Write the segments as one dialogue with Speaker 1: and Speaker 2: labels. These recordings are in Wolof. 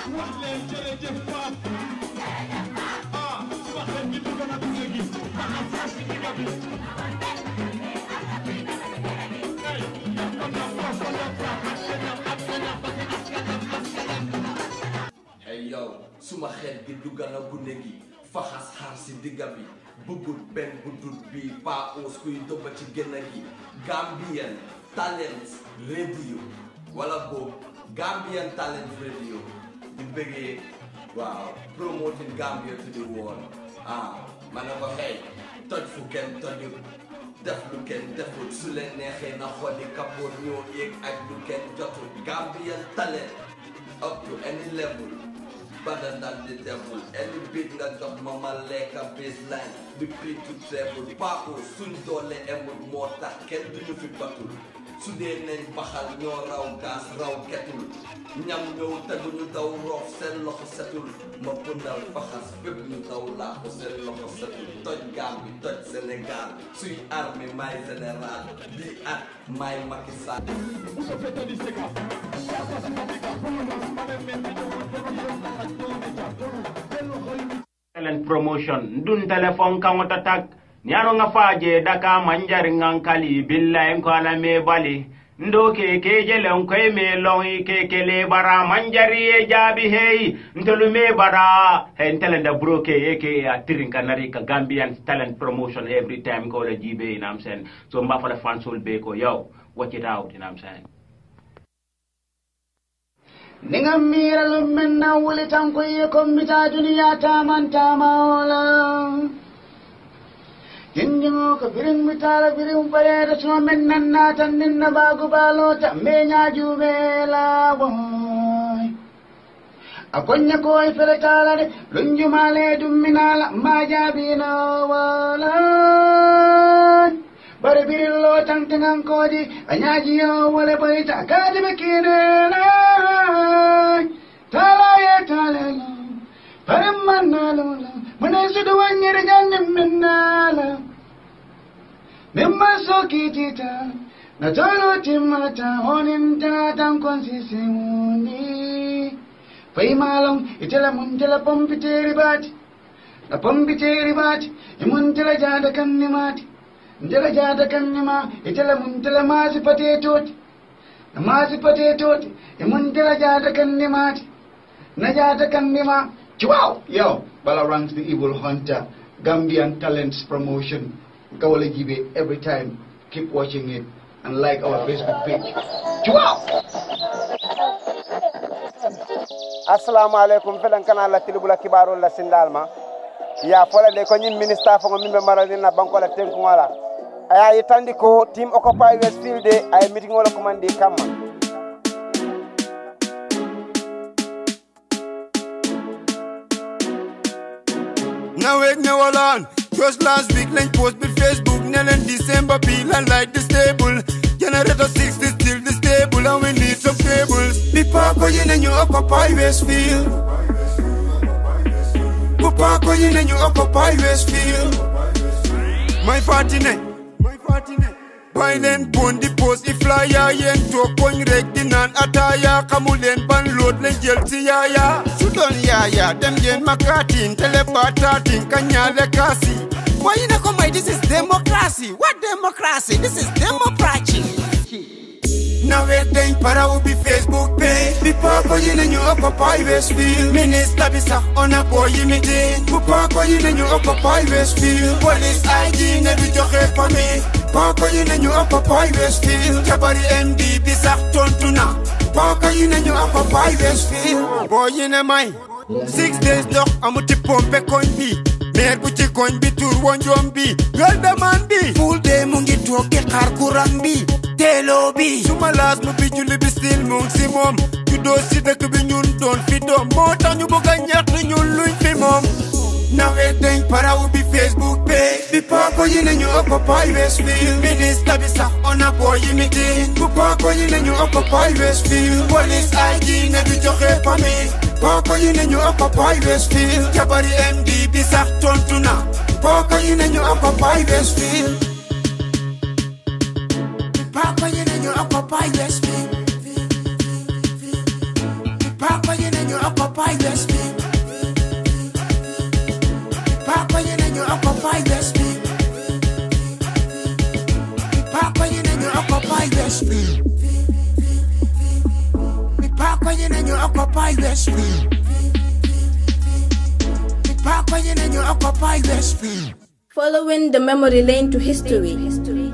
Speaker 1: Hey yo, suma xet gi dugal na gune gi faxas xar si digga bi bugut ben budut bi pa os kuy doba ci génna gi Gambian Talent Radio wala boog Gambian Talent Radio di bëggee waaw promoting Gambia to the world mana ko hey toj fu kenn tojut def lu kenn defut su leen neexee na xodi kapoor ñoo yéeg ak lu kenn jotul Gambian Talent up to any level better than the devil. Any beat nga jox mama leka baseline the beat to treble Paco suñ doole emul moo tax kenn duñu fi batul su dee nañ baxal ñoo raw gaas raw ketul ñam ñëw te duñu daw roof seen loxo setul ma pundal faxas bépp ñu daw laaxu seen loxo setul toj Gambie toj Sénégal suy armée may général bi at may Macky Sall
Speaker 2: talent promotion ndun telephone kan wata tag nyaro nga faje daka manjari ngankali billahi ko ala me bali ndo keke jele on koy me long keke le bara manjari e jabi hey ntolu me bara hey talent da broke eke a tirin kanari ka Gambian talent promotion every time ko la jibe you know what I'm saying so mba fa la fansol be ko yo watch it out you know what I'm saying
Speaker 3: Ninga mira lumena wuli tanko ye kombita dunia tamantamaola Jinjingo ka biring mitara biring pareda suma menna tanninna bagu balota menya jubela boy Akonya koi feretala de lunjumale duminala majabina wala Bari birillo tangtangang koji anyaji yo wale barita kadi bekirela Talaya talala Paramanalola Manesu duwanyere jane minala Nimmaso kitita Natolo timata Honinta tamkonsi simuni Paimalong itela muntela pompiteri bati Na pompiteri bati Imuntela jada kannimati Ndela jada kannima itela muntela masi patetoti Masi patetoti Imuntela jada kannimati Najada kannima Wow! Yo, Balarangs the Evil Hunter, Gambian Talents Promotion. Kawale Jibe every time. Keep watching it and like our Facebook page. Wow!
Speaker 4: Assalamu alaikum. Felan kana la tilibula kibaro la sindalma. Ya fola de ko nyim minister fo ngombe maradina banko la tenku wala. Aya yitandi ko team Occupy Westfield de ay meeting wala commande kama.
Speaker 5: Now wait no on. Just last week, link post with Facebook. Nell in December, peel and light the stable. Generator 60 still the stable, and we need some cables. The park in and you Occupy Westfield. The park in and you Occupy Westfield. My party net. Violent bone the post the flyer yen to coin reg the nan ataya kamulen ban load len jelti ya Sudan ya dem yen makatin telepatatin kanya le kasi. Why you not come this is democracy. What democracy? This is democracy. Now we're going para ubi Facebook page. The park in you Occupy Westfield. Minister bisa on a boy meeting. The park in you Occupy Westfield. Police ID never joke for me. Park in you Occupy Westfield. Jabari MD bisa tontuna. Park in you Occupy Westfield. Boy in a mine. 6 days doc amuti pompe coin bi. Mer buti coin bi tur wonjom bi. Girl the man bi. Full day mungi toke kar kurang bi. Telo bi. Suma las mu bi juli bi still mung si mom. You do si dek bi ñun don fi dom. Mo tax ñu bëgg ñatt ñun luñ fi mom. Now we're para ubi Facebook page. The park in you Occupy Westfield. Minister bisa on a boy meeting. The park in you Occupy Westfield. Police ID never joke for me. Park in you Occupy Westfield. Jabari MD bisa tontuna. Park in you Occupy Westfield. Park in you Occupy Westfield. Park in you Occupy
Speaker 6: occupy West Wing. Park when you occupy West Wing. Park when you occupy West Wing. Park when you occupy West Wing. Park when you occupy West Wing.
Speaker 7: Following the memory lane to history,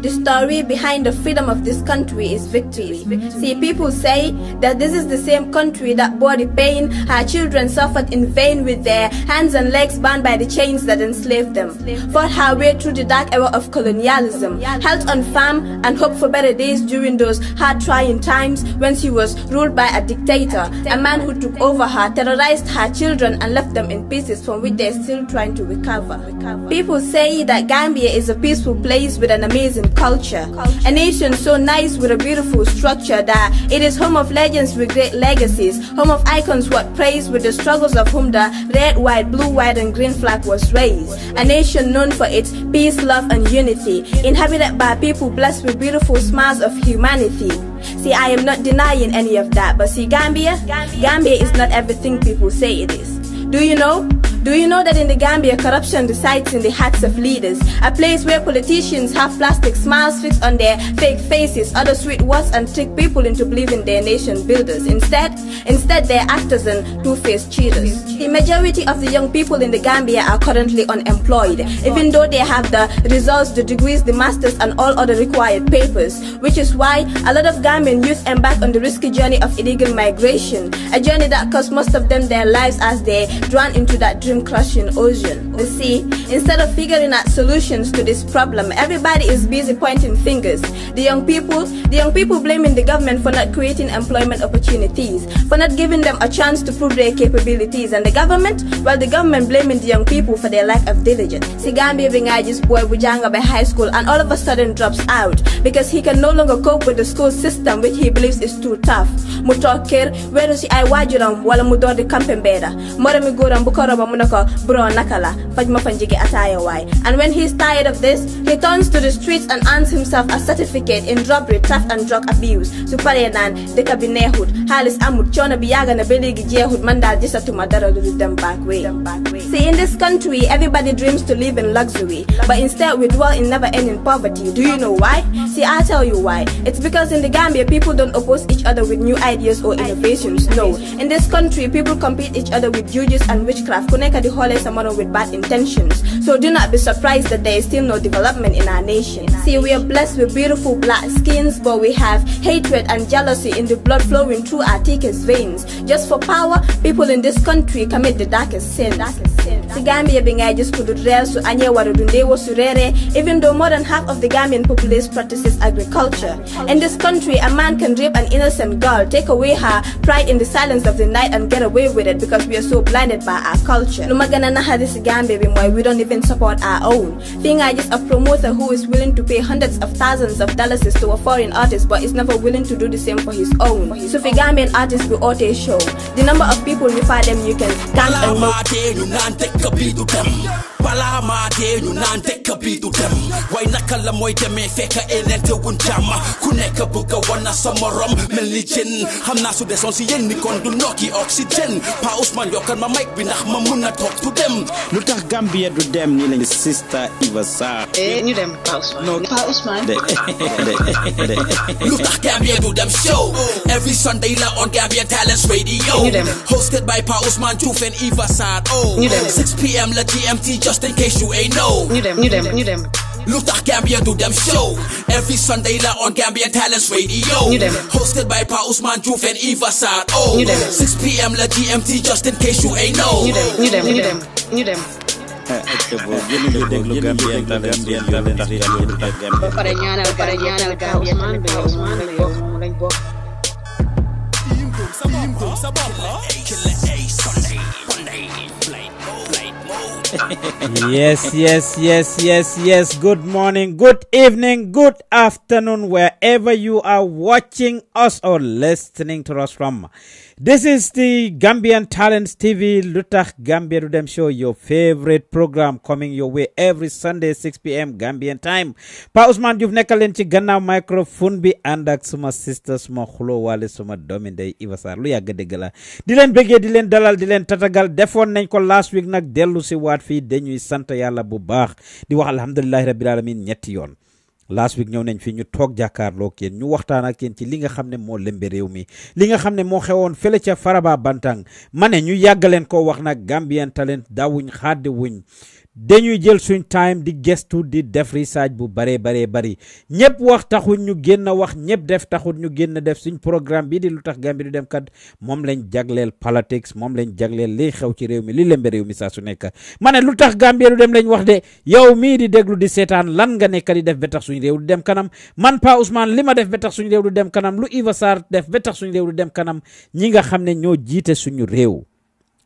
Speaker 7: the story behind the freedom of this country is victory. See, people say that this is the same country that bore the pain our children suffered in vain with their hands and legs bound by the chains that enslaved them, fought our way through the dark era of colonialism, held on farm and hoped for better days during those hard trying times when she was ruled by a dictator, a man who took over her, terrorized her children and left them in pieces from which they are still trying to recover. People say that Gambia is a peaceful place with an amazing culture, a nation so nice with a beautiful structure that it is home of legends with great legacies, home of icons what praise with the struggles of whom the red, white, blue, white and green flag was raised, a nation known for its peace, love and unity, inhabited by people blessed with beautiful smiles of humanity. See, I am not denying any of that, but see, Gambia is not everything people say it is. Do you know? Do you know that in the Gambia, corruption resides in the hearts of leaders? A place where politicians have plastic smiles fixed on their fake faces, other sweet words and trick people into believing they're nation builders. Instead, they're actors and two-faced cheaters. The majority of the young people in the Gambia are currently unemployed, even though they have the results, the degrees, the masters and all other required papers, which is why a lot of Gambian youth embark on the risky journey of illegal migration, a journey that costs most of them their lives as they drown into that dream-crushing ocean. You see, instead of figuring out solutions to this problem, everybody is busy pointing fingers. The young people blaming the government for not creating employment opportunities, for not giving them a chance to prove their capabilities, and the government blaming the young people for their lack of diligence. See, Gambia being this boy Bujanga by high school and all of a sudden drops out because he can no longer cope with the school system which he believes is too tough. Mutokir, where is I wajuram wala mudor de kampembeda. Morami guram bukoroba munako bro nakala fajma fanjigi ataya wai. And when he's tired of this, he turns to the streets and earns himself a certificate in robbery, theft and drug abuse. Suparenan deka binehud halis amut chona biyaga na beligi jehud mandal jisa to madara do them back way. See, in this country, everybody dreams to live in luxury, but instead we dwell in never-ending poverty. Do you know why? See, I'll tell you why. It's because in the Gambia, people don't oppose each other with new ideas or innovations. No, in this country, people compete each other with juju and witchcraft. Connect the whole someone with bad intentions. So do not be surprised that there is still no development in our nation. See, we are blessed with beautiful black skins, but we have hatred and jealousy in the blood flowing through our thickest veins. Just for power, people in this country commit the darkest sins. The Gambia being just could rare so anye warudundewo surere, even though more than half of the Gambian populace practices agriculture. In this country, a man can rape an innocent girl, take away her pride in the silence of the night and get away with it because we are so blinded by our culture. No magana na this Gambia why we don't even support our own. Being just a promoter who is willing to pay hundreds of thousands of dollars to a foreign artist but is never willing to do the same for his own. So for Gambian artists we ought to show the number of people we find them you can count and know.
Speaker 8: Palama de you nan take a beat to them. Why nakala moy de me feka enente wunjama. Kuneka buka wana samaram meligin. Hamna su de sonsi yen ni kondu noki oxygen. Pa Usman yokan ma mic binah mamuna talk to them.
Speaker 9: Lutakh Gambia do them ni the sister Ivasa.
Speaker 10: Ni them Pa Usman. No Pa Usman.
Speaker 8: Lutakh Gambia do them show. Every Sunday la on Gambia Talents Radio. Hosted by Pa Usman Toof and Ivasa. 6 p.m. la GMT just in case you ain't know.
Speaker 10: Knew them.
Speaker 8: Lutakh Gambia do them show every Sunday la on Gambian Talents Radio. Hosted by Pa Usman Juf and Eva Sad. 6 p.m. la GMT just in case you ain't know.
Speaker 10: Knew them.
Speaker 11: Yes. Good morning, good evening, good afternoon, wherever you are watching us or listening to us from. This is the Gambian Talents TV Lutakh Gambia to them show, your favorite program coming your way every Sunday 6 p.m. Gambian time. Pa Ousmane Diouf nekkal leen ci gannaaw microphone bi ànd ak suma sister suma xulo wale suma doomi ndey Iva Sarr lu yàgg dëgg la di leen bëggee di leen dalal di leen tatagal defoon nañ ko last week nag dellu si waat fii dañuy sant yàlla bu baax di wax alhamdulillahi rabbil alamin ñetti yoon. Last week ñëw nañ fi ñu toog jàkkaarloo ak yéen ñu waxtaan ak yéen ci li nga xam ne moo lembe réew mi li nga xam ne moo xewoon fële ca Faraba Bantang ma ne ñu yàgg leen ko wax nag Gambian Talent daawuñ xaaddi wuñ dañuy jël suñ time di gestu di def research bu bari ñëpp wax taxul ñu génn wax ñëpp def taxul ñu génn def suñ programme bi di Lutakh Gambia du dem kat moom lañ jagleel politics moom lañ jagleel li xew ci réew mi li lembe réew mi saa su nekk ma ne Lutakh Gambia du dem lañ wax de yow mii di déglu di seetaan lan nga nekk di def ba tax suñ réew du dem kanam man Pa Ousmane li ma def ba tax suñ réew du dem kanam lu Iva Sarr def ba tax suñ réew du dem kanam ñi nga xam ne ñoo jiite suñu réew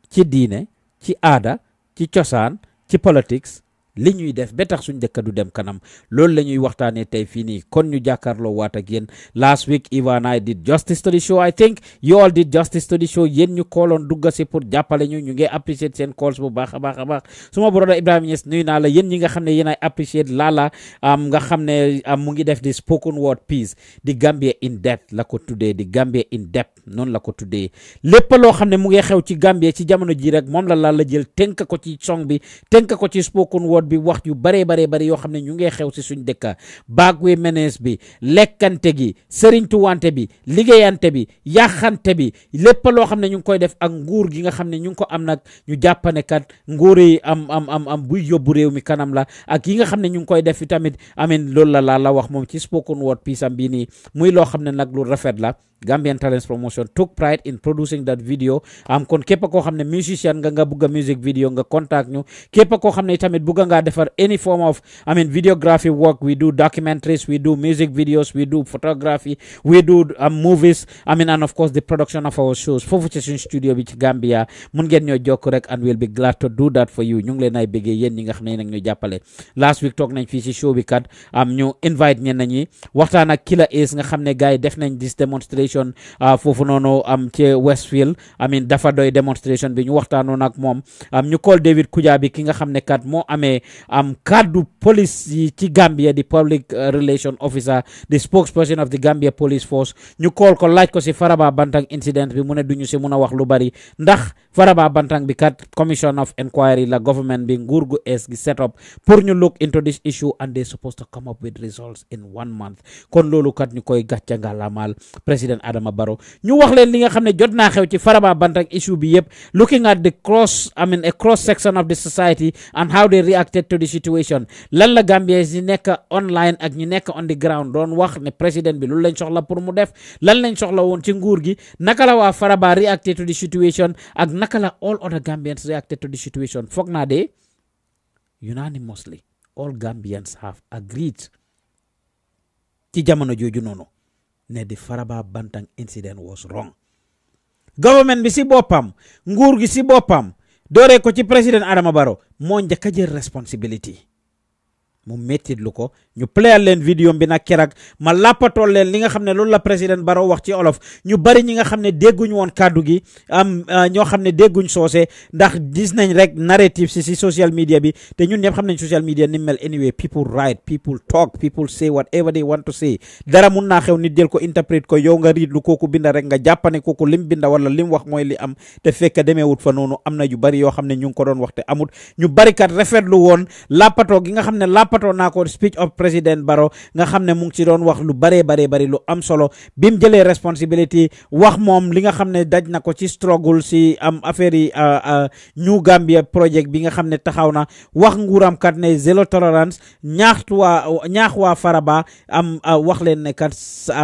Speaker 11: ci diine ci aada ci cosaan ci politics li ñuy def ba tax suñ dëkk du dem kanam loolu la ñuy waxtaanee tey fii nii kon ñu jàkkaarloo waat ak yéen last week Eva and I did justice to the show. I think you all did justice to the show. Yéen ñu kooloon dugga si pour jàppale ñu ngi appreciate seen calls bu baax a baax suma brother Ibrahima Niass nuyu naa la yéen ñi nga xam ne yéen ay appreciate Lala nga xam ne mu ngi def di spoken word piece di Gambia in depth la ko tuddee di Gambia in depth noonu la ko tuddee lépp loo xam ne mu ngi xew ci Gambia ci jamono ji rek moom la jël tënk ko ci song bi tënk ko ci spoken word bi wax yu bare yoo xam ne ñu ngi xew si suñ dëkka baagwe menees bi lekkante gi sëriñtuwante bi liggéeyante bi yaxante bi lépp loo xam ne ñu ngi koy def ak nguur gi nga xam ne ñu ngi ko am nag ñu jàppane kat nguur yi am buy yóbbu réew mi kanam la ak yi nga xam ne ñu ngi koy def tamit amin loolu la wax moom ci spoken word piece am bii nii muy loo xam ne nag lu rafet la Gambian Talents Promotion took pride in producing that video kon képp koo xam ne musician nga bugg a music video nga contact ñu képp koo xam ne tamit bugg ngaa defar any form of videography work. We do documentaries, we do music videos, we do photography, we do movies, and of course the production of our shows foofu ci suñu studio bi ci Gambia mun ngeen ñoo jokk rek and we'll be glad to do that for you. ñu ngi leen ay bëggee yéen ñi nga xam ne nag ñu jàppale last week toog nañ fii ci show bi kat ñu invite ñenn ñi waxtaan ak Killer Ace nga xam ne gars yi def nañ this demonstration foofu noonu ci Westfield dafa doy demonstration bi ñu waxtaanoon ak moom ñu call David Kujabi ki nga xam ne kat moo amee kaddu police yi ci Gambia di public relation officer the spokesperson of the Gambia Police Force ñu call ko laaj ko si Faraba Bantang incident bi mu ne duñu si mun a wax lu bari ndax Faraba Bantang bi kat commission of inquiry la government bi nguur gu ees gi set up pour ñu look into this issue and they supposed to come up with results in 1 month kon loolu kat ñu koy gàcce ngalaamaal President Adama Barrow ñu wax leen li nga xam ne jot naa xew ci Faraba Bantang issue bi yëpp looking at the a cross section of the society and how they reacted to the situation lan la Gambia yi nekk online ak ñu nekk on the ground doon wax ne président bi loolu lañ soxla pour mu def lan lañ soxla woon ci nguur gi naka la waa Faraba reacted to the situation ak naka la all other Gambians reacted to the situation foog naa de unanimously all Gambians have agreed ci jamono jooju noonu ne the Faraba Bantang incident was wrong. Government bi si boppam nguur gi si boppam dooree ko ci président Adama Barrow moo njëkk a jël responsibility mu mettit lu ko ñu playal leen vidéo bi nag keroog ma lappatool leen li nga xam ne loolu la président Barrow wax ci olof ñu bari ñi nga xam ne dégguñ woon kàddu gi ñoo xam ne dégguñ soose ndax gis nañ rek narrative si social media bi te ñun ñëpp xam nañ social media ni mel anyway people write people talk people say whatever they want to say dara mun naa xew nit jël ko interpret ko yow nga riit lu kooku binda rek nga jàppane kooku lim binda wala lim wax mooy li am te fekk demeewut fa noonu am na yu bari yoo xam ne ñu ngi ko doon wax te amut ñu bari kat rafetlu woon lappatoo gi nga xam ne lappatoo naa ko speech of President Barrow nga xam ne mu ngi ci doon wax lu bari lu am solo bim jëlee responsibility wax moom li nga xam ne daj na ko ci struggle si am affaire yi New Gambia project bi nga xam ne taxaw na wax nguuram kat ne zero tolerance ñaax waa Faraba wax leen ne kat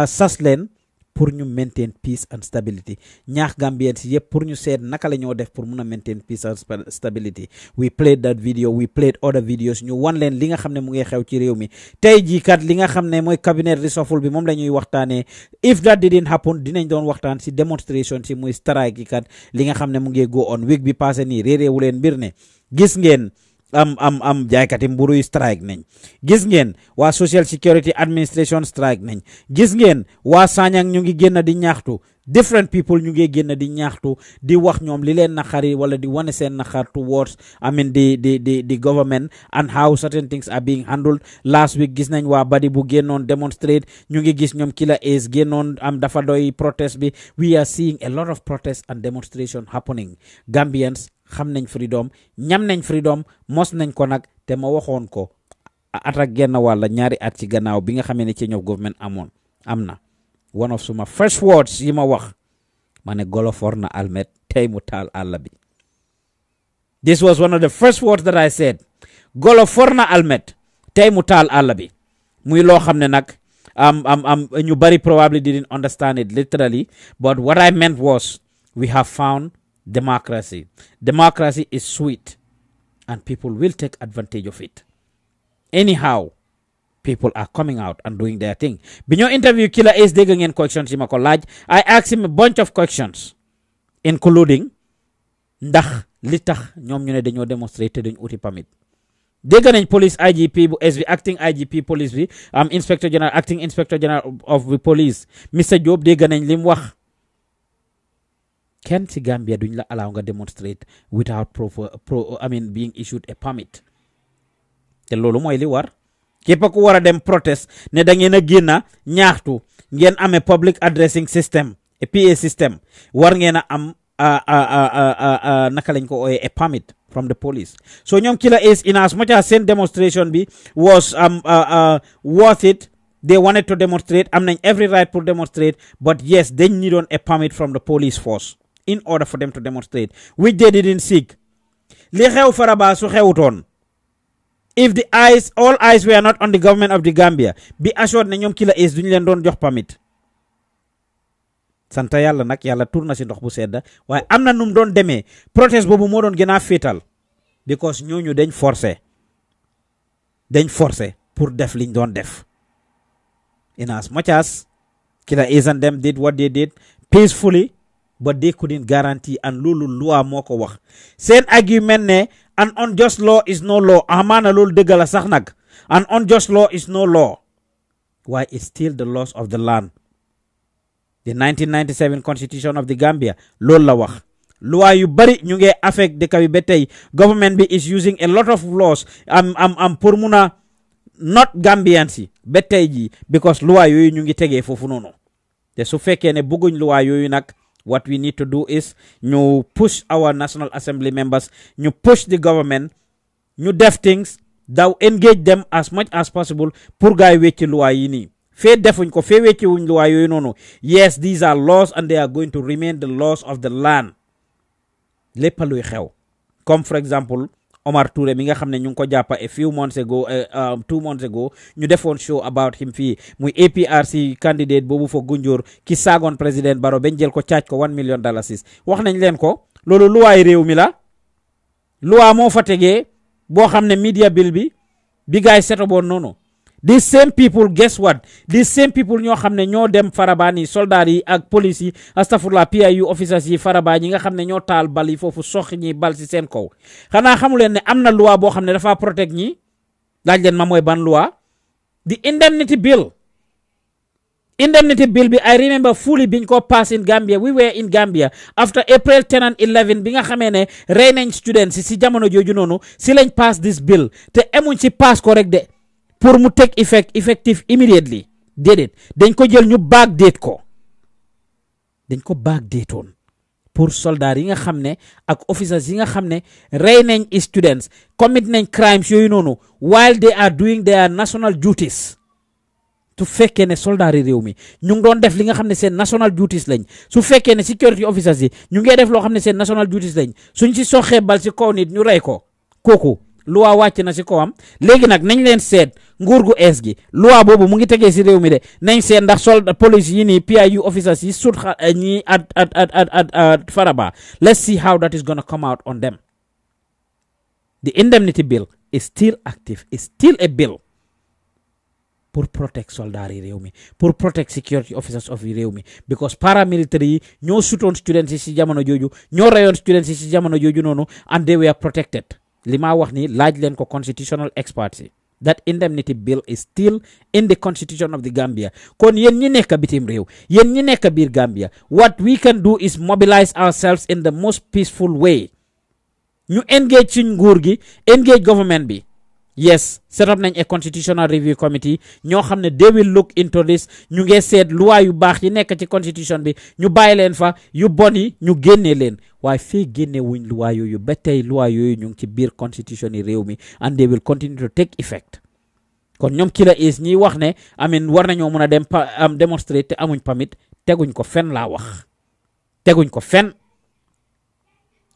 Speaker 11: sas leen pour ñu maintain peace and stability ñaax Gambians yëpp pour ñu seet naka la ñoo def pour mun a maintain peace and stability. We played that video, we played other videos ñu wan leen li nga xam ne mu ngi xew ci réew mi tey jii kat li nga xam ne mooy cabinet reshuffle bi moom la ñuy waxtaanee if that didn't happen dinañ doon waxtaan si demonstration si muy strike yi kat li nga xam ne mu ngi go on week bi passé nii réeréewu leen mbir ne gis ngeen jaaykati mburu yi strike nañ gis ngeen waa social security administration strike nañ gis ngeen waa Sanyang ñu ngi génn di ñaxtu different people ñu ngi génn di ñaxtu di wax ñoom li leen naxari wala di wane seen naxar towards the government and how certain things are being handled. Last week gis nañ waa badi bu génnoon demonstrate ñu ngi gis ñoom Killer Ace génnoon dafa doy protest bi. We are seeing a lot of protests and demonstration happening. Gambians xam nañ freedom ñam nañ freedom mos nañ ko nag te ma waxoon ko at ak genn wàlla ñaari at ci gannaaw bi nga xamee ne change of government am na one of suma first words yi ma wax ma ne golo for na almet tey mu taal àll bi. This was one of the first words that I said. Golo for na almet tey mu taal àll bi muy loo xam ne nag ñu bari probably didn't understand it literally, but what I meant was we have found democracy. Democracy is sweet and people will take advantage of it. Anyhow, people are coming out and doing their thing. Binyo interview Killer Ace dégg ngeen questions yi ma ko laaj. I asked him a bunch of questions including ndax li tax ñoom ñu ne dañoo demonstrate dañu uti permit. Dégg nañ police IGP bu SB acting IGP police bi inspector general acting inspector general of the police Mr. Job dégg nañ lim wax. Kenn ci Gambia duñ la allow nga demonstrate without being issued a permit. Te loolu mooy li war. Képp ku war a dem protest ne da ngeen a génn ñaaxtu ngeen amee public addressing system a PA system war ngeen a am naka lañ ko ooyee a permit from the police. So ñoom Killer Ace in as much as seen demonstration bi was worth it. They wanted to demonstrate. Am nañ every right to demonstrate, but yes, they needed a permit from the police force in order for them to demonstrate, which they didn't seek. Li xew Faraba su xewutoon. If all eyes were not on the government of the Gambia, be assured na ñoom Killer Ace duñ leen doon jox permit. Santa yàlla nag yàlla tur na si ndox bu sedda waaye am na num doon demee protest boobu moo doon gën a féetal because ñooñu dañ forcé pour def liñ doon def. In as much as Killer Ace and them did what they did peacefully, but they couldn't guarantee and loolu loi moo ko wax. Seen argument ne an unjust law is no law. Amaana loolu dëgg la sax nag. An unjust law is no law. Why it's still the laws of the land. The 1997 constitution of the Gambia loolu la wax. Loi yu bari ñu ngi affect dëkk bi ba tey. Government bi is using a lot of laws pour mun a not Gambians yi ba tey ji because loi yooyu ñu ngi tegee foofu noonu. Te su fekkee ne bëgguñ loi yooyu nag what we need to do is ñu push our National Assembly members, ñu push the government, ñu def things that engage them as much as possible pour gaay wecci loi yi nii. Fee defuñ ko fee wecci wuñ loi yooyu noonu. Yes, these are laws and they are going to remain the laws of the land. Lépp luy xew. Comme for example Omar Touré mi nga xam ne ñu ngi ko jàppa a few months ago 2 months ago ñu defoon show about him fii muy APRC candidate boobu fa Gunjur ki saagoon President Barrow bañ jël ko caaj ko $1 million. Wax nañ leen ko loolu luwaay réew mi la luwaa moo fa tegee boo xam ne media bill bi gaay seto boon noonu. These same people, guess what? These same people ñoo xam ne ñoo dem Farabani soldat yi ak police yi astafurlah PIU officers yi Faraba ñi nga xam ne ñoo taal bal yi foofu sox ñi bal si seen kaw. Xanaa xamu leen ne am na loi boo xam ne dafa protect ñi laaj leen ma mooy ban loi. The indemnity bill. Indemnity bill bi I remember fully biñ ko pass in Gambia. We were in Gambia after April 10 and 11 bi nga xamee ne rey nañ students si jamono jooju noonu si lañ pass this bill te emuñ si pass ko rek de pour mu take effective immediately. Déedéet dañ ko jël ñu backdate ko. Dañ ko backdate woon pour soldats yi nga xam ne ak officers yi nga xam ne rey nañ students commit nañ crimes yooyu noonu while they are doing their national duties. su fekkee ne soldats yi réew mi ñu ngi doon def li nga xam ne seen national duties lañ su fekkee ne security officers yi ñu ngi def loo xam ne seen national duties lañ suñ ci soxee bal ci kaw nit ñu rey ko kooku loi wàcc na ci kawam. Léegi nag nañ leen seet nguur gu ees gi loi boobu mu ngi tegee ci réew mi de nañ seet ndax police yi nii PIU officers yi sut ñi at Faraba. Let's see how that is gonna come out on them. The indemnity bill is still active, is still a bill pour protect soldats yi réew mi pour protect security officers of réew mi because paramilitary yi ñoo sutoon students yi ci jamono jooju ñoo reyoon students yi ci jamono jooju noonu and they were protected. li ma wax ni laaj leen ko constitutional experts yi. That indemnity bill is still in the constitution of the Gambia. Kon yen ñi nekk bitim réew yen ñi nekk biir Gambia, what we can do is mobilize ourselves in the most peaceful way. ñu engage suñ nguur gi, engage government bi. Yes, set up nañ a constitutional review committee ñoo xam ne they will look into this. ñu ngi seet loi yu baax yi nekk ci constitution bi ñu bàyyi leen fa, yu bon yi ñu génnee leen. waaye fii génne wuñ loi yooyu ba tey loi yooyu ñu ngi ci biir constitution yi réew mi and they will continue to take effect. kon ñoom Killa Ace ñiy wax ne amin war nañoo mën a dem démontrer te amuñ permit teguñ ko fen laa wax teguñ ko fen.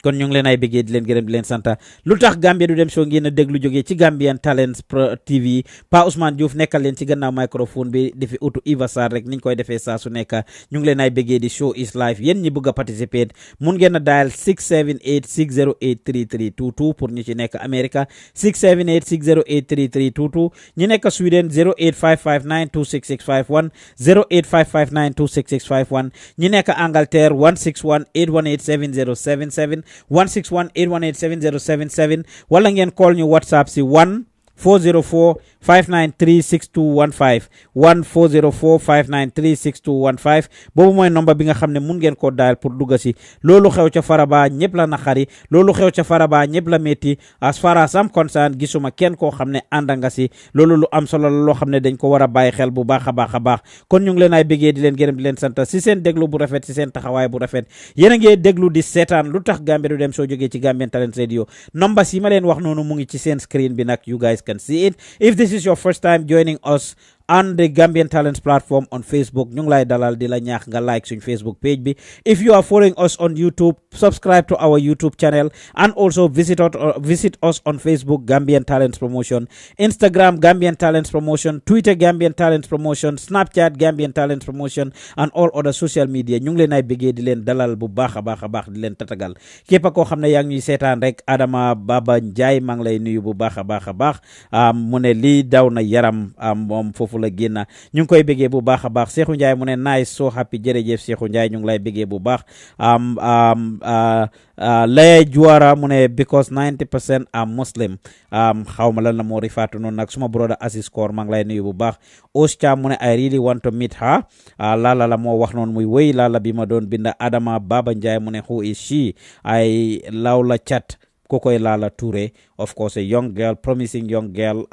Speaker 11: kon ñu ngi leen ay bëggee di leen gërëm di leen santa Lutakh Gambia du dem show ngeen a déglu jógee ci Gambian Talents TV Pa Ousmane Diouf nekkal leen ci gannaaw microphone bi di fi utu Iva Sarr rek niñ koy defee saa su nekk ñu ngi leen ay bëggee di show is live yéen ñi bëgg a participer mun ngeen a dial 678 608 3322 pour ñu ci nekk America 678 608 3322 ñi nekk Sweden 08559 26651 08559 26651 ñi nekk Angleterre 161 818 7077 161-818-7077 wala ngeen call ñu WhatsApp si 1-404-593-6215 1-404-593-6215 boobu mooy nomba bi nga xam ne mun ngeen koo daal pour dugga si loolu xew ca Faraba ñëpp la naqari loolu xew ca Faraba ñëpp la métti as far as I'm concerned gisuma kenn koo xam ne ànda nga si loolu lu am solo la loo xam ne dañ ko war a bàyyi xel bu baax a baax a baax kon ñu ngi leen ay bëggee di leen gërëm di leen sant si seen déglu bu rafet si seen taxawaay bu rafet yéen a ngi déglu di seetaan Lutakh Gambia du dem soo jógee ci Gambian Talents Radio nomba si ma leen wax noonu mu ngi ci seen screen bi nag you guys can see it. If this is your first time joining us on the Gambian Talents platform on Facebook, ñu ngi lay dalal di la ñaax nga like suñ Facebook page bi. If you are following us on YouTube, subscribe to our YouTube channel and also visit us on Facebook Gambian Talents Promotion, Instagram Gambian Talents Promotion, Twitter Gambian Talents Promotion, Snapchat Gambian Talents Promotion and all other social media. ñu ngi leen ay bëggee di leen dalal bu baax a baax di leen tatagal képp koo xam ne yaa ngi ñuy seetaan rek Adama Baba Njie maa ngi lay nuyu bu baax a baax mu ne lii daw na yaram moom foofu la génna ñu ngi koy bëggee bu baax a baax Cheikhou Ndiaye mu ne nice so happy jërëjëf Cheikhou Ndiaye ñu ngi lay bëggee bu baax Laya Juara mu ne because 90% are Muslim xaw ma lan la moo rifaatu noonu nag suma brother Aziz Koor maa ngi lay nuyu bu baax Ostia mu ne I really want to meet her Lala la moo wax noonu muy wéy Lala bi ma doon binda Adama Baba Njie mu ne who is she I Lawla Chat Kokoy Lala Touré, of course, a young girl, promising young girl,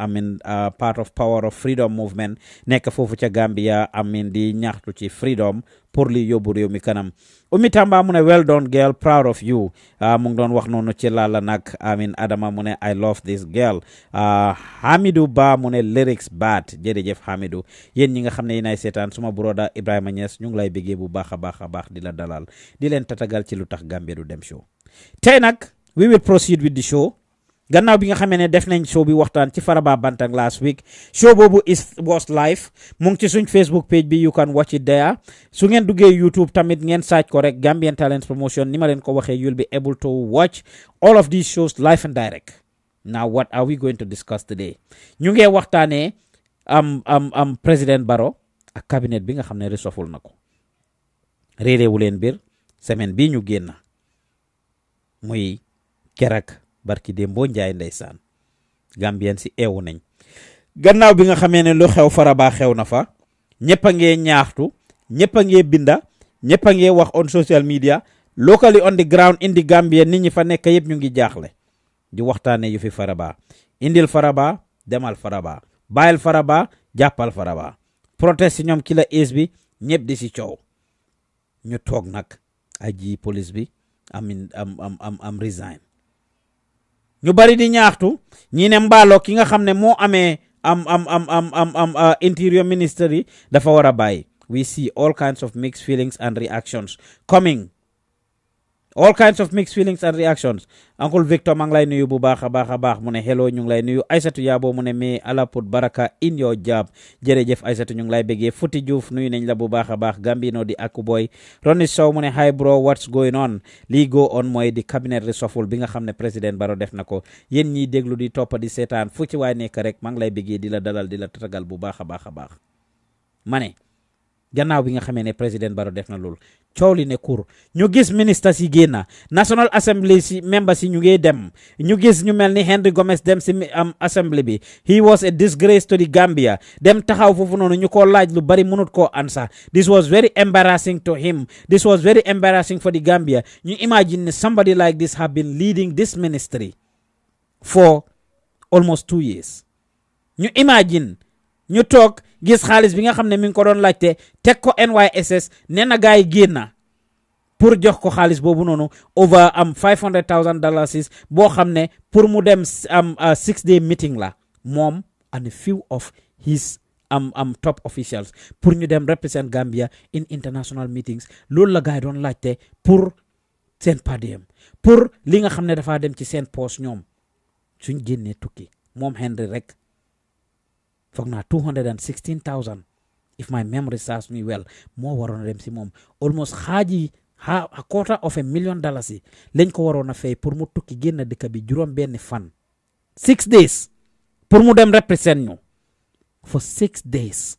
Speaker 11: part of Power of Freedom movement, nekk foofu ca Gambia, di ñaxtu ci freedom pour li yóbbu réew mi kanam. Umi Tamba mu ne well done girl, proud of you. Mu ngi doon wax noonu ci Lala nag, Adama mu ne I love this girl. Hamidou Ba mu ne lyrics bad, jërëjëf Hamidou. Yéen ñi nga xam ne yéenay seetaan suma broda Ibrahima Niass ñu ngi lay bëggee bu baax a baax di la dalal di leen tatagal ci Lutakh Gambia du dem show. Tey nag we will proceed with the show. Gannaaw bi nga xamee ne def nañ show bi waxtaan ci Faraba Bantang last week show boobu was live mu ngi ci suñ Facebook page bi you can watch it there su ngeen duggee YouTube tamit ngeen search ko rek Gambian Talents Promotion ni ma leen ko waxee you'll be able to watch all of these shows live and direct. Now what are we going to discuss today? ñu ngee waxtaanee President Barrow ak cabinet bi nga xam ne reshuffle na ko réeréewu leen biir semaine bii ñu génn muy kerak barki Dembo Njaay ndeysaan Gambien si eewu nañ gannaaw bi nga xamee ne lu xew Faraba xew na fa ñëpp a ngee ñaaxtu ñëpp a ngee binda ñëpp a ngee wax on social media locally on the ground in the Gambia nit ñi fa nekk yëpp ñu ngi jaaxle di waxtaane yu fi Faraba indil Faraba demal Faraba bàyyil Faraba jàppal Faraba protest ñoom Killa Ace bi ñëpp di si coow ñu toog nag aji police bi am resign ñu bari di ñaaxtu ñi ne mbaalo ki nga xam ne moo amee interior ministry dafa war a bàyyi. We see all kinds of mixed feelings and reactions coming. All kinds of mixed feelings and reactions. Uncle Victor maa ngi lay nuyu bu baax a baax mu ne hello ñu ngi lay nuyu Aysatu Yaabo mu ne may Allah put baraka in your job jërëjëf Aysatu ñu ngi lay bëggee Futi Diouf nuyu nañ la bu baax a baax Gambino di Aku Boy Ronnie Sow mu ne hi bro what's going on lii go on mooy di cabinet reshuffle bi nga xam ne President Barrow def na ko yéen ñiy déglu di toppa di seetaan fu ci waay nekk rek maa ngi lay bëggee di la dalal di la tatagal bu baax a baax ma ne gannaaw bi nga xamee ne président Barrow def na loolu coow li ne kur ñu gis ministres yi génn National Assembly si members yi ñu ngi dem ñu gis ñu mel ni Henry Gomez dem si assembly bi he was a disgrace to the Gambia dem taxaw foofu noonu ñu ko laaj lu bari mënut koo answer this was very embarrassing to him this was very embarrassing for the Gambia ñu imagine ne somebody like this have been leading this ministry for almost 2 years ñu imagine ñu toog gis xaalis bi nga xam ne mi ngi ko doon laajte teg ko NYSS nee na gaay génn pour jox ko xaalis boobu noonu over $500,000 boo xam ne pour mu dem 6-day meeting la moom and a few of his top officials pour ñu dem represent Gambia in international meetings loolu la gaay doon laajte pour seen padiem pour li nga xam ne dafa dem ci seen poche ñoom suñ génnee tukki moom Henry rek foog naa 216,000 if my memory serves me well moo waroon dem si moom almost a quarter of $1,000,000 yi lañ ko waroon a fay pour mu tukki génn dëkk bi juróom benn fan 6 days pour mu dem represent ñu for 6 days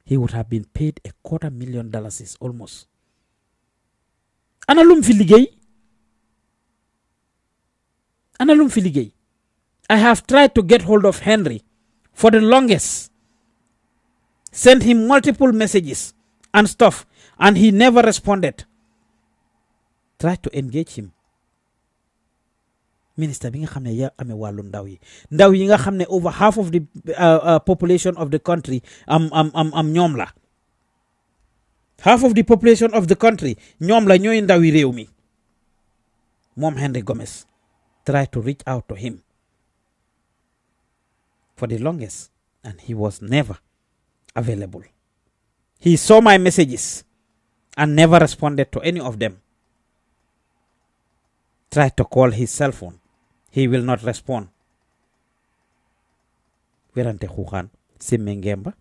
Speaker 11: he would have been paid a $250,000 almost ana lum fi liggéey I have tried to get hold of Henry for the longest, sent him multiple messages and stuff, and he never responded. Tried to engage him. Minister bi nga xam ne ya amee wàllu ndaw yi nga xam ne over half of the population of the country ñoom la half of the population of the country ñoom la ñooy ndawi réew mi moom Henry Gomez tried to reach out to him for the longest, and he was never available. He saw my messages and never responded to any of them. Tried to call his cell phone. He will not respond. Werante xuxaan simme ngemba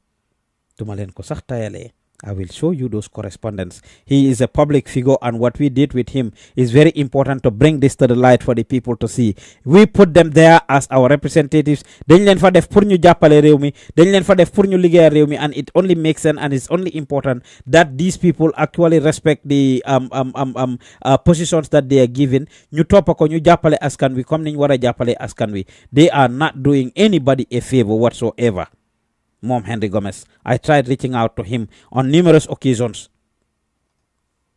Speaker 11: duma leen ko sax tayale. I will show you those correspondence. He is a public figure, and what we did with him is very important to bring this to the light for the people to see. We put them there as our representatives. Dañ leen fa def pour ñu jàppale réew mi, dañ leen fa def pour ñu liggéeyal réew mi, and it only makes sense and it's only important that these people actually respect the positions that they are given. Ñu toppa ko ñu jàppale askan wi comme niñ war a jàppale askan wi. They are not doing anybody a favor whatsoever. Mom Henry Gomez. I tried reaching out to him on numerous occasions.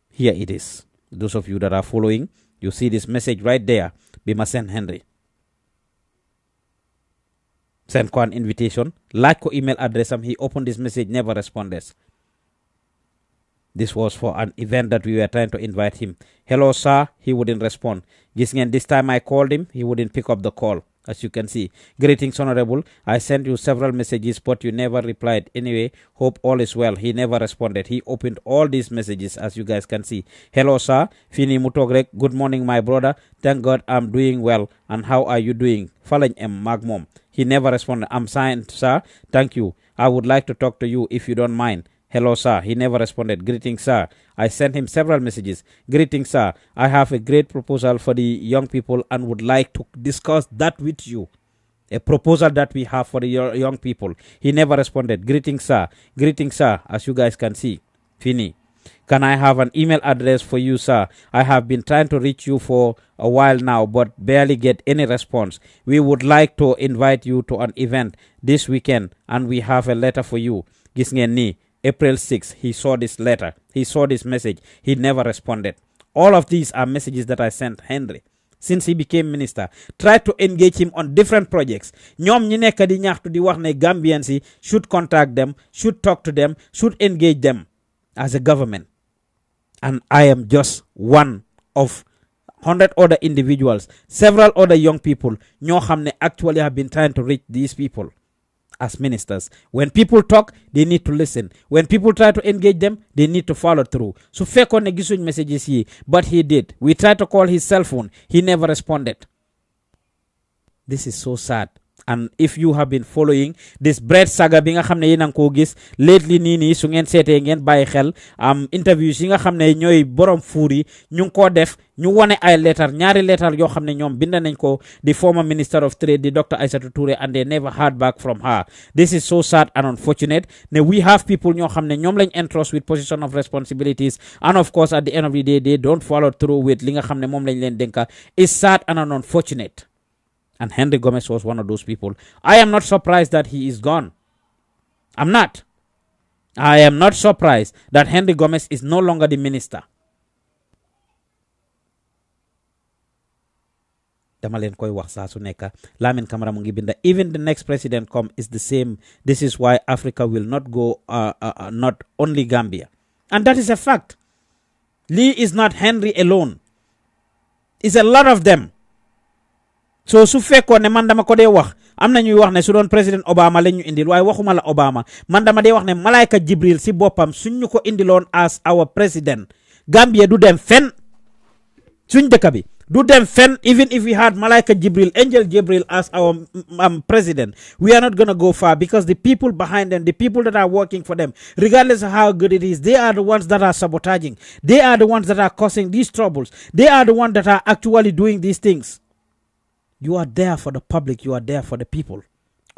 Speaker 11: Here it is. Those of you that are following, you see this message right there. Bima send Henry. Send ko an invitation. Like ko email address him. He opened this message, never responded. This was for an event that we were trying to invite him. Hello, sir. He wouldn't respond. This time I called him. He wouldn't pick up the call. As you can see, greetings, honorable. I sent you several messages, but you never replied. Anyway, hope all is well. He never responded. He opened all these messages, as you guys can see. Hello, sir. Fini Mutogrek. Good morning, my brother. Thank God I'm doing well. And how are you doing? Fallen M. Magmom. He never responded. I'm signed, sir. Thank you. I would like to talk to you if you don't mind. Hello, sir. He never responded. Greetings, sir. I sent him several messages. Greetings, sir. I have a great proposal for the young people and would like to discuss that with you. A proposal that we have for the young people. He never responded. Greetings, sir. Greetings, sir. As you guys can see. Fini. Can I have an email address for you, sir? I have been trying to reach you for a while now, but barely get any response. We would like to invite you to an event this weekend, and we have a letter for you. Gis ngeen ni. April 6, he saw this letter. He saw this message. He never responded. All of these are messages that I sent Henry since he became minister. Tried to engage him on different projects. Ñoom ñi nekk di ñaxtu di wax ne Gambians yi should contact them, should talk to them, should engage them as a government. And I am just one of 100 other individuals, several other young people ñoo xam ne actually have been trying to reach these people as ministers. When people talk, they need to listen. When people try to engage them, they need to follow through. So fekkoon ne gisuñ messages yi, but he did. We tried to call his cell phone. He never responded. This is so sad. and if you have been following this bread saga bi nga xam ne yéen a ngi koo gis lately nii su ngeen seetee ngeen bàyyi xel interviews yi nga xam ne ñooy borom fuur yi ñu ngi koo def ñu wone ay letter ñaari letter yoo xam ne ñoom bind nañ ko the former minister of trade di Dr. Aissatou Touré and they never heard back from her. This is so sad and unfortunate. Ne we have people ñoo xam ne ñoom lañ entrust with position of responsibilities and of course at the end of the day they don't follow through with li nga xam ne moom lañ leen dénka. It's sad and unfortunate. And Henry Gomez was one of those people. I am not surprised that he is gone. I'm not. I am not surprised that Henry Gomez is no longer the minister. Dama leen koy wax saa su nekk Lamin Camara mu ngi binda even the next president come is the same. This is why Africa will not go not only Gambia, and that is a fact. Lee is not Henry alone. It's a lot of them. So su fekkoon ne man dama ko dee wax am na ñuy wax ne su doon président Obama la ñu indil waaye waxuma la Obama man dama dee wax ne Malaika Jibril si boppam suñ ñu ko indiloon as our president Gambia du dem fen suñ dëkk bi do them fen. Even if we had Malaika Jibril, Angel Jibril as our president, we are not going to go far because the people behind them, the people that are working for them, regardless of how good it is, they are the ones that are sabotaging. They are the ones that are causing these troubles. They are the ones that are actually doing these things. You are there for the public. You are there for the people.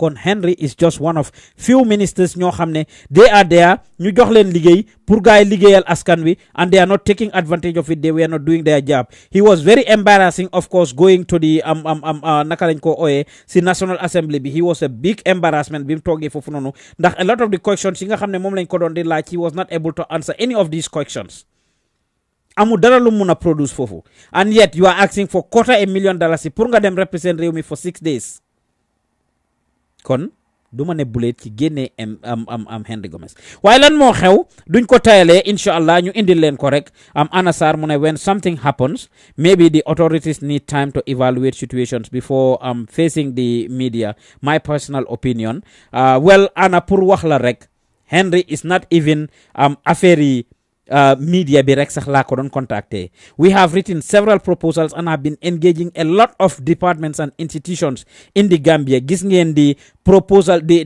Speaker 11: Kon Henry is just one of few ministers ñoo xam ne they are there ñu jox leen liggéey pour gaay liggéeyal askan wi and they are not taking advantage of it. They were not doing their job. He was very embarrassing, of course, going to the naka lañ ko ooyee si National Assembly bi. He was a big embarrassment bi mu toogee foofu noonu ndax a lot of the questions yi nga xam ne moom lañ ko doon di laaj he was not able to answer any of these questions. Amu dara lu mun a produce foofu and yet you are asking for $250,000 pour nga dem represent réew mi for 6 days. Kon duma ne bulet ci génne Henry Gomez waaye lan moo xew duñ ko tayalee inshallah ñu indil leen ko rek Anasar mu ne when something happens maybe the authorities need time to evaluate situations before facing the media. My personal opinion well ana pour wax la rek Henry is not even affaire media bi rek sax laa ko doon contacté. We have written several proposals and have been engaging a lot of departments and institutions in the Gambia. Gis ngeen di proposal the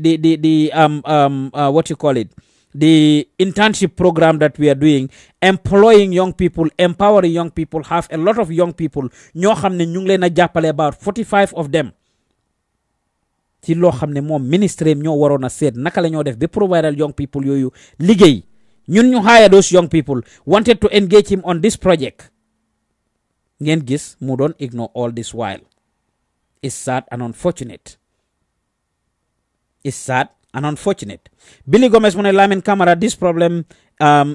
Speaker 11: what you call it, the internship program that we are doing, employing young people, empowering young people. Have a lot of young people ñoo xam ne ñu ngi leen a jàppale about 45 of them ci loo xam ne moom ministre ñoo waroon a seet naka la ñoo def ba provide young people yooyu liggéey. ñun ñu hire those young people, wanted to engage him on this project. Ngeen gis mu doon ignore all this while. It's sad and unfortunate. It's sad and unfortunate. Billy Gomez mu ne Lamin Camara, this problem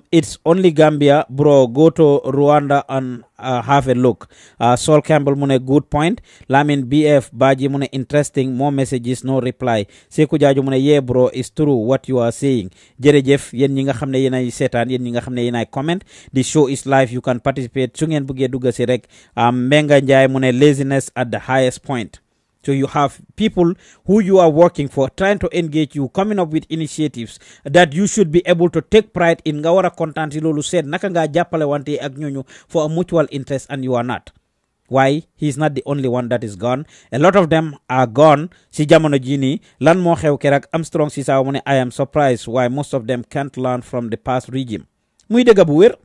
Speaker 11: it's only Gambia, bro. Go to Rwanda and have a look. Saul Campbell mu ne good point. Lamin BF Baji mu ne interesting, more messages, no reply. Seku Jaju mu ne yeah bro, it's true what you are saying. Jerejef yen ñi nga xam ne yéenay seetaan yéen ñi nga xam ne yéenay comment. The show is live, you can participate su ngeen bëggee dugg si rek. Mbenga Njie mu ne laziness at the highest point. So you have people who you are working for trying to engage you, coming up with initiatives that you should be able to take pride in. Nga wara kontaan si loolu seet naka nga jàppale wante ak ñooñu for a mutual interest and you are not. Why? He's not the only one that is gone. A lot of them are gone. Si jamono jini lan mo xew kerak Armstrong Sisa mu ne I am surprised why most of them can't learn from the past regime. Muy dëgg bu wér.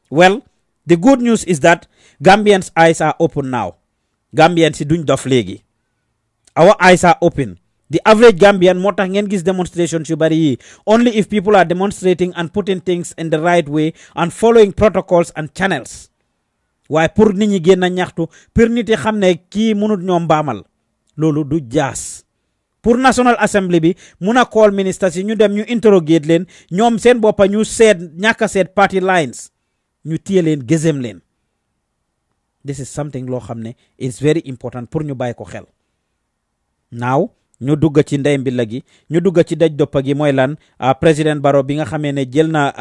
Speaker 11: Well, the good news is that Gambians' eyes are open now. Gambians si duñ dof léegi. Our eyes are open. The average Gambian moo tax ngeen gis demonstrations yu bari yi only if people are demonstrating and putting things in the right way and following protocols and channels. Waaye pour nit ñi génn ñaxtu pour nit yi xam ne kii mënut ñoom mbaamal loolu du jaas. Pour National Assembly bi mun a call ministers yi ñu dem ñu interrogate leen ñoom seen boppa ñu seet ñàkk seet party lines ñu téye leen gëzëm leen. This is something loo xam ne it's very important pour ñu bàyyi ko xel. Now ñu dugg ci ndey mbilla gi ñu dugg ci daj doppa gi mooy lan President Barrow bi nga xamee ne jël na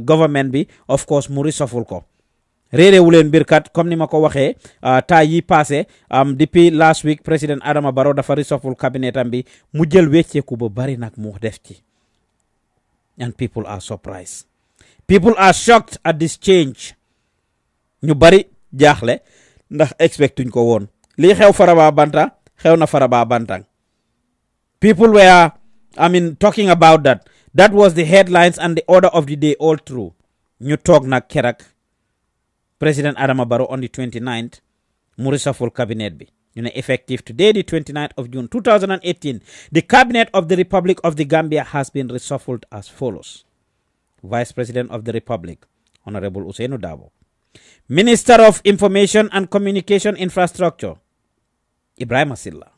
Speaker 11: government bi of course mu reshuffle ko réeréewu leen mbir kat comme ni ma ko waxee temps yi passé depuis last week President Adama Barrow dafa reshuffle cabinet am bi mu jël wecceeku ba bari nag mu def ci and people are surprised, people are shocked at this change. Ñu bari jaaxle ndax expectuñ ko woon. Lii xew Faraba Banta xew na Faraba Bantang. People were, talking about that. That was the headlines and the order of the day all through. Ñu toog nag kerak President Adama Barrow on the 29th mu reshuffle cabinet bi. You know, effective today, the 29th of June 2018, the Cabinet of the Republic of the Gambia has been reshuffled as follows. Vice President of the Republic, Honorable Usainu Dabo. Minister of Information and Communication Infrastructure, Ibrahim Silla.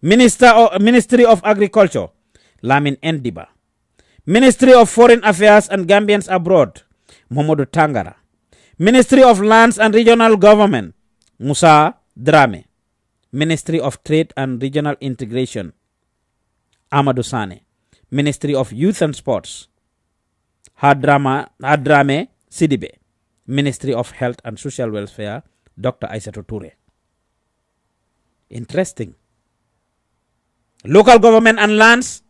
Speaker 11: Ministry of Agriculture, Lamin Ndiba. Ministry of Foreign Affairs and Gambians Abroad, Momodu Tangara. Ministry of Lands and Regional Government, Musa Drame. Ministry of Trade and Regional Integration, Amadou Sane. Ministry of Youth and Sports, Hadrame Sidibe. Ministry of Health and Social Welfare, Dr. Aissatou Toure. Interesting. Local Government and Lands,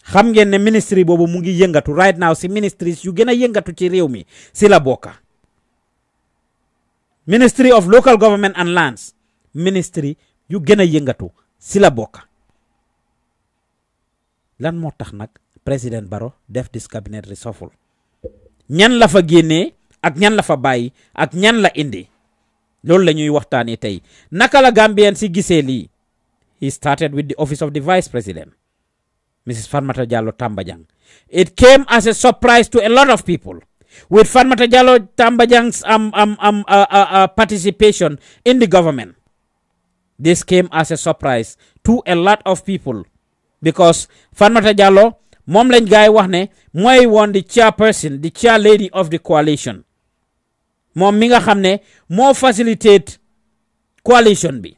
Speaker 11: xam ngeen ne ministry boobu mu ngi yëngatu right now si ministries yu gën a yëngatu ci réew mi si la bokka. Ministry of Local Government and Lands, ministry yu gën a yëngatu si la bokka. Lan moo tax nag President Barrow def this cabinet reshuffle? Ñan la fa génnee ak ñan la fa bàyyi ak ñan la indi? Loolu la ñuy waxtaanee tey. Naka la Gambian si gisee lii? He started with the office of the Vice President, Mrs. Fatoumatta Jallow Tambajang. It came as a surprise to a lot of people. With Fatoumatta Jallow Tambajang's participation in the government, this came as a surprise to a lot of people because Fatoumatta Jallow moom lañ gaay wax ne mooy woon the chairperson, the chair lady of the coalition. Moom mi nga xam ne moo facilitate coalition bi.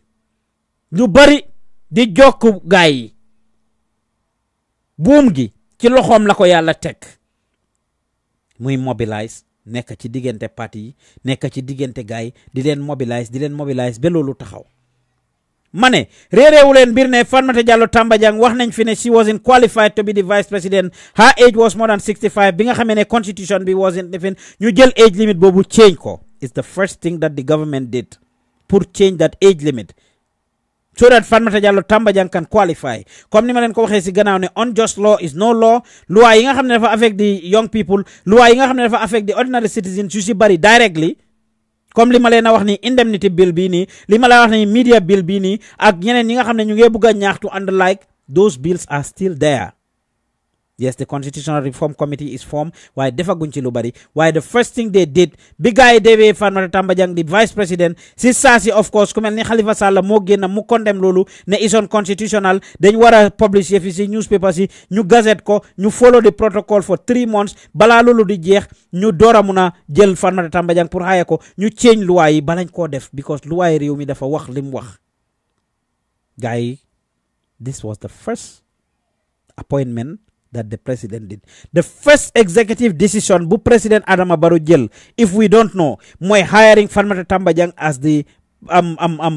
Speaker 11: Lu bari di jokku gaay yi. Buum gi ci loxoom la ko yàlla teg. Muy mobilize nekk ci diggante parti yi nekk ci diggante gaay di leen mobilize ba loolu taxaw. Mane réeréewu leen mbir ne Fatoumatta Jallow Tambajang wax nañ fi ne she wasn't qualified to be the vice president. Her age was more than 65. Bi nga xamee ne constitution bi wasn't even ñu jël age limit boobu change ko. It's the first thing that the government did pour change that age limit so that Fatoumatta Jallow Tambajang can qualify. Comme ni ma leen ko waxee si gannaaw ne unjust law is no law. Loi yi nga xam ne dafa affect the young people, loi yi nga xam ne dafa affect the ordinary citizens yu si bari directly, comme li ma leen a wax ni indemnity bill bii nii, li ma la wax ni media bill bii nii ak ñeneen ñi nga xam ne ñu ngi bugg a ñaaxtu and like those bills are still there. Yes, the Constitutional Reform Committee is formed. Why defaguñ ci lu bari. Why the first thing they did, bi gaay dewe Fatoumatta Tambajang the vice president, si saasi of course ku mel ni Halifa Sallah moo génn mu condemn loolu ne is unconstitutional. Dañ war a publish fi si newspapers yi ñu gazette ko ñu follow the protocol for 3 months balaa loolu di jeex ñu door a mun a jël Fatoumatta Tambajang pour xaye ko ñu change loi yi balañ koo def because loi yi réew mi dafa wax lim wax. Gaay, this was the first appointment that the president did. The first executive decision bu President Adama Barrow jël, if we don't know, mooy hiring Fatoumatta Tambajang as the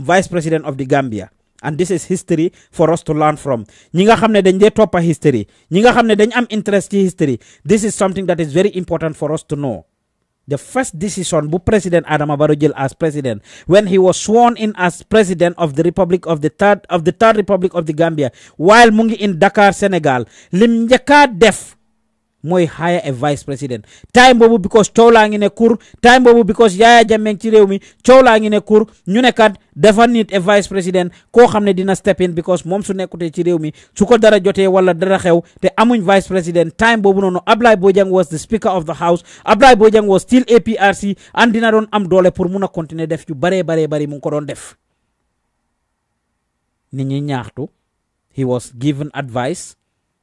Speaker 11: vice president of the Gambia. And this is history for us to learn from. Ñi nga xam ne dañ dee toppa history, ñi nga xam ne dañ am interest ci history, this is something that is very important for us to know. The first decision bu President Adama Barrow jël as president when he was sworn in as president of the Republic of the third Republic of the Gambia while mu ngi in Dakar, Senegal, lim njëkka def mooy hire a vice president. Time boobu because coow laa ngi ne kur, time boobu because Yaya Jammeh ci réew mi coow laa ngi ne kur, ñu ne kat dafa need a vice president koo xam ne dina step in because moom su nekkutee ci réew mi su ko dara jotee wala dara xew te amuñ vice president. Time boobu noonu Ablaye Bojang was the speaker of the house. Ablaye Bojang was still APRC and dina doon am doole pour mun a continuer def yu bari mu ngi ko doon def. Nit ñi ñaaxtu. He was given advice.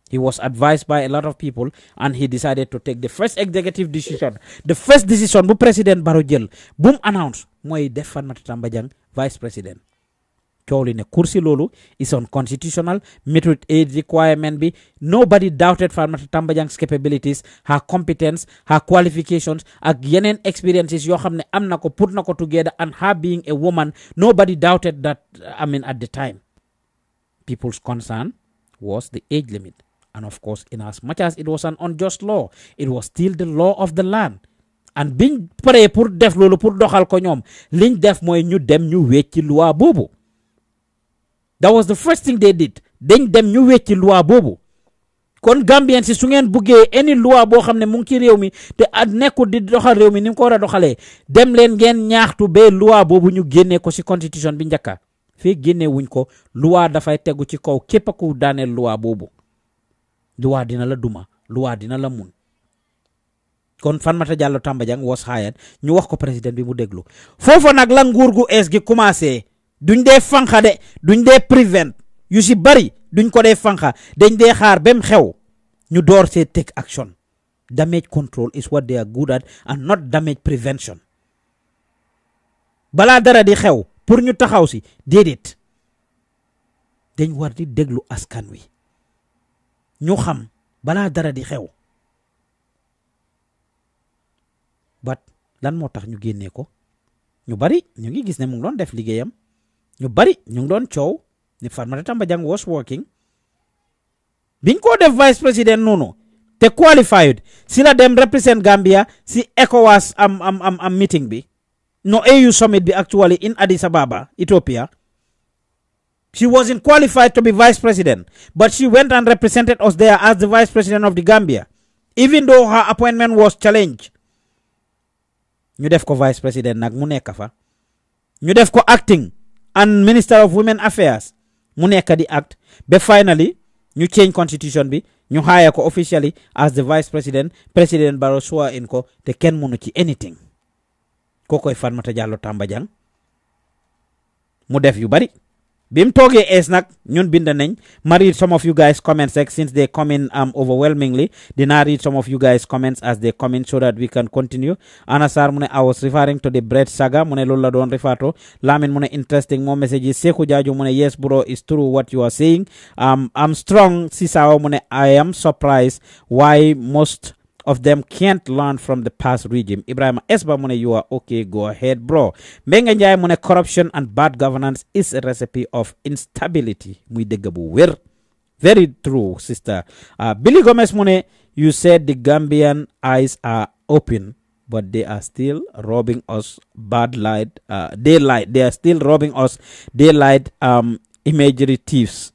Speaker 11: He was advised by a lot of people and he decided to take the first executive decision. The first decision bu President Barrow jël boom announce mooy def Fatoumatta Tambajang vice president. Coow li ne kursi loolu is unconstitutional, met with age requirement bi. Nobody doubted Fatoumatta Tambajang's capabilities, her competence, her qualifications ak yeneen experiences yoo xam ne am na ko put na ko together and her being a woman. Nobody doubted that at the time. People's concern was the age limit. And of course, in as much as it was an unjust law, it was still the law of the land. And biñ pare pour def loolu pour doxal ko ñoom liñ def mooy ñu dem ñu wecci loi boobu. That was the first thing they did. Dañ dem ñu wecci loi boobu. Kon Gambian si su ngeen buggee any loi boo xam ne mu ngi ci réew mi te nekkul di doxal réew mi ni mu ko war a doxalee dem leen ngeen ñaaxtu ba loi boobu ñu génnee ko si constitution bi njëkka fii génnee wuñ ko loi dafay tegu ci kaw képp ku daaneel loi boobu loi dina la duma loi dina la mun kon Fatoumata Jallow Tambajang was hired ñu wax ko président bi mu déglu foofu nag la nguur gu ees gi commencé duñ dee fanxa de duñ dee prevent yu si bari duñ ko dee fanxa dañ dee xaar bem xew ñu door see take action. Damage control is what they are good at and not damage prevention. Balaa dara di xew pour ñu taxaw si déedéet dañ war di déglu askan wi ñu xam balaa dara di xew but lan moo tax ñu génnee ko ñu bari ñu ngi gis ne mu ngi doon def liggéeyam ñu bari ñu ngi doon coow ni Fatoumata Tambajang was working biñ ko def vice président noonu te qualified si la dem represent Gambia si ECOWAS am meeting bi no AU summit bi actually in Addis Ababa Ethiopia. She wasn't qualified to be vice president, but she went and represented us there as the vice president of the Gambia, even though her appointment was challenged. Ñu def ko vice president nag mu nekk fa ñu def ko acting and minister of women affairs mu nekk di act ba finally ñu change constitution bi ñu hire ko officially as the vice president. President Barrow swear in ko te kenn mënu ci anything kokoy Fatoumata Jallow Tambajang mu def yu bari bim toge es nak ñun bind nañ ma read some of you guys comments since they come in overwhelmingly. Dina read some of you guys comments as they come in so that we can continue. Anasar mune I was referring to the bread saga mune loolu la doon refato. Lamin mune interesting more messages. Seku Jaju mune yes bro is true what you are saying. I'm strong Sisawa mune I am surprised why most of them can't learn from the past regime. Ibrahim Esba mune you are okay, go ahead bro. Menga Njai mune corruption and bad governance is a recipe of instability. Muy degg bu wér. Very true sister. Billy Gomez mune you said the Gambian eyes are open but they are still robbing us daylight. They are still robbing us daylight. Imagery thieves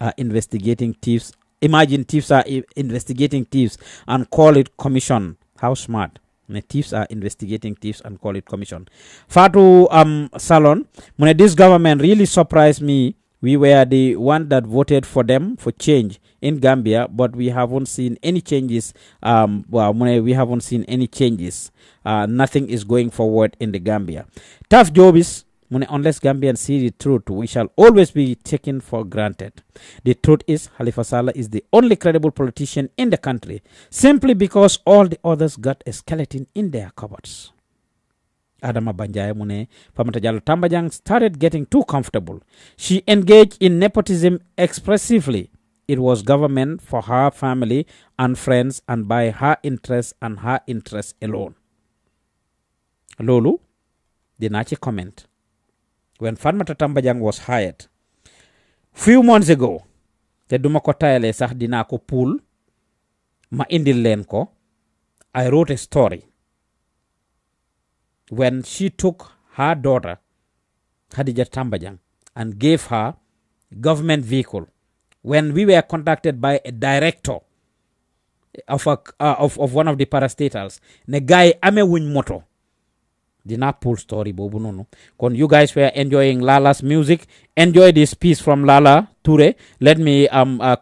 Speaker 11: are investigating thieves. Imagine thieves are investigating thieves and call it commission. How smart. The thieves are investigating thieves and call it commission. Fatu Salon, when this government really surprised me. We were the one that voted for them for change in Gambia, but we haven't seen any changes. We haven't seen any changes. Nothing is going forward in the Gambia. Tough job is unless Gambians see the truth, we shall always be taken for granted. The truth is, Halifa Sallah is the only credible politician in the country, simply because all the others got a skeleton in their cupboards. Adama Banjaya mune Fatoumata Jallow Tambajang started getting too comfortable. She engaged in nepotism expressively. It was government for her family and friends and by her interests and her interests alone. Lolu, the Nachi comment. When Fatoumata Tambajang was hired, few months ago, te duma ko tayale sax dina ko pool ma indil len ko. I wrote a story when she took her daughter Khadija Tambajang and gave her government vehicle. When we were contacted by a director of one of the parastatals, ne guy ame wuñ moto. Dina pool story bobu nonu. Kon you guys were enjoying Lala's music. Enjoy this piece from Lala Toure. Let me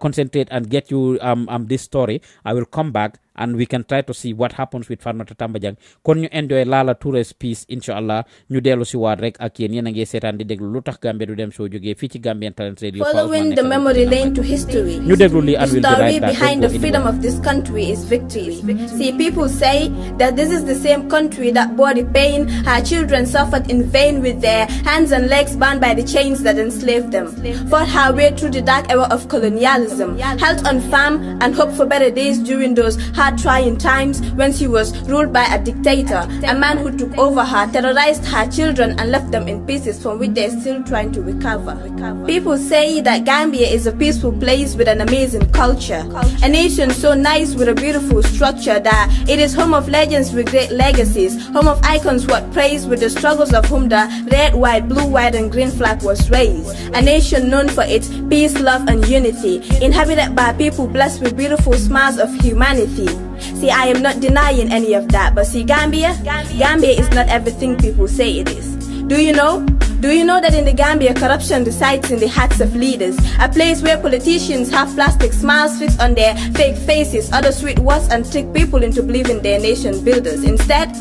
Speaker 11: concentrate and get you this story. I will come back and we can try to see what happens with Fatoumata Tambajang. Kon you enjoy Lala Toure's piece inshallah. Ñu delu ci waat rek ak yeen yena ngi sétane di déglu Lutakh Gambia du dem show jógee fi ci Gambian Talents Radio.
Speaker 7: Following the memory lane to history.
Speaker 11: Ñu déglu li and
Speaker 7: the story behind the freedom of this country is victory. See, people say that this is the same country that bore the pain our children suffered in vain with their hands and legs bound by the chains that enslaved them. Fought her way way through the dark era of colonialism, held on farm and hoped for better days during those hard trying times when she was ruled by a dictator, a man who took over her, terrorized her children and left them in pieces from which they're still trying to recover. People say that Gambia is a peaceful place with an amazing culture, a nation so nice with a beautiful structure that it is home of legends with great legacies, home of icons what praise with the struggles of whom the red, white, blue, white and green flag was raised, a nation known for its peace, love and unity, inhabited by people blessed with beautiful smiles of humanity. See, I am not denying any of that, but see, Gambia is not everything people say it is. Do you know? Do you know that in the Gambia, corruption resides in the hearts of leaders? A place where politicians have plastic smiles fixed on their fake faces, other sweet words and trick people into believing they're nation builders. Instead,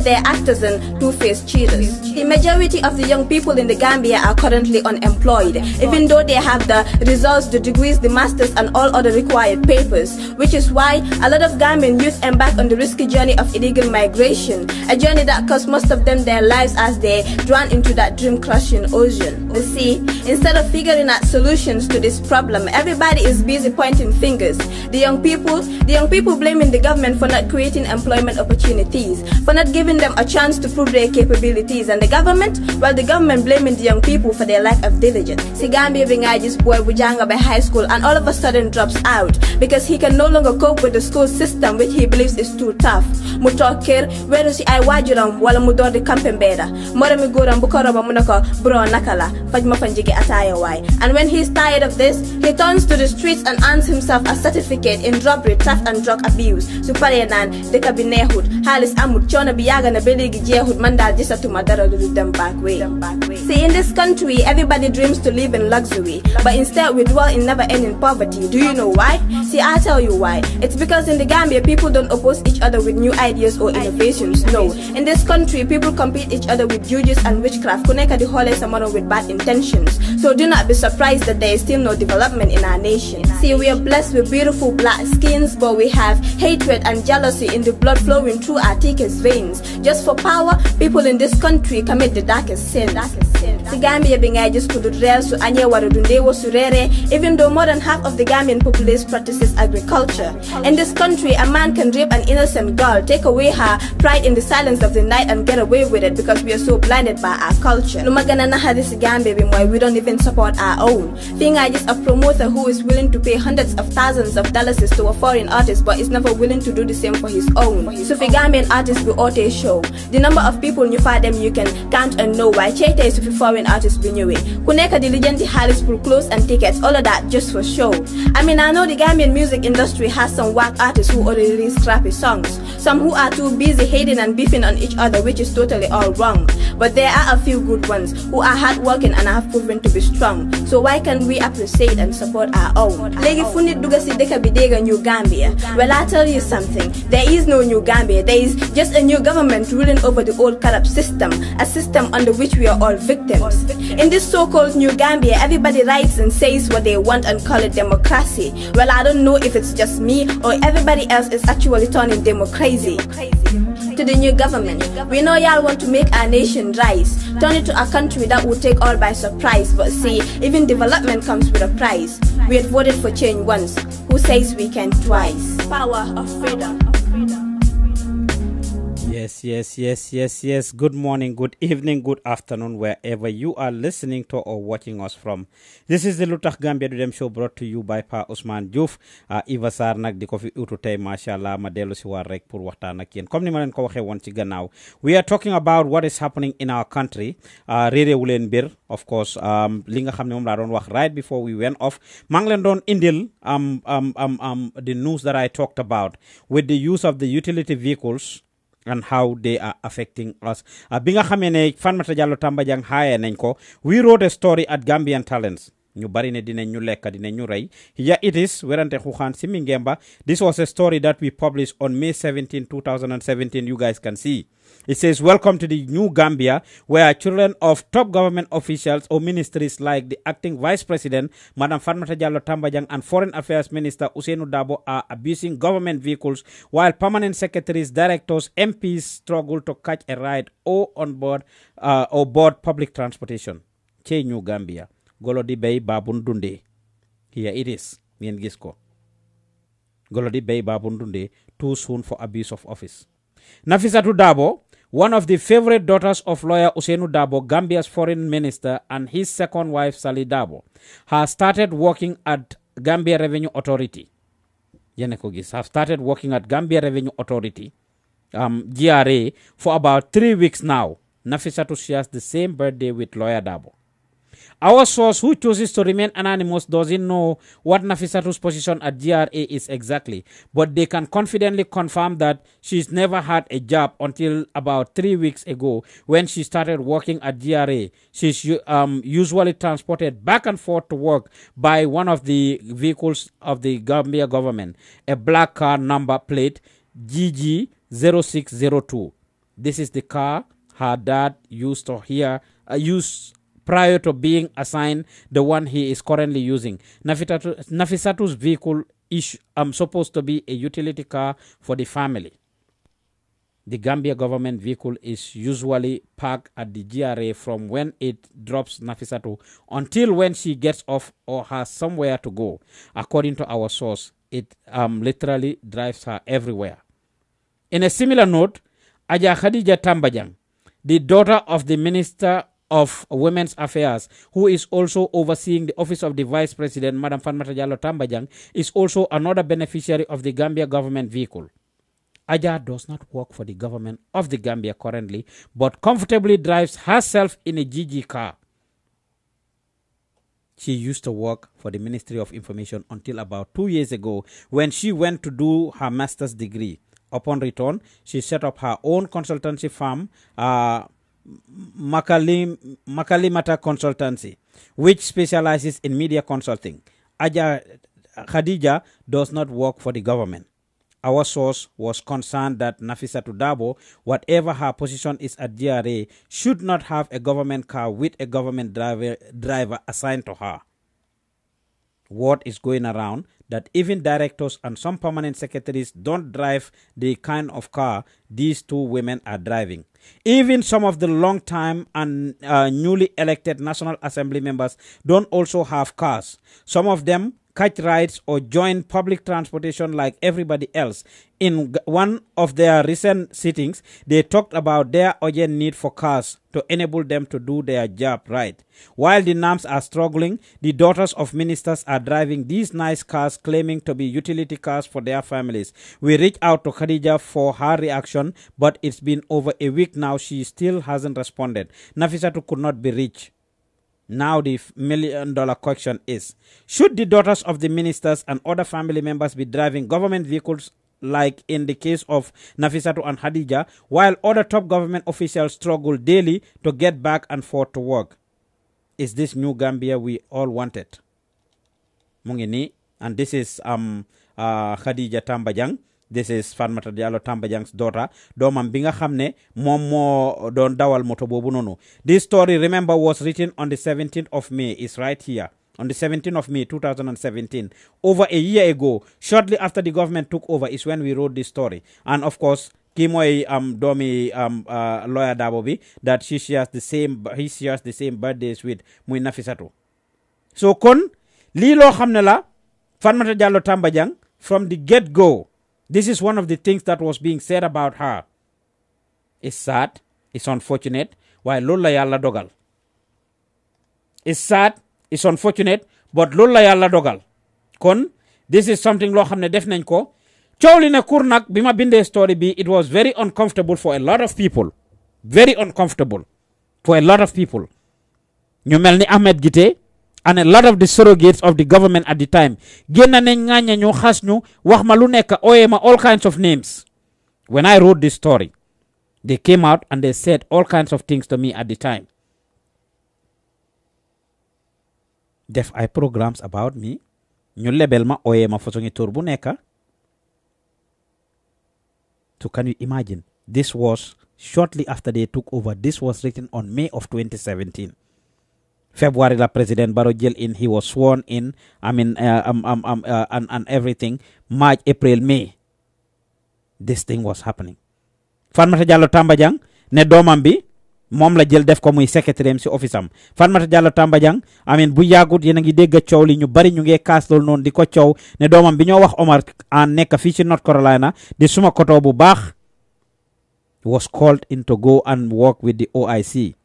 Speaker 7: they're actors and two-faced cheaters. The majority of the young people in the Gambia are currently unemployed, even though they have the results, the degrees, the masters and all other required papers, which is why a lot of Gambian youth embark on the risky journey of illegal migration, a journey that costs most of them their lives as they drown into that dream-crushing ocean. You see, instead of figuring out solutions to this problem, everybody is busy pointing fingers. The young people blaming the government for not creating employment opportunities, for not giving them a chance to prove their capabilities, and the government blaming the young people for their lack of diligence. See, Gambia being this boy Bujanga by high school and all of a sudden drops out because he can no longer cope with the school system which he believes is too tough. Mutokir, where si ay wajuram wala mudor de kampembeda. Morami guram bukoroba munako bro nakala fajma fanjige ataya wai. And when he's tired of this, he turns to the streets and earns himself a certificate in robbery, theft and drug abuse. Suparianan de kabinehud halis amud chona biyaga na beligi jehud mandal jisa to madara do them back way. See, in this country, everybody dreams to live in luxury, but instead we dwell in never-ending poverty. Do you know why? See, I'll tell you why. It's because in the Gambia, people don't oppose each other with new ideas or innovations. No, in this country, people compete each other with juju and witchcraft. Kuneka the whole someone with bad intentions. So do not be surprised that there is still no development in our nation. See, we are blessed with beautiful black skins, but we have hatred and jealousy in the blood flowing through our thickest veins. Just for power, people in this country commit the darkest sin. The Gambia being just could so anye warudundewo surere, even though more than half of the Gambian populace practices agriculture. In this country, a man can rape an innocent girl, take away her pride in the silence of the night and get away with it because we are so blinded by our culture. Lumagana na this Gambia being why we don't even support our own. Being just a promoter who is willing to pay hundreds of thousands of dollars to a foreign artist but is never willing to do the same for his own. So if a Gambian artist will auto show, the number of people you find them you can count and know why Cheta is if a foreign artist bring you in. Kuneka diligent Harris for clothes and tickets, all of that just for show. I mean, I know the Gambian music industry has some whack artists who already release crappy songs, some who are too busy hating and beefing on each other, which is totally all wrong. But there are a few good ones who are hardworking and have proven to be strong. So why can't we appreciate and support our own? Legi funit duga si deka bidega New Gambia. Well, I tell you something, there is no New Gambia. There is just a new government ruling over the old corrupt system, a system under which we are all victims. In this so-called New Gambia, everybody writes and says what they want and call it democracy. Well, I don't know if it's just me or everybody else is actually turning democracy. To the new government, we know y'all want to make our nation rise, turn it to a country that will take all by surprise. But see, even development comes with a price. We had voted for change once. Who says we can twice? Power of freedom.
Speaker 11: Yes. Good morning, good evening, good afternoon, wherever you are listening to or watching us from. This is the Lutakh Gambia Rhythm Show brought to you by Pa Ousmane Diouf. Iva Sarr nak di ko fi utu tay mashallah ma delu ci war rek pour waxtaan ak yeen. Comme ni ma len ko waxe won ci gannaaw. We are talking about what is happening in our country. Rere wu len bir, of course, li nga xamne mom la doon wax right before we went off. Ma ngi len doon indil the news that I talked about with the use of the utility vehicles and how they are affecting us. Binga xamene Fatmata Jallow Tambajang haya nañ ko. We wrote a story at Gambian Talents. Ñu bari ne dinañ ñu lekk dinañ ñu rey. Here it is, werante xuxaan si mi ngemba. This was a story that we published on May 17, 2017. You guys can see. It says, welcome to the new Gambia, where children of top government officials or ministries like the acting vice president, Madam Fatmata Jallow Tambajang, and foreign affairs minister Ousainou Darboe are abusing government vehicles, while permanent secretaries, directors, MPs struggle to catch a ride or on board public transportation. Che New Gambia. golo di bay babun dunde. Here it is. Ngeen gis ko. Golo di bay babun dunde, too soon for abuse of office. Nafisatu Dabo, one of the favorite daughters of lawyer Ousainou Dabo, Gambia's foreign minister, and his second wife Sali Dabo, has started working at Gambia Revenue Authority. Have started working at Gambia Revenue Authority, GRA, for about 3 weeks now. Nafisatu shares the same birthday with lawyer Dabo. Our source, who chooses to remain anonymous, doesn't know what Nafisatu's position at GRA is exactly, but they can confidently confirm that she's never had a job until about 3 weeks ago when she started working at GRA. She's usually transported back and forth to work by one of the vehicles of the Gambia government, a black car number plate GG0602. This is the car her dad used to use prior to being assigned the one he is currently using. Nafisatu's vehicle is supposed to be a utility car for the family. The Gambia government vehicle is usually parked at the GRA from when it drops Nafisatu until when she gets off or has somewhere to go. According to our source, it literally drives her everywhere. In a similar note, Aja Khadija Tambajang, the daughter of the Minister of Women's Affairs, who is also overseeing the office of the Vice President, Madam Fatmata Jallow Tambajang, is also another beneficiary of the Gambia government vehicle. Aja does not work for the government of the Gambia currently, but comfortably drives herself in a GG car. She used to work for the Ministry of Information until about 2 years ago when she went to do her master's degree. Upon return, she set up her own consultancy firm, Makalimata Consultancy, which specializes in media consulting. Aja Khadija does not work for the government. Our source was concerned that Nafisatu Dabo, whatever her position is at GRA, should not have a government car with a government driver assigned to her. Word is going around that even directors and some permanent secretaries don't drive the kind of car these two women are driving. Even some of the long-time and newly elected National Assembly members don't also have cars. Some of them catch rides or join public transportation like everybody else. In one of their recent sittings, they talked about their urgent need for cars to enable them to do their job right. While the NAMs are struggling, the daughters of ministers are driving these nice cars, claiming to be utility cars for their families. We reached out to Khadija for her reaction, but it's been over a week now. She still hasn't responded. Nafisatu could not be reached. Now the $1 million question is, should the daughters of the ministers and other family members be driving government vehicles like in the case of Nafisatu and Khadija, while other top government officials struggle daily to get back and forth to work? Is this new Gambia we all wanted? Mungini, and this is Khadija Tambajang. This is Fatmata Jallow Tambajang's daughter. Domam binga xamne mom mo don dawal moto bobu nonu. This story, remember, was written on the 17th of May. It's right here. On the 17th of May 2017. Over a year ago, shortly after the government took over, is when we wrote this story. And of course, Kimoy Domi lawyer Dabobi, that he shares the same birthdays with Muy Nafisatu. So kon lilo xamne la Fatmata Jallow Tambajang from the get-go. This is one of the things that was being said about her. It's sad, it's unfortunate, while lola yalla dogal. It's sad, it's unfortunate, but lola yalla dogal. Kon, this is something lo xamne def nañ ko. Ciowli na kur nak bima binde story bi, it was very uncomfortable for a lot of people. Very uncomfortable for a lot of people. Ñu melni Ahmed Gite and a lot of the surrogates of the government at the time. Gena nañ nganya ñu xas ñu wax ma lu nekk oyema all kinds of names. When I wrote this story, they came out and they said all kinds of things to me at the time. Def ay programs about me. Ñu lebel ma oyema fosongi tur bu nekk. So can you imagine? This was shortly after they took over. This was written on May of 2017. February, la President Barrow jail in, he was sworn in, and everything. March, April, May. This thing was happening. Fatmata Jallow Tambajang, ne domam bi, moom la jël def ko muy secrétaire si office am Fatoumatta Jallow Tambajang amin bu yàggut yéen a ngi dégg coow li ñu bari ñu ngi kaas loolu noonu di ko coow ne doomam bi ñoo wax Omar an nekk fii ci North Carolina di suma koto bu baax was called in to go and work with the OIC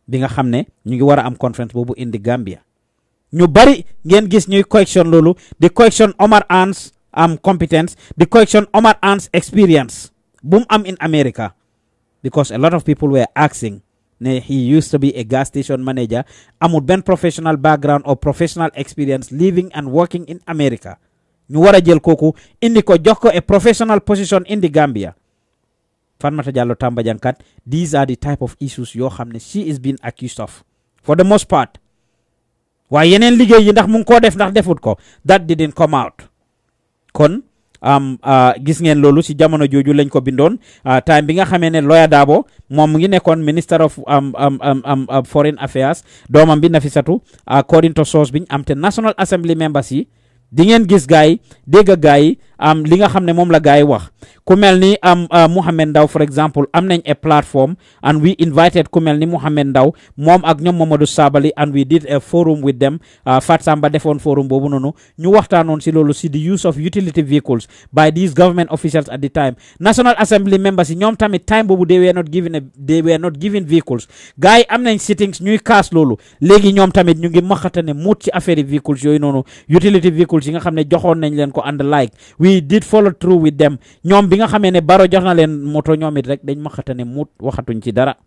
Speaker 11: bi nga xam ne ñu ngi war a am conference boobu indi Gambia ñu bari ngeen gis ñuy question loolu di question Omar Ann's competence di question Omar Ann's experience bu mu am in America because a lot of people were asking ne he used to be a gas station manager amul benn professional background or professional experience living and working in America ñu war a jël kooku indi ko jox ko a professional position in the Gambia Fatoumatta Jallow Tambajang kat these are the type of issues yoo xam ne she is being accused of for the most part waaye yeneen liggéey yi ndax mu ngi koo def ndax defut ko that didn't come out kon gis ngeen loolu si jamono jooju lañ ko bindoon time bi nga xamee ne Lawyer Darboe moom mu ngi nekkoon Minister of Foreign Affairs doomam bi Nafisatu according to source biñ am te National Assembly members yi di ngeen gis gaay dégg gaay li nga xam ne moom la gaay wax ku mel ni Mohamed Ndaw for example am nañ a platform and we invited ku mel ni Mohamed Ndaw moom ak ñoom Mamadou Sabali and we did a forum with them Fat Samba defoon forum boobu noonu ñu waxtaanoon si loolu si the use of utility vehicles by these government officials at the time National Assembly members yi ñoom tamit time boobu they were not given vehicles gaay am nañ sittings ñuy kaas loolu léegi ñoom tamit ñu ngi maxatane muut ci affaire vehicles yooyu noonu utility vehicles yi nga xam ne joxoon nañ leen ko and like we did follow through with them ñoom bi nga xamee ne Barrow jox na leen moto ñoom it rek dañ maxatane muut waxatuñ ci dara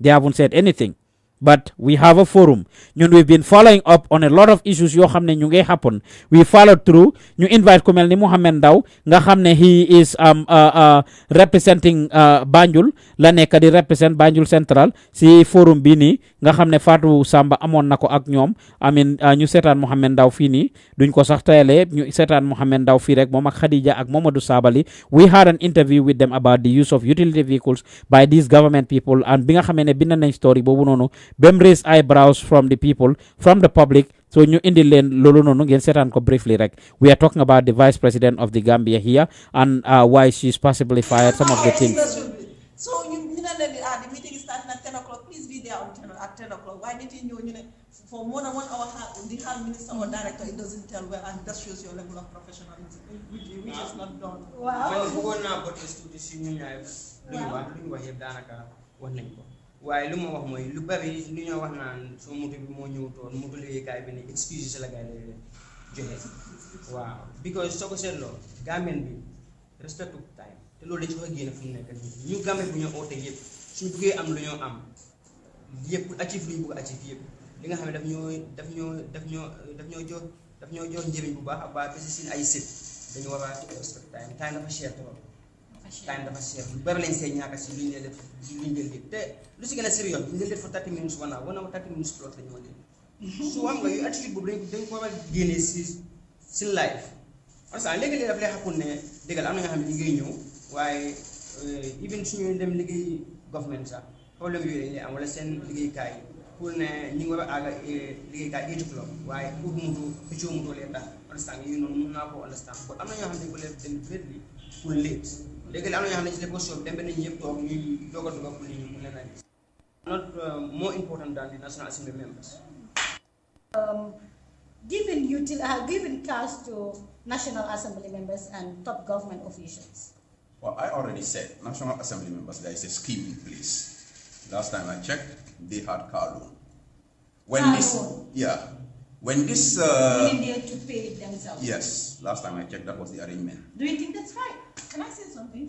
Speaker 11: they haven't said anything but we have a forum ñun we've been following up on a lot of issues yoo xam ne ñu ngi happen we followed through ñu invite ku mel ni Mohamed Ndaw nga xam ne he is representing Banjul la nekk di represent Banjul Central si forum bii nii nga xam ne Fatou Samba amoon na ko ak ñoom amin ñu seetaan Mohamed Ndaw fii nii duñ ko sax tayale ñu seetaan Mohamed Ndaw fii rek moom ak Khadija ak Mamadou Sabali we had an interview with them about the use of utility vehicles by these government people and bi nga xamee ne bind nañ story boobu noonu bem raise eyebrows from the people from the public so ñu indi leen loolu noonu ngeen seetaan ko briefly rek we are talking about the vice president of the Gambia here and why she's possibly fired some of the things.
Speaker 12: So you know that the meeting is starting at 10 o'clock. Please be there at 10 o'clock. Why didn't you know for more than 1 hour the health minister or director it doesn't tell well and that shows your level of professionalism which is not done.
Speaker 13: Wow. waaye lu ma wax mooy lu bari lu ñoo wax naan soo moto bi moo ñëwutoon moto liggéeykaay bi ne excuse la gaay lay joxe waaw because soo ko seetloo Gambian bi respect to time te loolu dañ ci wax génne fu mu nekk nii ñu Gambie bu ñoo oote yëpp suñu bëggee am lu ñoo am yëpp achieve lu ñu bëgg achieve yëpp li nga xam ne daf ñoo jox njëriñ bu baax ak baax parce que si ay sit dañu war a respect time dafa cher trop time dafa cher lu bari lañ see ñaaka si lu ñu def si lu ñu jël te lu si gën a sérieux ñu def for 30 minutes 1 hour 30 minutes plus la ñu wante su xam nga yu attitude boobu dañ ko war a génnee si live parce que léegi-léegi daf lay xappul ne dëggal am na nga xam ne ñu ngi ñëw waaye even suñu dem liggéey government sax problème yooyu dañ lay am wala seen liggéeykaay pour ne ñi ngi war a àgga liggéeykaay 8 o'clock waaye pour mutu xëccoo mutu lee tax understand yooyu noonu mën naa ko understand kon am na ñoo xam ne dañ ko leen deliberately pour late léegi am na ñoo xam ne ci def ko dem ba nit ñi yëpp toog ñuy doog a dugal pour nit ñi mu leen a gis not more important than the National Assembly members.
Speaker 14: Giving cash to National Assembly members and top government officials.
Speaker 15: Well, I already said National Assembly members, there is a scheme in place. Last time I checked, they had car loan. When this
Speaker 14: meaning they had to pay it themselves.
Speaker 15: Yes, last time I checked, that was the arrangement.
Speaker 14: Do you think that's right? Can I say something?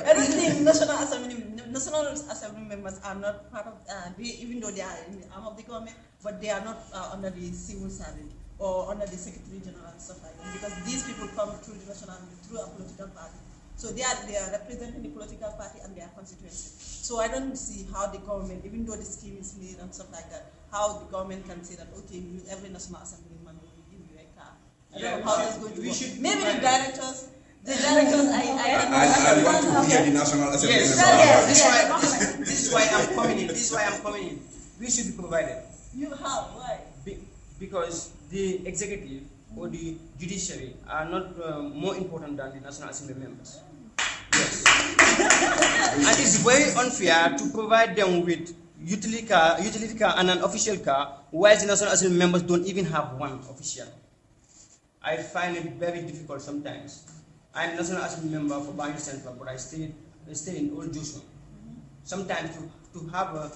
Speaker 12: I don't think National Assembly members are not part of, even though they are in the arm of the government, but they are not under the civil service or under the Secretary General and stuff like that, because these people come through the through a political party. So they are representing the political party and their constituency. So I don't see how the government, even though the scheme is made and stuff like that, how the government can say that, okay, every National Assemblyman will give you a car. I don't know how that's going to work. Maybe the directors,
Speaker 15: I want to hear the National Assembly.
Speaker 13: Yes. This is why I'm coming in. We should be provided.
Speaker 12: You have, why?
Speaker 13: Because the executive or the judiciary are not more important than the National Assembly members. Yes. And it's very unfair to provide them with utility car and an official car, while the National Assembly members don't even have one official. I find it very difficult sometimes. I'm a National Assembly member for Banjul Central, but I stay in Old Joshua. Sometimes to have a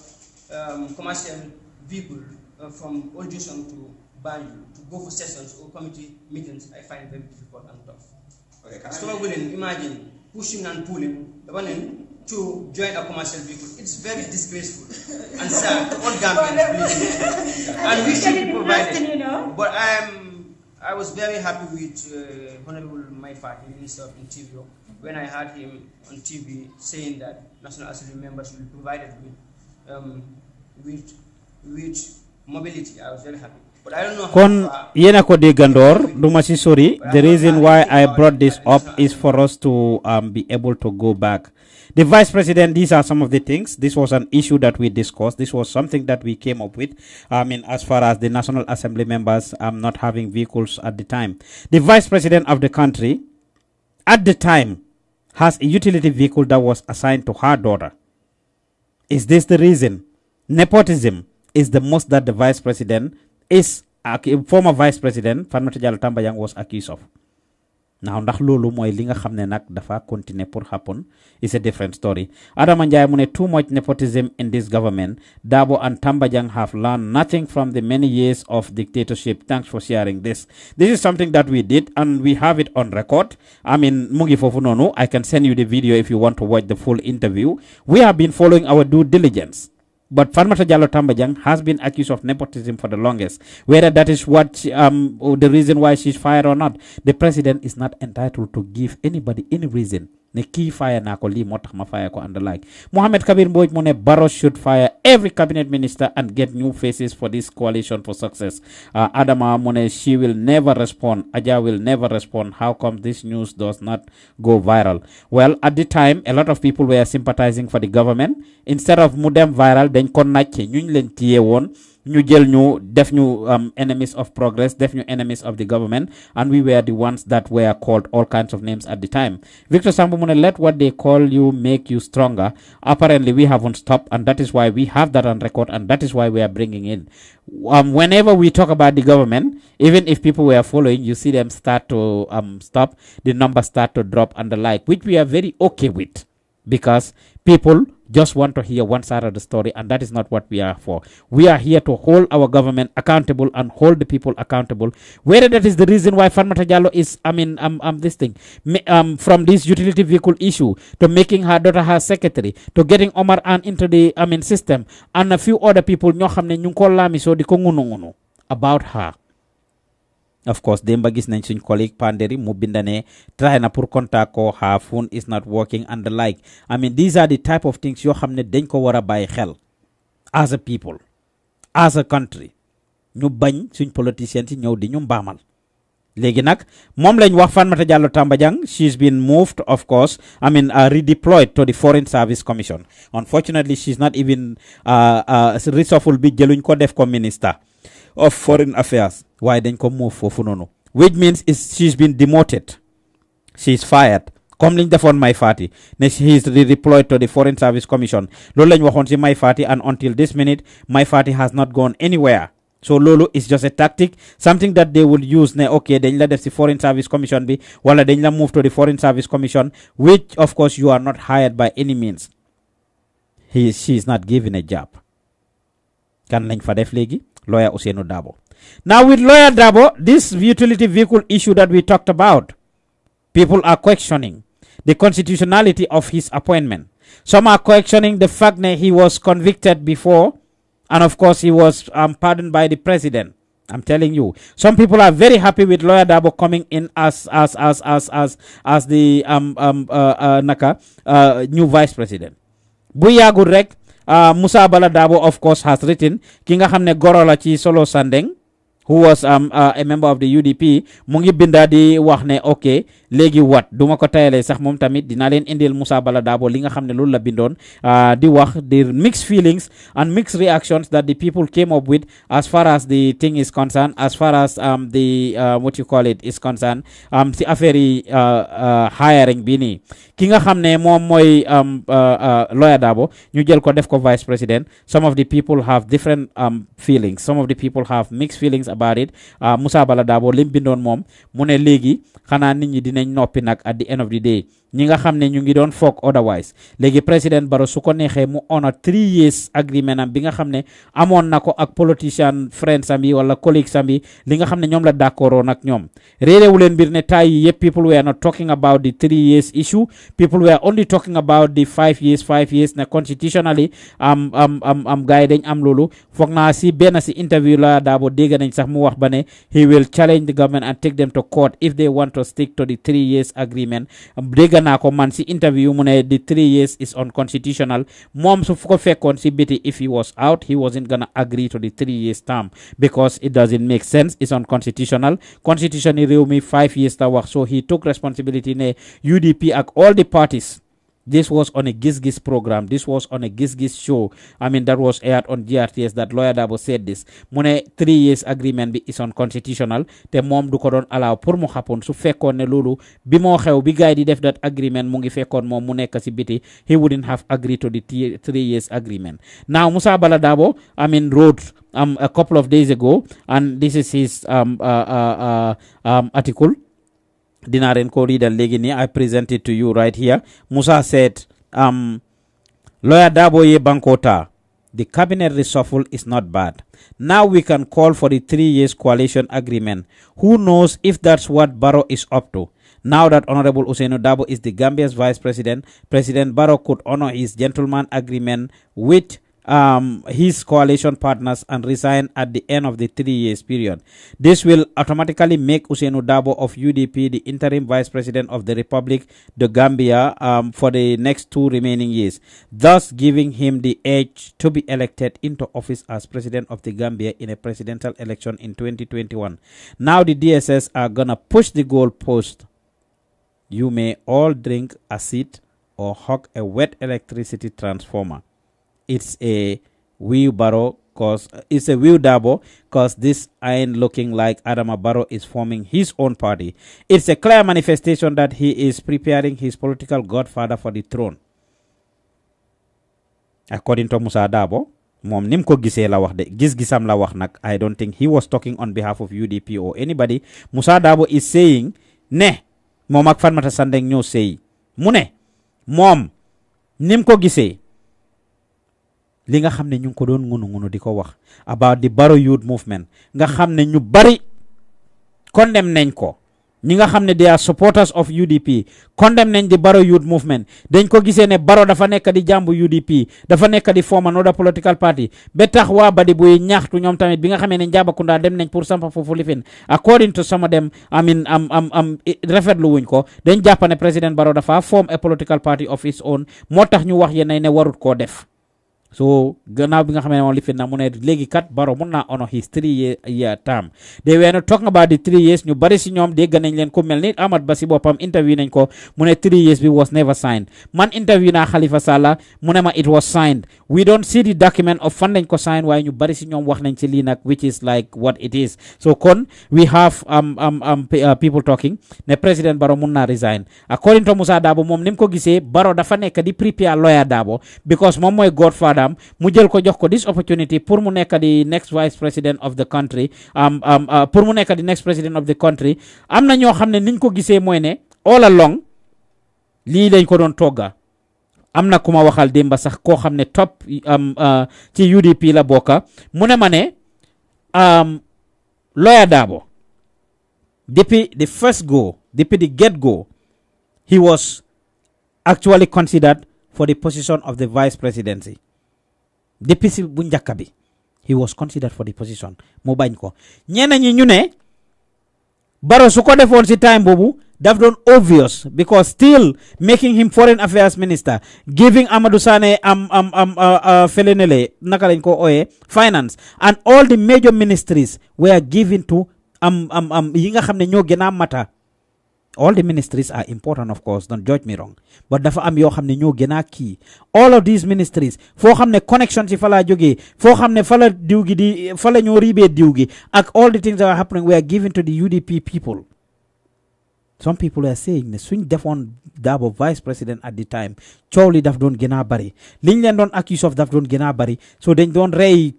Speaker 13: commercial vehicle from Old Joshua to Banjul to go for sessions or committee meetings, I find very difficult and tough.
Speaker 15: Okay,
Speaker 13: Struggling, imagine pushing and pulling, running to join a commercial vehicle. It's very disgraceful and sad to all Gambians. And we should be provided. But I was very happy with Honorable Maifati, Minister of Interior, when I heard him on TV saying that National Assembly members will be provided with mobility. I was very happy. But I don't know
Speaker 11: Kon yena ko degandor duma ci sori. The reason why I brought this up is for us to be able to go back. The Vice President, these are some of the things. This was an issue that we discussed. This was something that we came up with. As far as the National Assembly members not having vehicles at the time. The Vice President of the country at the time has a utility vehicle that was assigned to her daughter. Is this the reason? Nepotism is the most that the Vice President is, former Vice President Fatoumatta Jallow Tambajang was accused of. Now, ndax lolu moy li nga xamne nak dafa continue pour happen is a different story. Adama Njie mu ne too much nepotism in this government. Dabo and Tambajang have learned nothing from the many years of dictatorship. Thanks for sharing this. This is something that we did and we have it on record. Mungi fofu nonu. I can send you the video if you want to watch the full interview. We have been following our due diligence. But Fatoumatta Jallow Tambajang has been accused of nepotism for the longest. Whether that is what the reason why she's fired or not, the president is not entitled to give anybody any reason. Ne key fire na ko li motax ma fire ko and the like. Mohamed Kabir Mbodj mo ne Barrow should fire every cabinet minister and get new faces for this coalition for success. Adama mo ne she will never respond. Aja will never respond. How come this news does not go viral? Well, at the time, a lot of people were sympathizing for the government. Instead of mudem viral, then kon nacce ñuñ leen tiyé won ñu jël ñu def ñu enemies of progress, def ñu enemies of the government, and we were the ones that were called all kinds of names at the time. Victor Sambu Mune, let what they call you make you stronger. Apparently we haven't stopped, and that is why we have that on record, and that is why we are bringing in. Whenever we talk about the government, even if people were following, you see them start to stop, the numbers start to drop and the like, which we are very okay with, because people just want to hear one side of the story, and that is not what we are for. We are here to hold our government accountable and hold the people accountable. Whether that is the reason why Fatoumatta Jallow is, this thing, from this utility vehicle issue to making her daughter her secretary to getting Omar Ann into the system, and a few other people ñoo xamne ñu ko lami so di ko ngunu about her. Of course, demba gis nañ suñ colleague Panderi mu bindane try na pour contact ko, her phone is not working and the like. These are the type of things yoo xam ne dañ ko war a bàyyi xel as a people, as a country. ñu bañ suñ politicians yi ñëw di ñu mbaamal. Léegi nag moom lañ wax Fatoumatta Jallow Tambajang, she's been moved, of course, redeployed to the Foreign Service Commission. Unfortunately, she's not even reshuffle bi jëluñ ko def ko minister of Foreign Affairs. Why then come move for Funono? Which means she's been demoted. She's fired. Come liñ defoon Maifati. He is redeployed to the Foreign Service Commission. Loolu lañ waxoon ci Maifati, and until this minute, Maifati has not gone anywhere. So Lolo is just a tactic, something that they will use. Okay, dañ la def ci Foreign Service Commission bi, wala dañ la move to the Foreign Service Commission, which of course you are not hired by any means. She is not given a job. Kan lañ fa def léegi? Lawyer Ousainou Darboe. Now with Lawyer Darboe, this utility vehicle issue that we talked about, people are questioning the constitutionality of his appointment. Some are questioning the fact that he was convicted before, and of course he was pardoned by the president. I'm telling you, some people are very happy with Lawyer Darboe coming in as the new vice president. Bu yagul rek Musa Bala Darboe of course has written ki nga xamne goro la ci Solo Sandeng who was a member of the UDP mu ngi binda di wax ne ok léegi wat duma ko tayale sax moom tamit dina leen indil Musa Bala Dabo li nga xam ne loolu la bindoon di wax the mixed feelings and mixed reactions that the people came up with as far as the thing is concerned, as far as the what you call it is concerned si affaire yi hiring bi nii ki nga xam ne moom mooy Lawyer Dabo ñu jël ko def ko vice president. Some of the people have different feelings, some of the people have mixed feelings about it. Musa Bala Dabo lim bindoon moom mu ne léegi xanaa nit ñi dinañ noppi nag at the end of the day ñi nga xam ne ñu ngi doon foog otherwise léegi President Barrow su ko neexee mu honor 3 years agreement am bi nga xam ne amoon na ko ak politician friends am yi wala colleagues am yi li nga xam ne ñoom la d'accord nag ñoom réeréwu leen mbir ne tay yi yëpp people were not talking about the 3 years issue, people were only talking about the 5 years na constitutionally gars yi dañ am loolu foog naa si benn si interview la Dabo dégg nañ sax mu wax ba ne he will challenge the government and take them to court if they want to stick to the 3 years agreement. Dégg naa ko man si interview mu ne the 3 years is unconstitutional. Moom su ko fekkoon si biti if he was out he wasn't gonna agree to the 3 years term because it doesn't make sense, it's unconstitutional. Constitution yi réew mi 5 years ta wax, so he took responsibility ne UDP ak all the parties. This was on a gis-gis program. This was on a gis-gis show. I mean, that was aired on GRTS that Lawyer Dabo said this. Mune 3 years agreement bi is unconstitutional. Te mom du ko don allow pour mu happen. Su fekkon ne lolu bi mo xew bi gaay di def that agreement mu ngi fekkon mom mu nekk ci biti, he wouldn't have agreed to the 3 years agreement. Now Musa Bala Dabo, I mean, wrote a couple of days ago, and this is his article. Dinaren ko read legini, I present it to you right here. Musa said, Lawyer Dabo ye Bankota, the cabinet reshuffle is not bad. Now we can call for the 3 years coalition agreement. Who knows if that's what Barrow is up to? Now that Honorable Ousainou Dabo is the Gambia's vice president, President Barrow could honor his gentleman agreement with his coalition partners and resign at the end of the 3 years period. This will automatically make Ousainou Dabo of UDP the interim vice president of the Republic, the Gambia, for the next 2 remaining years, thus giving him the edge to be elected into office as president of the Gambia in a presidential election in 2021. Now the DSS are gonna push the goalpost. You may all drink a seat or hog a wet electricity transformer. It's a wheelbarrow cause it's a wheelbarrow cause this ain't looking like Adama Barrow is forming his own party. It's a clear manifestation that he is preparing his political godfather for the throne. According to Musa Dabo, mom nim ko gisee la wax de gis-gisam la wax nak. I don't think he was talking on behalf of UDP or anybody. Musa Dabo is saying ne mom ak Fatmata Sandeng ñoo sey mu ne mom nim ko gisee li nga xam ne ñu ngi ko doon ngunu di ko wax about the Barrow youth movement nga xam ne ñu bari condemn nañ ko, ñi nga xam ne they are supporters of UDP condemn nañ the Barrow youth movement. Dañ ko gisee ne Barrow dafa nekk di jàmbu UDP, dafa nekk di form another political party ba tax waa badi buy ñaxtu ñoom tamit bi nga xamee ne Njabakunda dem nañ pour sampa foofu lifin according to some of them rafetlu wuñ ko. Dañ jàpp ne President Barrow dafa form a political party of his own, moo tax ñu wax yéen ne warut koo def. So gannaaw bi nga xamee ne moom lifin na mu ne léegi kat Barrow mun naa honor his 3 year term. They were not talking about the 3 years. ñu bari si ñoom dégg nañ leen ku mel ni Ahmad Ba si boppam interview nañ ko mu ne 3 years bi was never signed. Man interview naa Khalifa Sallah mu ne ma it was signed. We don't see the document of fan lañ ko sign, waaye ñu bari si ñoom wax nañ ci lii nag which is like what it is. So kon we have people talking ne President Barrow mun naa resign. According to Musa Dabo moom ni mu ko gisee Barrow dafa nekk di prepare Lawyer Dabo because moom mooy godfather mu jël ko jox ko this opportunity pour mu nekk di next vice president of the country, pour mu nekk di next president of the country. Am na ñoo xam ne niñ ko gisee mooy ne all along lii lañ ko doon togga. Am na ku ma waxal démba sax koo xam ne top ci UDP la bokka mu ne ma ne Lawyer Dabo depuis the first go, depuis the get go, he was actually considered for the position of the vice presidency. Depuis si bu njëkk bi he was considered for the position mu bañ ko. Ñeneen ñi ñu ne Barrow su ko defoon si time boobu daf doon obvious because still making him foreign affairs minister, giving Amadou Sane felenele naka lañ ko ooyee finance, and all the major ministries were given to yi nga xam ne ñoo gën a mata. All the ministries are important, of course, don't judge me wrong, but dafa am yoo xam ne ñoo gën a key. All of these ministries foo xam ne connection ci fa la jógee, foo xam ne fa la diw gi di fa la ñoo riibee diw gi, ak all the things that are happening were given to the UDP people. Some people are saying ne suñ defoon Darboe vice president at the time, coow li daf doon gën a bari, liñ leen doon accuse of daf doon gën a bari, so dañ doon rey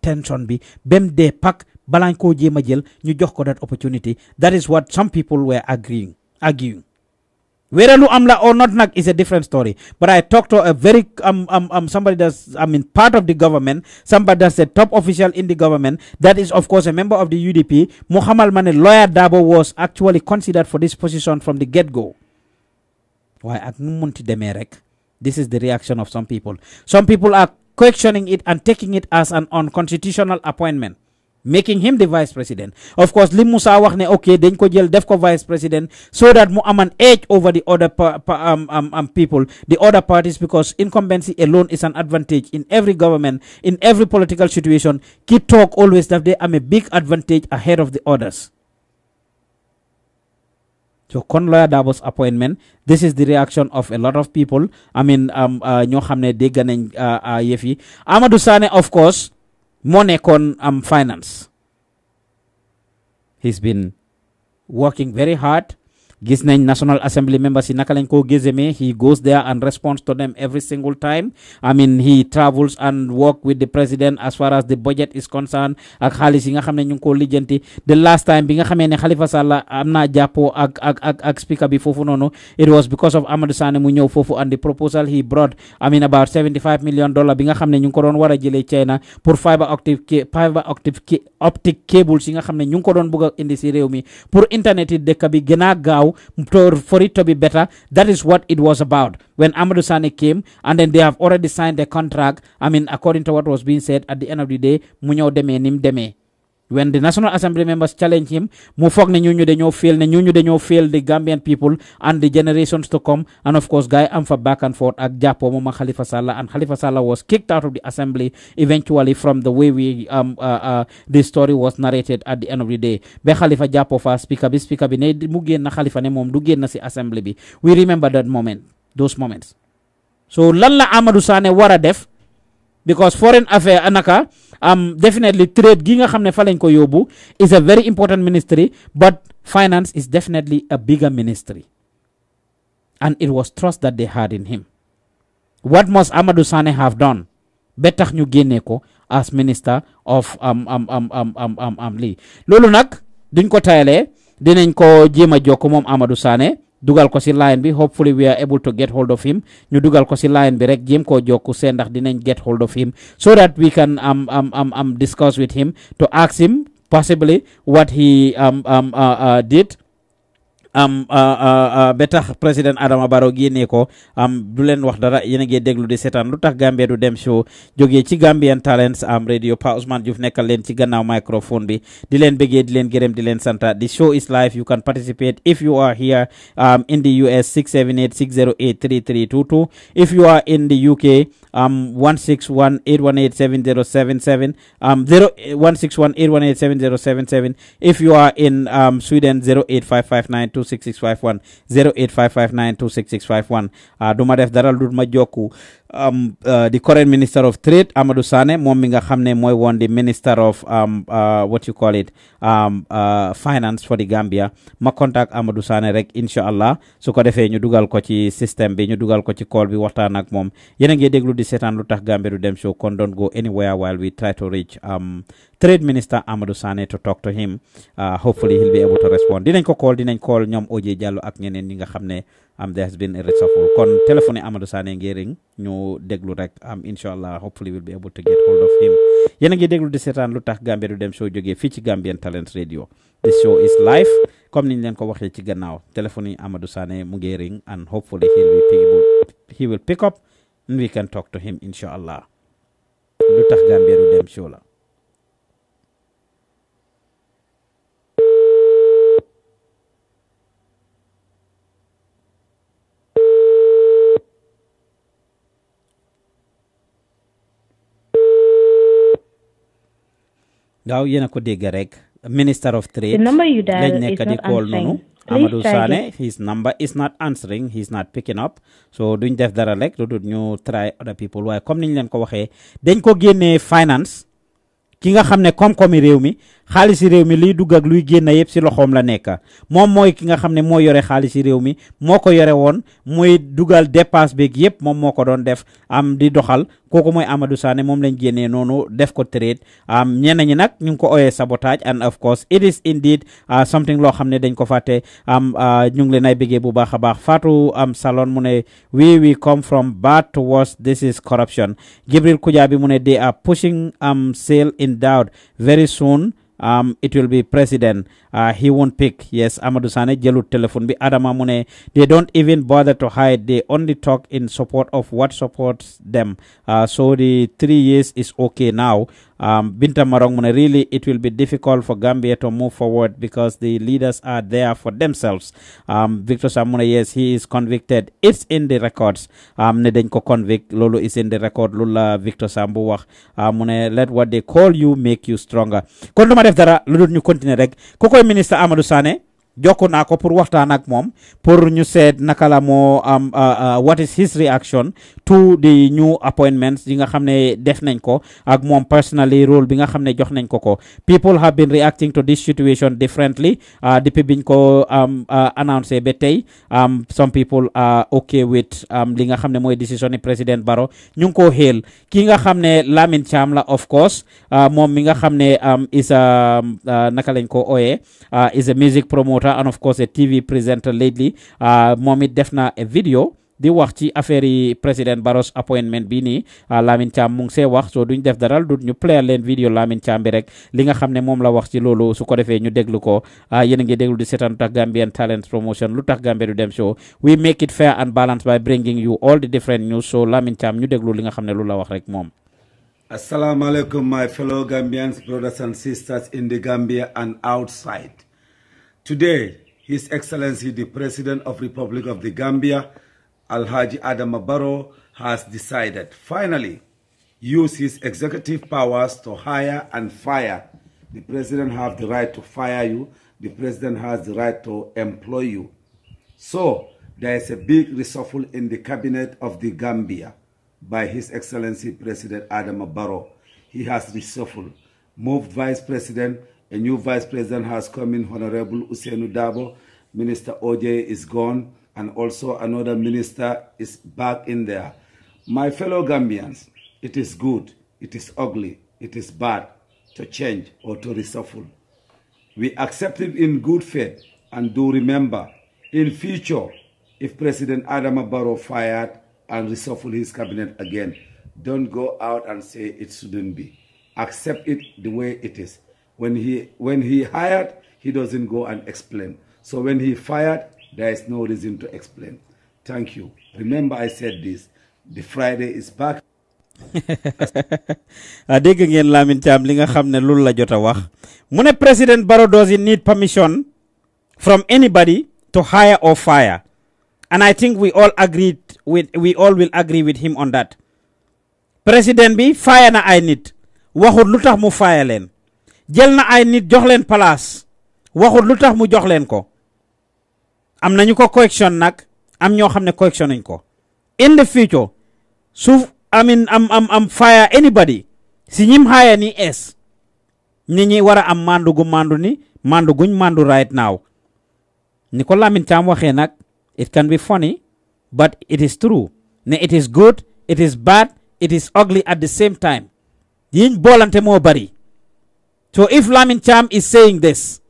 Speaker 11: tension bi bem dee pak balañ koo jéem a jël ñu jox ko that opportunity. That is what some people were arguing. Whether lu am la or not nag is a different story. But I talked to a very somebody that's part of the government, somebody that's a top official in the government, that is of course a member of the UDP. Muhammad Mane, lawyer Darboe was actually considered for this position from the get-go. Why ak munti demee rek, this is the reaction of some people. Some people are questioning it and taking it as an unconstitutional appointment, making him the vice president. Of course, li Musa wax ne okay, dañ ko jël def ko vice president so that mu am an edge over the other people, the other parties, because incumbency alone is an advantage in every government, in every political situation. Ki talk always that they am a big advantage ahead of the others. So kon lawyer Darboe's appointment, this is the reaction of a lot of people. ñoo xam ne dégg nañ yëf yi. Amadou Sane, of course, moo nekkoon finance. He's been working very hard. Gis nañ National Assembly members yi naka lañ ko gézeme. He goes there and responds to them every single time. He travels and work with the president as far as the budget is concerned, ak xaalis yi nga xam ne ñu ngi ko lijjanti. The last time bi nga xamee ne Halifa Sallah am naa jàppoo ak speaker bi foofu noonu, it was because of Amadou Sane mu ñëw foofu, and the proposal he brought about $75 million bi nga xam ne ñu ngi ko doon war a jëlee China pour fiber optic cables yi nga xam ne ñu ngi ko doon bëgg a indi si réew mi pour internet yi dëkk bi gën a gaaw, for it to be better. That is what it was about when Amadou Sane came, and then they have already signed a contract. According to what was being said, at the end of the day, mu ñëw demee nim demee. When the National Assembly members challenge him, mu foog ne ñooñu dañoo fail the Gambian people and the generations to come. And of course, guy am for back and forth ak jàppo moom ak Halifa Sallah, and Halifa Sallah was kicked out of the assembly eventually, from the way this story was narrated at the end of the day. Be Halifa jàppo fa speaker bi ne mu génn Halifa ne moom du génn si assembly bi. We remember those moments. So lan la Amadou Sane war a def, because foreign affair anaka definitely trade gi nga xam ne fa lañ ko yóbbu is a very important ministry, but finance is definitely a bigger ministry, and it was trust that they had in him. What must Amadou Sane have done ba tax ñu génne ko as minister of lii loolu nag duñ ko tayalee, dinañ ko jéem a jokk moom Amadou Sane dugal ko si line bi. Hopefully we are able to get hold of him. ñu dugal ko si line bi rek jéem koo jokku seen ndax dinañ get hold of him so that we can discuss with him to ask him possibly what he did ba tax président Adama Barrow génnee ko. du leen wax dara, yéen a ngi déglu di seetaan lu tax Gambia du dem show jógee ci Gambian Talents radio. Pa Ousman Joof nekkal leen ci gannaaw microphone bi, di leen bëggee, di leen gërëm, di leen santa. The show is live. You can participate if you are here in the US 678-608-3322. If you are in the UK 161-818-7077 161-818-7077. If you are in Sweden 08559-26651 08559-26651. duma def dara lu ma jokku the current Minister of Trade Amadou Sane, moom mi nga xam ne mooy woon the Minister of Finance for the Gambia. Ma contact Amadou Sane rek inshallah, su ko defee ñu dugal ko ci système bi, ñu dugal ko ci call bi, waxtaan ak moom. Yéen a ngi déglu di seetaan lu tax Gambia du dem show, kon don't go anywhere while we try to reach Trade Minister Amadou Sane to talk to him. Hopefully he'll be able to respond. Dinañ ko call ñoom OJ Jallow ak ñeneen ñi nga xam ne there has been a reshuffle. Kon téléphone Amadou Sane ngi ring, ñu déglu rek inshallah, hopefully we'll be able to get hold of him. Yéen a ngi déglu di seetaan lu tax Gambia du dem show jógee fii ci Gambian Talents Radio. This show is live, comme niñ leen ko waxee ci gannaaw. Téléphone Amadou Sane mu ngi ring, and hopefully he will pick up and we can talk to him inshallah. Lu tax Gambia du dem show la. Gaaw yéen a ko dégg rek Minister of Trade.
Speaker 16: The number you dial
Speaker 11: lañ nekk
Speaker 16: is
Speaker 11: di
Speaker 16: not
Speaker 11: call
Speaker 16: answering.
Speaker 11: noonu.
Speaker 16: Please
Speaker 11: Amadou
Speaker 16: try
Speaker 11: Sane
Speaker 16: again.
Speaker 11: his number is not answering, he's not picking up, so duñ def dara rek lu dul ñu try other people waaye comme niñ leen ko waxee dañ ko génnee finance ki nga xam ne koom-koomi réew mi xaalisi réew mi liy dugg ak luy génn yëpp si loxoom la nekk moom mooy ki nga xam ne moo yore xaalisi réew mi moo ko yore woon muy dugal dépense beeg yëpp moom moo ko doon def am di doxal kooku mooy Amadou Sane moom lañ génnee noonu def ko trade ñenn ñi nag ñu ngi ko oyee sabotage and of course it is indeed something loo xam ne dañ ko fàtte ñu ngi leen ay bëggee bu baax a baax Fatou Salon mu ne we come from bad to worse, this is corruption. Jibril Kujabi mu ne they are pushing sale in doubt very soon. It will be president. He won't pick. Yes, Amadou Sane jëlut téléphone bi. Adama mu ne they don't even bother to hide. They only talk in support of what supports them. So the 3 years is okay now. Binta Marong mu ne really it will be difficult for Gambia to move forward because the leaders are there for themselves. Victor Sam mu ne yes, he is convicted. It's in the records. Ne dañ ko convict. Lolo is in the record. Lula Victor Sam bu wax. Mu ne let what they call you make you stronger. Kon duma def dara lu dul ñu continuer rek. Ku koy ministre Amadou Sane jokko naa ko pour waxtaan ak moom pour ñu seet naka la moo what is his reaction to the new appointments yi nga xam ne def nañ ko ak moom personally role bi nga xam ne jox nañ ko ko. People have been reacting to this situation differently depuis biñ ko announcé ba tey some people are okay with li nga xam ne mooy decision ni President Barrow ñu ngi koo xeel ki nga xam ne Lamin Cham la of course moom mi nga xam ne is a naka lañ ko ooyee is a music promoter and of course a TV presenter lately moom it def na a video di wax ci affaire yi President Barrow's appointment bi nii Lamin Cham mu ngi see wax so duñ def daral du ñu player leen video Lamin Cham bi rek li nga xam ne moom la wax ci loolu su ko defee ñu déglu ko yéen a ngi déglu di seetaan Lutakh Gambian Talent Promotion Lutakh Gambia du dem show we make it fair and balanced by bringing you all the different news so Lamin Cham ñu déglu li nga xam ne lu la wax rek moom.
Speaker 17: Assalamu alaikum my fellow Gambians, brothers and sisters in the Gambia and outside. Today, His Excellency the President of Republic of the Gambia, Alhaji Adama Barrow, has decided, finally, use his executive powers to hire and fire. The President has the right to fire you. The President has the right to employ you. So, there is a big reshuffle in the cabinet of the Gambia by His Excellency President Adama Barrow. He has reshuffled, moved Vice President. A new Vice President has come in, Honorable Usainu Dabo. Minister OJ is gone, and also another minister is back in there. My fellow Gambians, it is good, it is ugly, it is bad to change or to reshuffle. We accept it in good faith and do remember, in future, if President Adama Barrow fired and reshuffle his cabinet again, don't go out and say it shouldn't be. Accept it the way it is. When he hired, he doesn't go and explain. So when he fired, there is no reason to explain. Thank you. Remember I said this. The Friday is back.
Speaker 11: Dégg ngeen Lamin Cham li nga xam ne loolu la jot a wax mu ne President Barrow doesn't need permission from anybody to hire or fire, and I think we all will agree with him on that. President bi fire na ay nit waxul lu tax mu fire leen. Jël na ay nit jox leen place waxul lu tax mu jox leen ko. Am nañu ko correction nag am ñoo xam ne correction nañ ko. In the future su am fire anybody si ñim hire ni es nit ñi war a am mandu gu mandu ni mandu guñ mandu right now. Ni ko Lamin Cham waxee nag it can be funny but it is true. Ne it is good, it is bad, it is ugly at the same time. Yiñ boolante moo bari. So if Lamin Cham is saying this,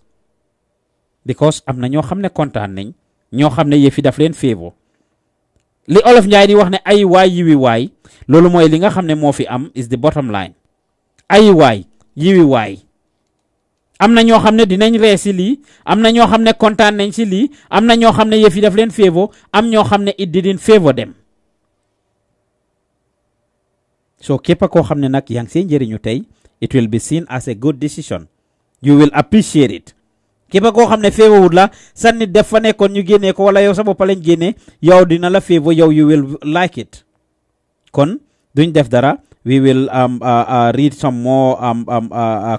Speaker 11: because am na ñoo xam ne kontaan nañ ñoo xam ne yëfi daf leen favor li Olof Njaay di wax ne ay waay yiwi waay loolu mooy li nga xam ne moo fi am is the bottom line. Ay waay yiwi waay am na ñoo xam ne dinañ ree si lii am na ñoo xam ne kontaan nañ si lii am na ñoo xam ne yëfi daf leen favor am ñoo xam ne it didn't favor them. So képp koo xam ne nag yaa ngi seen njëriñu tey it will be seen as a good decision. You will appreciate it. Képp koo xam ne favor wut la sa nit def fa nekkoon ñu génnee ko wala yow sa bopp lañ génnee yow dina la favor yow you will like it. Kon duñ def dara we will read some more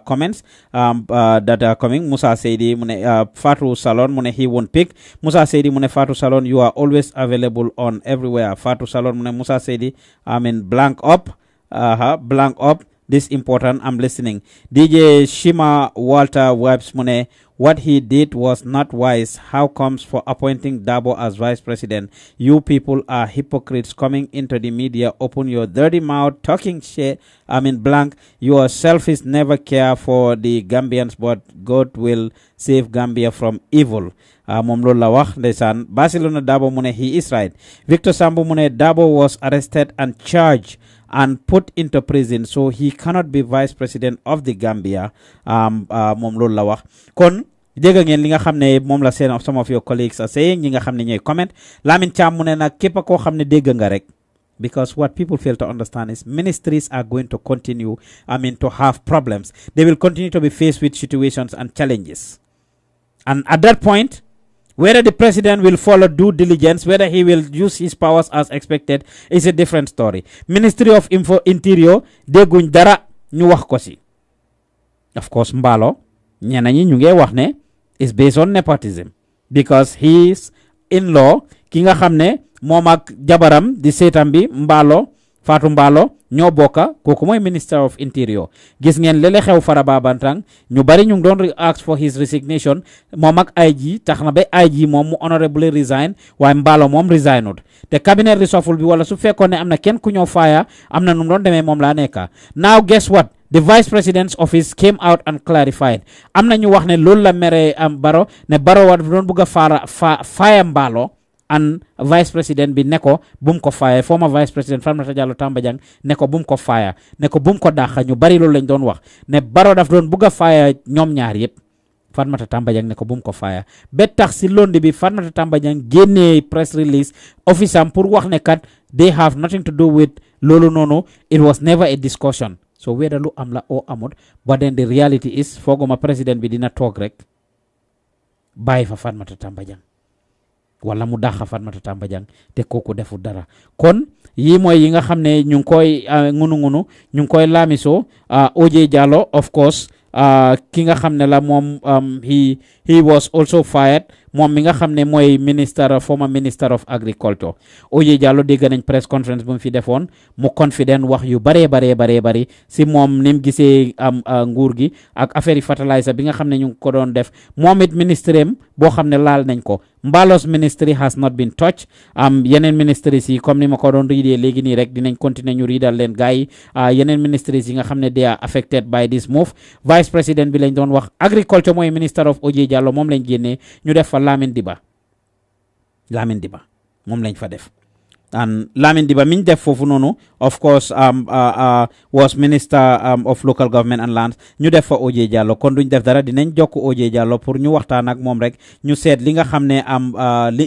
Speaker 11: comments that are coming. Musa Seidi mune Fatu Salon mune he won't pick. Musa Seidi mune Fatu Salon, you are always available on everywhere. Fatu Salon mune Musa Seidi, blank up. Blank up. This important, I'm listening. DJ Shima Walter Webs Mune, what he did was not wise. How comes for appointing Dabo as vice president? You people are hypocrites coming into the media. Open your dirty mouth, talking shit. Blank. Your selfish never care for the Gambians, but God will save Gambia from evil. Momlola wax ndeysaan Barcelona Dabo Mune, he is right. Victor Sambu Mune, Dabo was arrested and charged and put into prison, so he cannot be vice president of the Gambia. Mom loolu la wax kon dégg ngeen li nga xam ne moom la seen some of your colleagues are saying, ñi nga xam ne ñooy comment. Lamin Cham mu ne nag képp koo xam ne dégg nga rek, because what people fail to understand is ministries are going to continue to have problems. They will continue to be faced with situations and challenges, and at that point, whether the president will follow due diligence, whether he will use his powers as expected, is a different story. Ministry of Interior, dégguñ dara ñu wax ko si. Of course, Mbalo, ñenn ñi ñu ngi wax ne is based on nepotism, because his in-law, ki nga xam ne moom ak jabaram di seetam bi Mbalo, Fatou Mbalo, ñoo bokka kooku mooy Minister of Interior. Gis ngeen lele xew Faraba Bantang, ñu bari ñu doon ask for his resignation. Moom ak IG tax na ba IG moom mu honorably resign, waaye Mbalo moom resigned. te cabinet reshuffle bi wala su fekkoon ne am na kenn ku ñëw fire am na nu mu doon demee moom laa nekka. Now guess what? The vice president's office came out and clarified. Am na ñu wax ne loolu la mere Barrow, ne Barrow war doon bëgg a fire Mbalo, and vice president bi neko bum ko fire, former vice president Fatoumatta Jallow Tambajang neko bum ko fire, neko bum ko daxa. Ñu bari loolu lañ doon wax ne Barrow daf doon bëgg a fire ñoom ñaar yépp. Fatoumatta Tambajang neko bum ko fire ba tax si londi bi Fatoumatta Tambajang génnee press release office am pour wax ne kat they have nothing to do with loolu noonu. It was never a discussion. So whether lu am la o amut, but then the reality is fooguma president bi dina toog rek bàyyi fa Fatoumatta Tambajang wala mu daxa Fatoumatta Tambajang te kooku defu dara. Kon yi mooy yi nga xam ne ñu ngi koy ngunu ñu ngi koy laamiso. OJ Jallow of course ki nga xam ne la moom he was also fired, moom mi nga xam ne mooy former minister of agriculture. OJ Jallow dégg nañ press conference bu mu fi defoon, mu confident wax yu bari si moom ni mu gisee nguur gi ak affaire yi fertilizer bi nga xam ne ñu ngi ko doon def. Moom it ministre boo xam ne laal nañ ko. Mbalo's ministry has not been touched. Yeneen ministries yi comme ni ma ko doon riidee léegi nii rek dinañ continuer ñu riidal leen gars yi. Yeneen ministries yi nga xam ne they are affected by this move. Vice president bi lañ doon wax. Agriculture mooy minister of OJ Jallow, moom lañ génnee ñu def fa Lamin Diba moom lañ fa def. And Lamin Diba miñ def foofu noonu of course was minister of local government and lands. Ñu def fa OJ Jallow, kon duñ def dara dinañ jokk OJ Jallow pour ñu waxtaan ak moom rek ñu seet li nga xam ne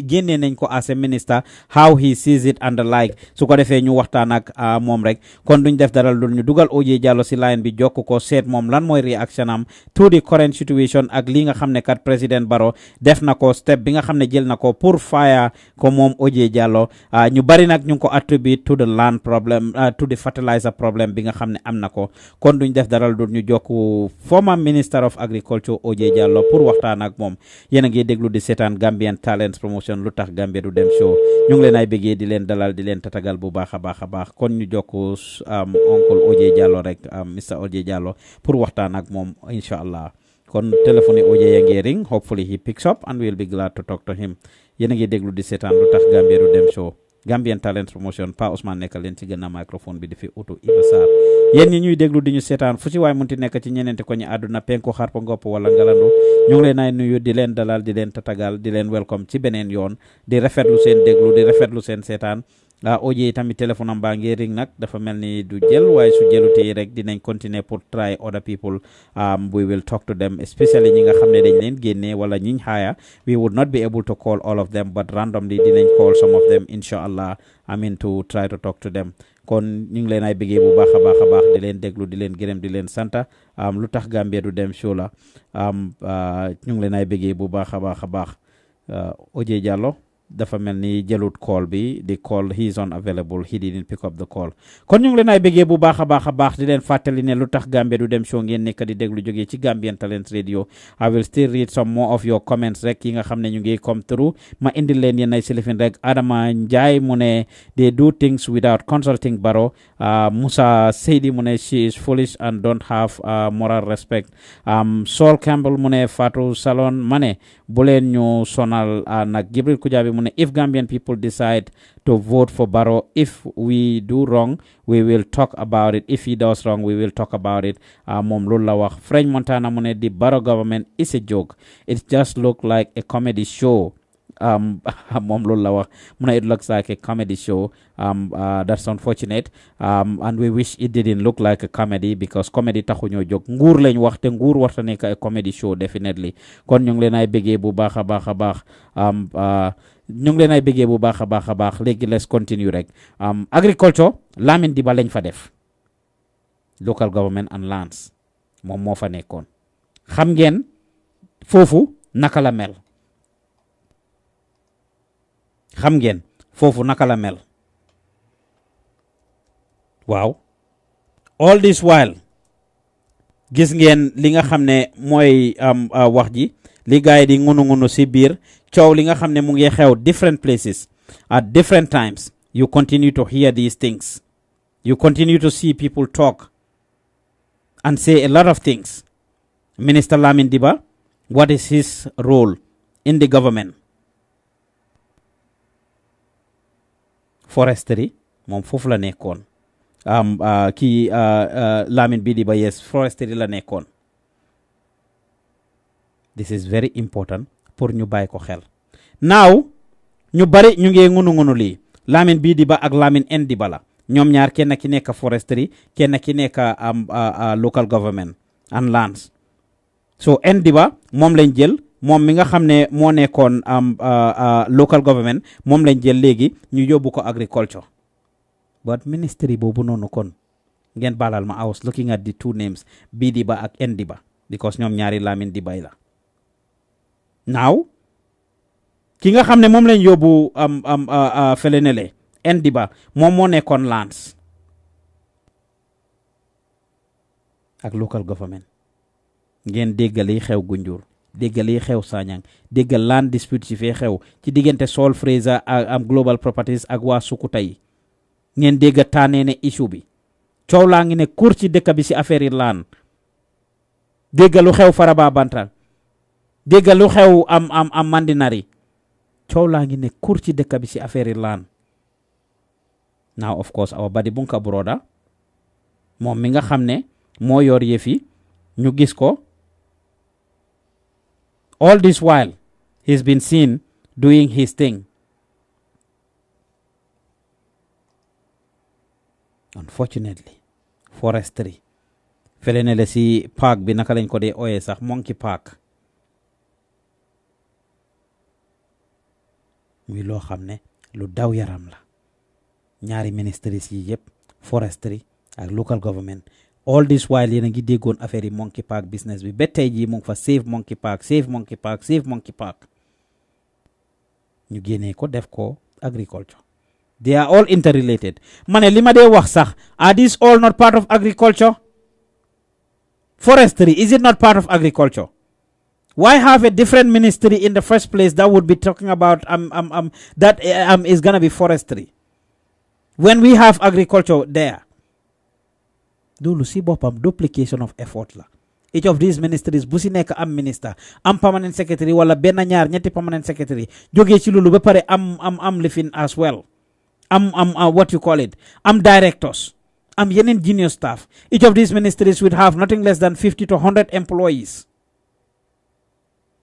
Speaker 11: génnee nañ ko as a minister, how he sees it and the like. Su ko defee ñu waxtaan ak moom rek. Kon duñ def dara lu ñu dugal OJ Jallow si line bi jokk ko seet moom lan mooy reaction am to the current situation ak li nga xam ne kat President Barrow def na ko, step bi nga xam ne jël na ko pour fire ko moom OJ Jallow. Ñu bari nag ñu ko attribute to the land problem, to the fertilizer problem bi nga xam ne am na ko. Kon duñ def dara lu ñu jokk former minister of agriculture OJ Jallow pour waxtaan ak moom. Yéen a ngi déglu di seetaan Gambian Talents Promotion Lutakh Gambia du dem show. ñu ngi leen ay bëggee di leen dalal di leen tatagal bu baax a baax. Kon ñu jokk oncle OJ Jallow rek, Mr OJ Jallow pour waxtaan ak moom inshallah. Kon téléphone OJ ya ngi ring, hopefully he picks up and we'll be glad to talk to him. Yéen a ngi déglu di seetaan Lutakh Gambia du dem show. Gambian Talents Promotion, Pa Ousmane nekkal leen ci gënna microphone bi di fi auto Iba Sarr. Yéen ñi ñuy déglu di ñu seetaan fu ci waay munti nekk ci ñeneenti ko ñi àdduna penku xarpa ngopp wala ngalandu, ñu ngi leen ay nuyu di leen dalal di leen tatagal di leen welcome ci beneen yoon, di rafetlu seen déglu di rafetlu seen seetaan. OJ tamit téléphone am baa ngi ring nag dafa mel ni du jël, waaye su jëlutee rek dinañ continuer pour try other people. We will talk to them, especially ñi nga xam ne dañ leen génnee wala ñiñ xaaya. We would not be able to call all of them, but randomly dinañ call some of them inshallah, to try to talk to them. Kon ñu ngi leen ay bëggee bu baax a baax di leen déglu di leen gërëm di leen santa. Lutakh Gambia du dem show la. Ñu ngi leen ay bëggee bu baax a baax. OJ Jallow dafa mel ni jëlut call bi the call he is unavailable he didn't pick up the call kon ñu ngi leen ay bëggee bu baax a baax di leen fàttali ne lu tax Gambia du dem show ngeen nekk di déglu jógee ci Gambian Talents Radio I will still read some more of your comments rek yi nga xam ne ñu ngi come through ma indil leen yéen ay silifin rek Adama Njai mu ne they do things without consulting Barrow Musa Seydi mu ne she is foolish and don't have moral respect Saul Campbell mu ne Fatou Salon ma ne bu leen ñu sonal nag Jibril Kujabi mu ne if Gambian people decide to vote for Barrow if we do wrong we will talk about it if he does wrong we will talk about it moom loolu la wax French Montana mu ne the Barrow government is a joke it just look like a comedy show moom loolu la wax mu ne it looks like a comedy show that's unfortunate and we wish it didn't look like a comedy because comedy taxu ñoo jóg nguur lañ wax te nguur warta nekk a comedy show definitely kon ñu ngi leen ay bëggee bu baax a baax ñu ngi leen ay bëggee bu baax a baax léegi let's continue rek agriculture Lamin Diba lañ fa def local government and lands moom moo fa nekkoon xam ngeen foofu naka la mel waaw all this while gis ngeen li nga xam ne mooy wax ji li gaay di ngunu si biir coow li nga xam ne mu ngi xew different places at different times you continue to hear these things you continue to see people talk and say a lot of things Minister Lamin Diba what is his role in the government forestry moom foofu la nekkoon Lamin bi Diba yes forestry la nekkoon this is very important pour ñu bàyyi ko xel now ñu bari ñu ngi ngunu lii Lamin bi Diba ak Lamin N Diba la ñoom ñaar kenn ki nekk forestry kenn ki nekk local government and lands so N Diba moom lañ jël moom mi nga xam ne moo nekkoon local government moom lañ jël léegi ñu yóbbu ko agriculture but ministry boobu noonu kon ngeen baalal ma I was looking at the two names bi Diba ak N Diba because ñoom ñaari Lamin Diba la now ki nga xam ne moom lañ yóbbu felenele N Diba moom moo nekkoon lands ak local government ngeen déggali xew Gunjur déggali xew Sanyang déggal land dispute ci fee xew ci diggante Sol Fraser ak Global Properties ak waa Sukuta yi ngeen dégga taanee ne issue bi coow laa ngi ne kur ci dëkk bi si affaire yi land déggalu xew Faraba Bantal déggalu xew am Mandinari coow laa ngi ne kur ci dëkk bi si affaire yi land now of course our badi bunka broda moom mi nga xam ne moo yor yëfi ñu gis ko all this while he's been seen doing his thing unfortunately forestry fele ne la si park bi naka lañ ko dee ooyee sax Monkey Park muy loo xam ne lu daw yaram la ñaari ministries yi yëpp forestry ak local government all this while yéen a ngi déggoon affaire yi Monkey Park business bi ba tey jii mu ngi fa save Monkey Park ñu génnee ko def ko agriculture they are all interrelated ma ne li ma dee wax sax are these all not part of agriculture forestry is it not part of agriculture why have a different ministry in the first place that would be talking about that is gonna be forestry when we have agriculture there loolu si boppam duplication of effort la each of these ministries bu si nekk am minister am permanent secretary wala benn ñaar ñetti permanent secretary jógee ci loolu ba pare am lifin as well am what you call it am directors am yeneen junior staff each of these ministries would have nothing less than 50 to 100 employees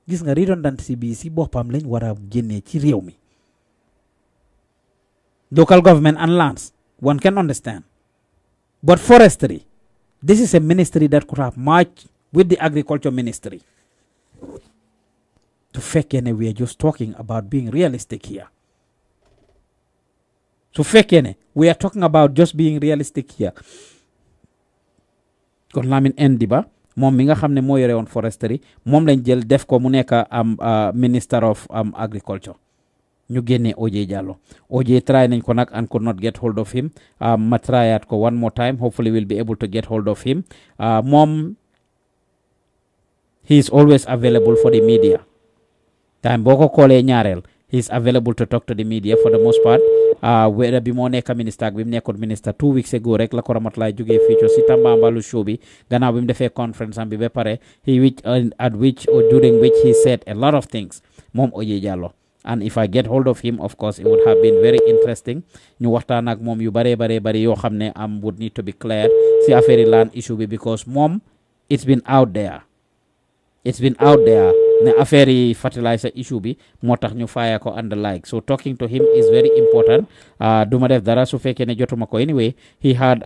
Speaker 11: gis nga redundancy bi si boppam lañ war a génnee ci réew mi local government and lands one can understand but forestry this is a ministry that could have merged with the agriculture ministry to fekkee ne we are just talking about being realistic here su fekkee ne we are talking about just being realistic here kon Lamin N Diba moom mi nga xam ne moo yore woon forestry moom lañ jël def ko mu nekk minister of agriculture ñu génne OJ Jallow. OJ try nañ ko nag and could not get hold of him. Ma tryat ko one more time. Hopefully we'll be able to get hold of him. Mom, he is always available for the media. Time boko kole ñaarel, he is available to talk to the media for the most part. Whether bi mo nekk minister bi mu nekkoon minister 2 weeks ago rek la ko Ramatulaay jógee feature si Tambambalu show bi gannaaw bi mu defee conference am bi ba pare during which he said a lot of things moom OJ Jallow. And if I get hold of him, of course, it would have been very interesting. Ñu waxtaan ak moom yu bare yoo xam ne would need to be cleared si affaire land issue bi because moom it's been out there. Ne affaire fertilizer issue bi moo tax ñu fire ko and the like. So talking to him is very important. Duma def dara su fekkee ne jotuma ko anyway. He had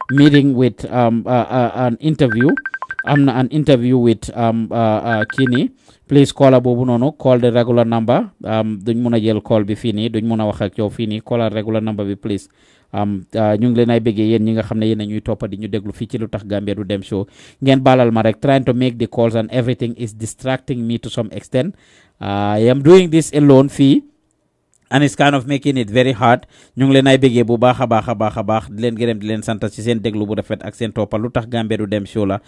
Speaker 11: meeting with an interview. An interview with Kini. Please call boobu noonu call the regular number. Duñ mun a jël call bi fii nii duñ mun a wax ak yow fii nii call a regular number bi please. ñu ngi leen ay bëggee yéen ñi nga xam ne yéen a ñuy toppa di ñu déglu fii ci Lutakh Gambia du dem show ngeen baalal ma rek trying to make the calls and everything is distracting me to some extent. I am doing this alone fii and it's kind of making it very hard. Ñu ngi leen ay bëggee bu baax a baax di leen gërëm di leen sant ci seen déglu bu rafet ak seen toppa Lutakh Gambia du dem show la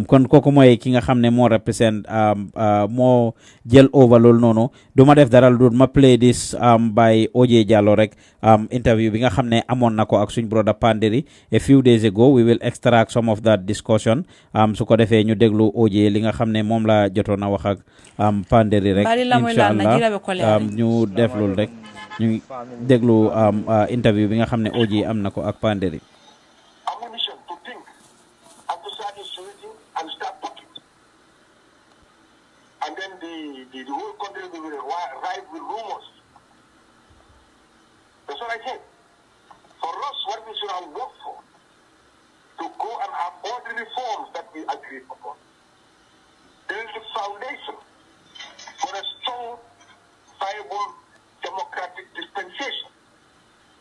Speaker 11: kon kooku mooy ki nga xam ne moo represent moo jël over loolu noonu du ma def dara lu dul ma play this by OJ Jallow rek interview bi nga xam ne amoon na ko ak suñ brother Panderi a few days ago. We will extract some of that discussion su ko defee ñu déglu OJ li nga xam ne moom la jotoon a wax ak Panderi rek inshallah ñu def loolu rek ñu déglu interview bi nga xam ne OJ am na ko ak Panderi.
Speaker 16: Ammunition to think and to start insurrecting and start talking. And then the whole country will ride with rumors. That's what I said. For us, what we should have worked for, to go and have all the reforms that we agreed upon. There is the foundation for a strong, viable, democratic dispensation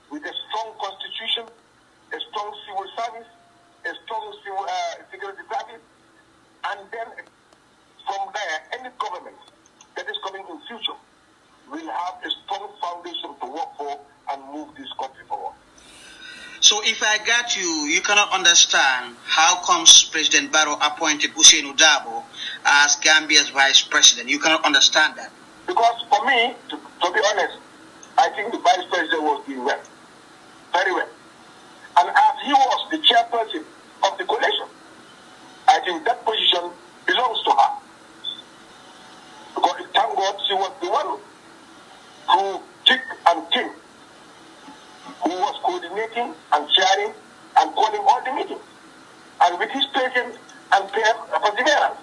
Speaker 16: with a strong constitution, a strong civil service, a strong security service, and then from there, any government that is coming in future will have a strong foundation to work for and move this country forward.
Speaker 18: So if I got you, you cannot understand how comes President Barrow appointed Ousainou Darboe as Gambia's vice president. You cannot understand that.
Speaker 16: Because for me, to be honest, I think the vice president was doing well, very well. And as he was the chairperson of the coalition, I think that position belongs to her. Because thank God she was the one who thick and thin, who was coordinating and chairing and calling all the meetings. And with his patience and perseverance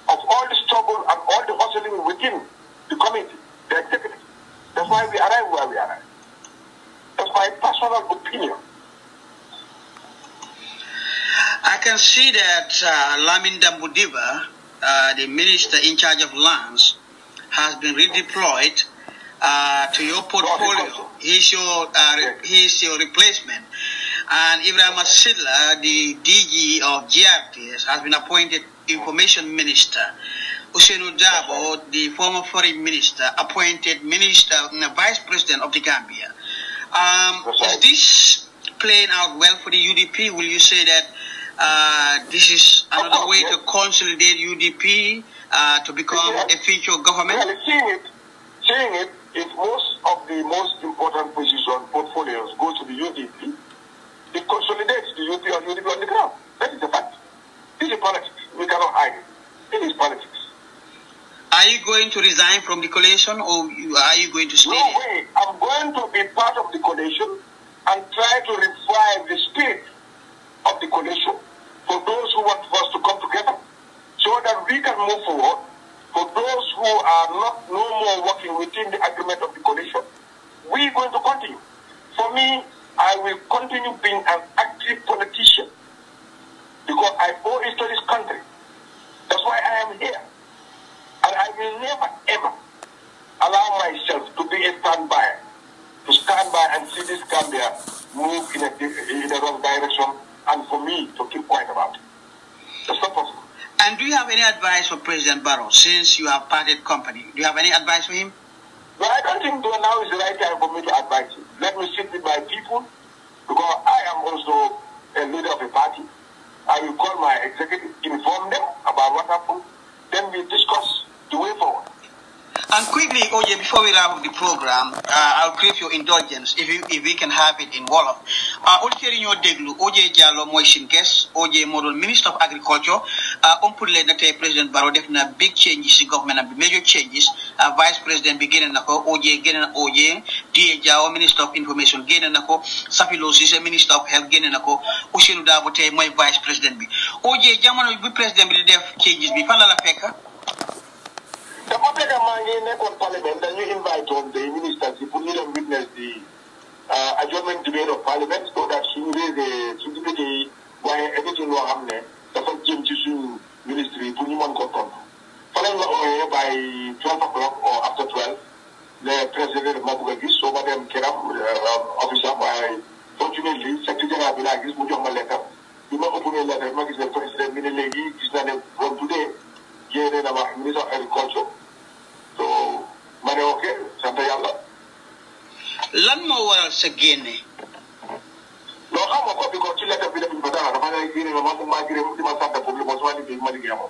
Speaker 16: of all the struggle and all the hustling within the committee, the executive, that's why we arrive where we arrive. That's my personal opinion.
Speaker 18: I can see that Lamin Dambudiba, the minister in charge of lands, has been redeployed to your portfolio. He's your replacement. And Ibrahim Asila, the DG of GRTS, has been appointed information minister. Ousainou Darboe, the former foreign minister, appointed vice president of the Gambia. Is this playing out well for the UDP? Will you say that this is another way to consolidate UDP to become a future government?
Speaker 16: Well, seeing it, if most of the most important portfolios go to the UDP, it consolidates the UDP on the ground. That is the fact. This is politics. We cannot hide it. It is politics.
Speaker 18: Are you going to resign from the coalition, or are you going to stay?
Speaker 16: No way. I'm going to be part of the coalition and try to revive the spirit of the coalition for those who want us to come together so that we can move forward. For those who are no more working within the agreement of the coalition, we're going to continue. For me, I will continue being an active politician because I owe it to this country. That's why I am here. And I will never, ever allow myself to be a standby, to stand by and see this Gambia move in a wrong direction and for me to keep quiet about it. That's not possible.
Speaker 18: And do you have any advice for President Barrow, since you have parted company? Do you have any advice for him?
Speaker 16: But I don't think now is the right time for me to advise you. Let me sit with my people, because I am also a leader of a party. I will call my executive, inform them about what happened, then we discuss the way forward.
Speaker 18: And quickly, OJ, before we wrap up the program, I'll crave your indulgence if we can have it in Wolof. OJ Jallow mooy seen guest, OJ moo doon Minister of Agriculture. Pour leen na tey President Barrow def na big changes ci government am bi, major changes. Vice President bi génne na ko, OJ génne na OJ, DA Jawo Minister of Information génne na ko, Safilo Cissé Minister of Health génne na ko, Ousainou Darboe tey mooy Vice President bi. OJ jamono bi President bi di def changes bi fan la fekk?
Speaker 16: The public on Parliament, and you invite on the ministers to witness the adjournment debate of Parliament so that she raise the sensitivity why everything will happen. The first Jim Chisu ministry, Puniman Koton. Following by 12 o'clock or after 12, the President of Mabugagis, so Madam Keram, officer by fortunately, Secretary Abilagis, Mujama letter. You know, open a letter, Magis the President Minelegi, is not from today. Minister of Agriculture. So, mane okay, santa yalla.
Speaker 18: Lan mo waral sa génne?
Speaker 16: No, xam ko bi ko ci lettre bi def ko dara dafa lay génne ma gëré mu di ma santa pour le mo so liggéey ma liggéey am.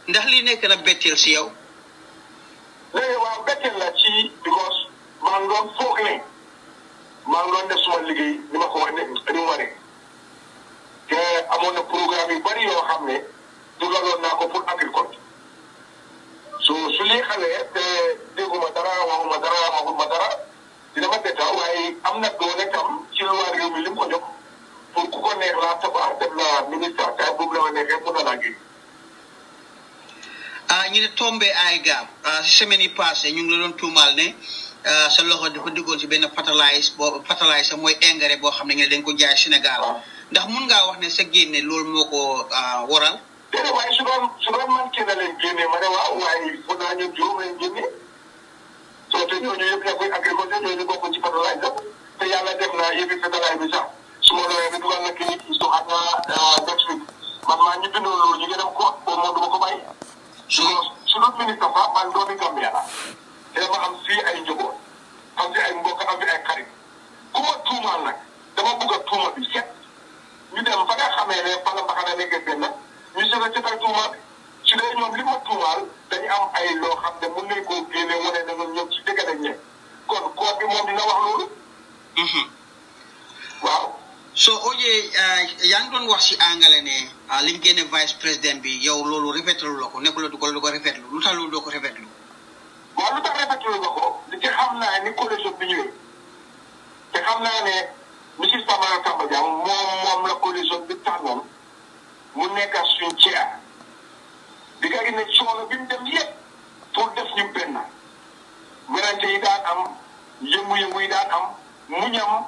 Speaker 18: Ndax li nekk na bettel ci yow?
Speaker 16: Lay wa bettel la ci because ma ngon fokk ne ma ngon def suma liggéey ni ma ko wax ni wone. Ke amone programme yu bari yo xamné dugalon nako pour agriculture. So suli xalé té déguma dara waxuma dara dina ma déta waye amna doole tam ci lu war réew mi lim ko jox pour ku ko neex la tabar def la ministre ta bu la neexé mu na lagi
Speaker 18: ñi ne tombé ay gab semaine yi passé ñu ngi la doon tuumal né sa loxo dafa diggoon ci benn fertilizer mooy engrais boo xam ne ngeen dañ ko jaay Sénégal ndax mun ngaa wax ne sa génne loolu moo ko waral
Speaker 16: déedéet waaye su doon man kii na leen génne ma ne waaw waaye foog naa ñun juróom lañ génne soo te ñooñu yëpp ne koy agriculture ñooñu bokk ci fertilizer te yàlla def na yëfi fertilizer bi sax su ma doon bi dugal na kii so xam naa next week man maa ñu bindoo loolu ñu ngi dem ko boobu moom du ma ko bàyyi su doon ministre sax man doomi Gambia la te dama am fii ay njaboot am fi ay mbokk am fi ay xarit ku ma tuumaal nag dama bëgg a tuuma bi set ñu dem fa nga xamee ne fa la mbaxana nekk benn ñu jóge ci tay tuumaal su dee ñoom li ma tuumaal dañu am ay loo xam ne mën nañ koo génne wane na ñoom ci dëgg lañ ne kon koor bi moom dina wax loolu waaw
Speaker 18: so OJ yaa ngi doon wax si angale ne li mu génne vice président bi yow loolu rafetlu la ko nekkul du ko rafetlu lu tax loolu doo ko rafetlu
Speaker 16: waaw lu tax rafetlu la ko li ci xam naa ni coalition bi ñëwee te xam naa ne monsieur Famara Tamba Dia moom la coalition bi tànnoon mu nekk suñ ceeb di nga gis ne coono bi mu dem yëpp pour def ñu benn werante yi daan am yëngu-yëngu yi daan am muñam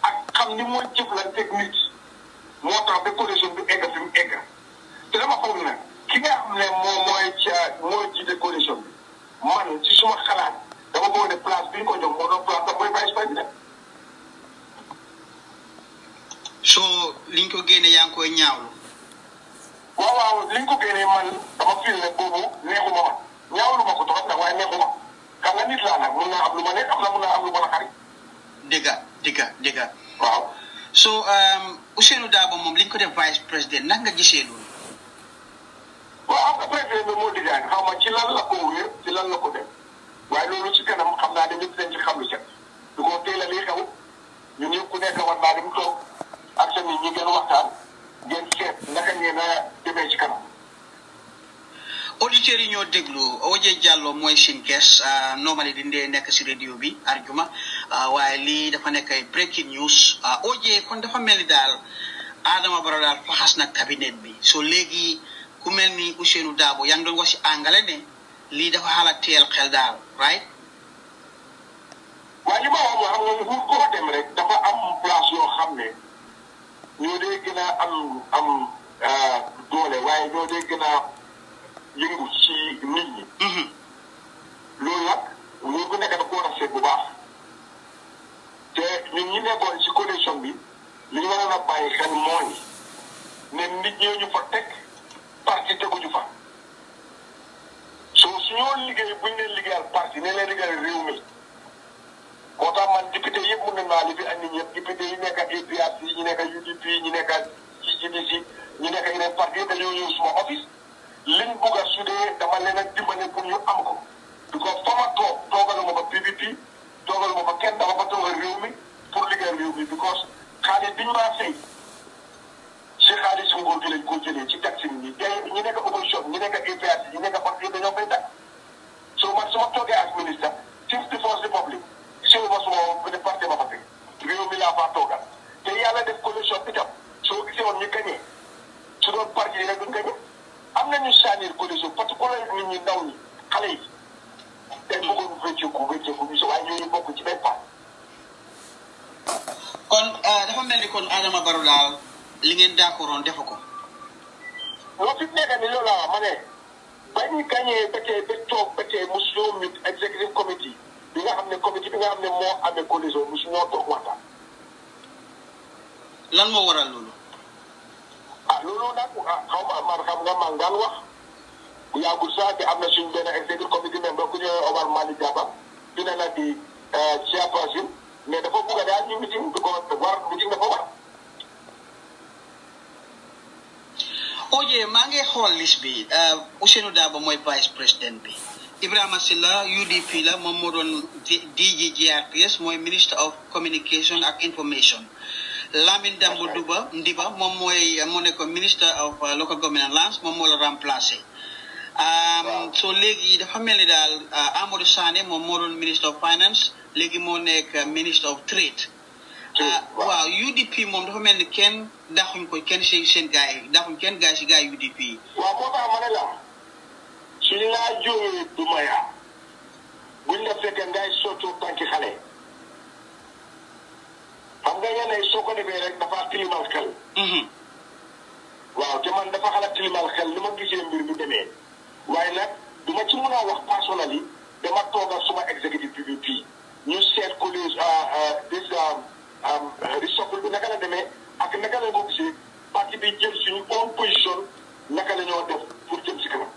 Speaker 16: ak xam ni mooy jëflanteeg nit moo tax ba coalition bi egg fi mu egg te dama foog ne ki nga xam ne mooy jiite coalition bi man ci suma xalaat dama bëgg ne place bi ñu ko jox moo doon place da mooy vice président.
Speaker 18: so liñ ko génne yaa ngi koy ñaawlu.
Speaker 16: waaw liñ ko génnee man dama fil ne boobu neexuma ma ñaawlu ma ko trop nag waaye neexuma xam nga nit laa nag mun naa am lu ma nekk mun naa am lu ma la xarit.
Speaker 18: dëgga
Speaker 16: waaw.
Speaker 18: so Ousainou Darboe moom liñ ko def vice président nag nga gisee loolu.
Speaker 16: waaw xam nga président bi moo diggaan xaw ma ci lan la ko wér ci lan la ko def waaye loolu ci kanam xam naa ne ñëpp dañ ci xam lu set du ko teel a lii xew ñun ñëpp ku nekk war naa dem toog ak sa nit ñi ngeen waxtaan ngeen seet naka ngeen a demee ci kanam.
Speaker 18: auditeurs yi ñoo déglu OJ Jallow mooy seen guest normally dindee nekk si radio bi arjuma waaye lii dafa nekk ay breaking news OJ kon dafa mel ni daal Adama Barrow daal faxas na cabinet bi so léegi ku mel ni Ousainou Darboe yaa ngi doon wax si angale ne lii dafa xala teel xel daal right.
Speaker 16: waaye li ma wax xam nga nguur ko dem rek dafa am place yoo xam ne ñoo dee gën a am doole waaye ñoo dee gën a yëngu ci nit ñi. loolu nag nguur gu nekk da ko war a seet bu baax te ñun ñi nekkoon ci coalition bi li ñu waroon a bàyyi xel mooy ne nit ñoo ñu fa teg parti teguñu fa soo su ñoo liggéey buñ leen liggéeyal parti ne leen liggéeyal réew mi moo tax man député yëpp mun na naa li fi andi ñëpp député yi nekk APRC ñu nekk UDP ñu nekk ci GDC ñu nekk yeneen parti yi dañoo ñëw suma office liñ bugg a su dee dama leen a dimbale pour ñu am ko because fa ma toog toogaluma ko PPP toogaluma ko kenn dama ko toogal réew mi pour liggéeyal réew mi because xaalis biñ maa fay si xaalis nguur gi lañ ko jëlee ci taxi bi nii tey ñu nekk opposition ñu nekk APRC ñu nekk parti dañoo fay tax so man su ma toogee ak ministre 54th Republic gisee ma suma benn parti ma fa fekk réew mi laa faa toogal te yàlla def coalition bi tam soo gisee woon ñu gagné su doon parti yi rek duñ gagné am nañu saanir coalition parce que nit ñi ndaw ñi xale yi dañ bëggoon wécceeku bi so waaye ñooñu bokk ci benn part.
Speaker 18: kon dafa mel ni kon Adama Barrow daal li ngeen d'accordoon defu ko.
Speaker 16: loo fi nekk ni loolu laa ma ne ba ñu gagné ba toog ba tey mosuñoo mit executive committee bi nga xam ne comité bi nga xam ne moo amee coalition mosuñoo toog waxtaan.
Speaker 18: lan moo waral loolu.
Speaker 16: loolu nag xaw ma man xam nga man daan wax bu yàggul sax bi am na suñ benn executive committee membre ku ñëwee Omar Malick Diaba dina la di chairperson mais dafa bugg a daal ñu meeting bi ko war meeting dafa war.
Speaker 18: Oje maa ngi xool liste bi Ousseynou Daba mooy vice président bi Ibrahima Silla UDP la moom moo doon DG GRPS mooy minister of communication ak information. Lamin Dambo Ndiba moom moo nekk minister of local government and lands moom moo la remplacé so léegi dafa mel ni daal Amadou Sané moom moo doon minister of finance léegi moo nekk minister of trade waaw UDP moom dafa mel ni kenn daxuñ ko kenn si seen gars yi daxuñ kenn gars si gars yi UDP yi.
Speaker 16: waaw moo tax ma ne la suñu laa jógee du maya buñ la fekkee ngay sottoo tànki xale. xam nga yenn soo ko defee rek dafa tilimal xel. waaw te man dafa xalaat tilimal xel li ma gisee mbir mi demee waaye nag du ma ci mën a wax personnally dama toogal suma executive PPP ñu seet ko reshuffle bi naka la demee ak naka la ko gisee parti bi jël suñu own position naka la ñoo def pour jëm si kanam.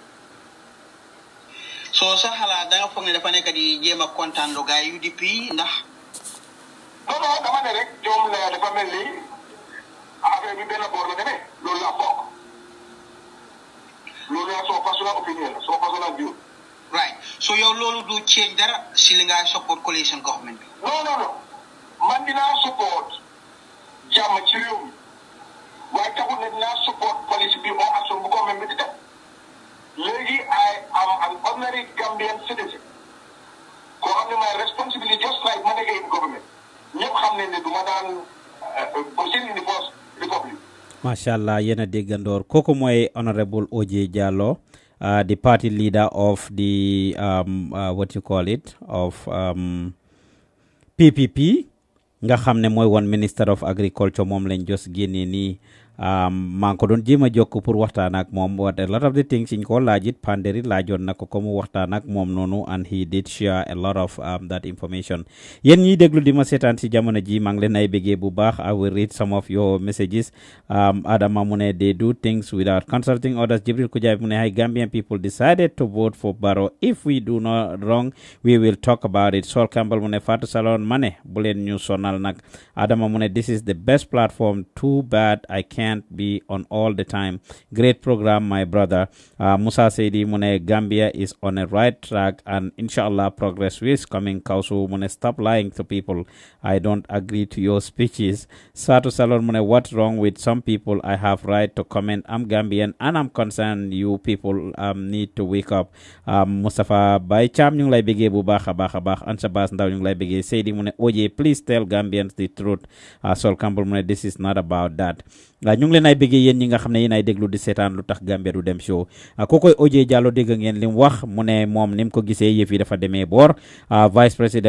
Speaker 18: soo sa xalaat da nga foog ne dafa nekk di jéem a kontaan lu gars yi UDP ndax.
Speaker 16: non dama ne rek ñoom la dafa mel ni affaire bi benn boor la demee loolu laa foog loolu laa soo personal opinion la soo personal view.
Speaker 18: right so yow loolu du change dara si li nga support coalition government bi.
Speaker 16: non man dinaa support jàmm ci réew mi waaye taxul ne dinaa support police bi oo action bu government bi di def léegi I am an ordinary Gambian citizen koo xam ne my responsibility just like ma nekkee in government. ñëpp xam nañ ne du ma daan seen uniforme république.
Speaker 11: macha allah yéen a déggandoor kooku mooy honorable OJ Jallow the party leader of the what you call it of PPP nga xam ne mooy one minister of agriculture moom lañ jos génnee nii maa ngi ko doon jéem a jokk pour waxtaan ak moom what a lot of the things ñu ko laajit Panderi laajoon na ko comme waxtaan ak moom noonu and he did share a lot of that information yéen ñiy déglu di ma seetaan si jamono ji maa ngi leen ay bëggee bu baax I will read some of your messages Adama mu ne they do things without consulting others Jibril Kujaay mu ne hi Gambian people decided to vote for Barrow if we do not wrong we will talk about it Sol Campbell mu ne Fatou Salon ma ne bu leen ñu sonal nag Adama mu ne this is the best platform too bad I can't be on all the time great program my brother Musa Seydi mu ne Gambia is on a right track and inshallah progress is coming Kausu mu ne stop lying to people I don't agree to your speeches Satu Salon mu ne what's wrong with some people I have right to comment I'm Gambian and I'm concerned you people need to wake up Mustafa Bay Cham ñu ngi lay bëggee bu baax a baax Ansa Bass Ndaw ñu ngi lay bëggee Seydi mu ne OJ please tell Gambians the truth Sol Campbell mu ne this is not about that ñu ngi leen ay bëggee yéen ñi nga xam ne yéen ay déglu di seetaan lu tax Gambia du dem show kookoy OJ Jallow dégg ngeen li mu wax mu ne moom ni mu ko gisee yëf yi dafa demee boor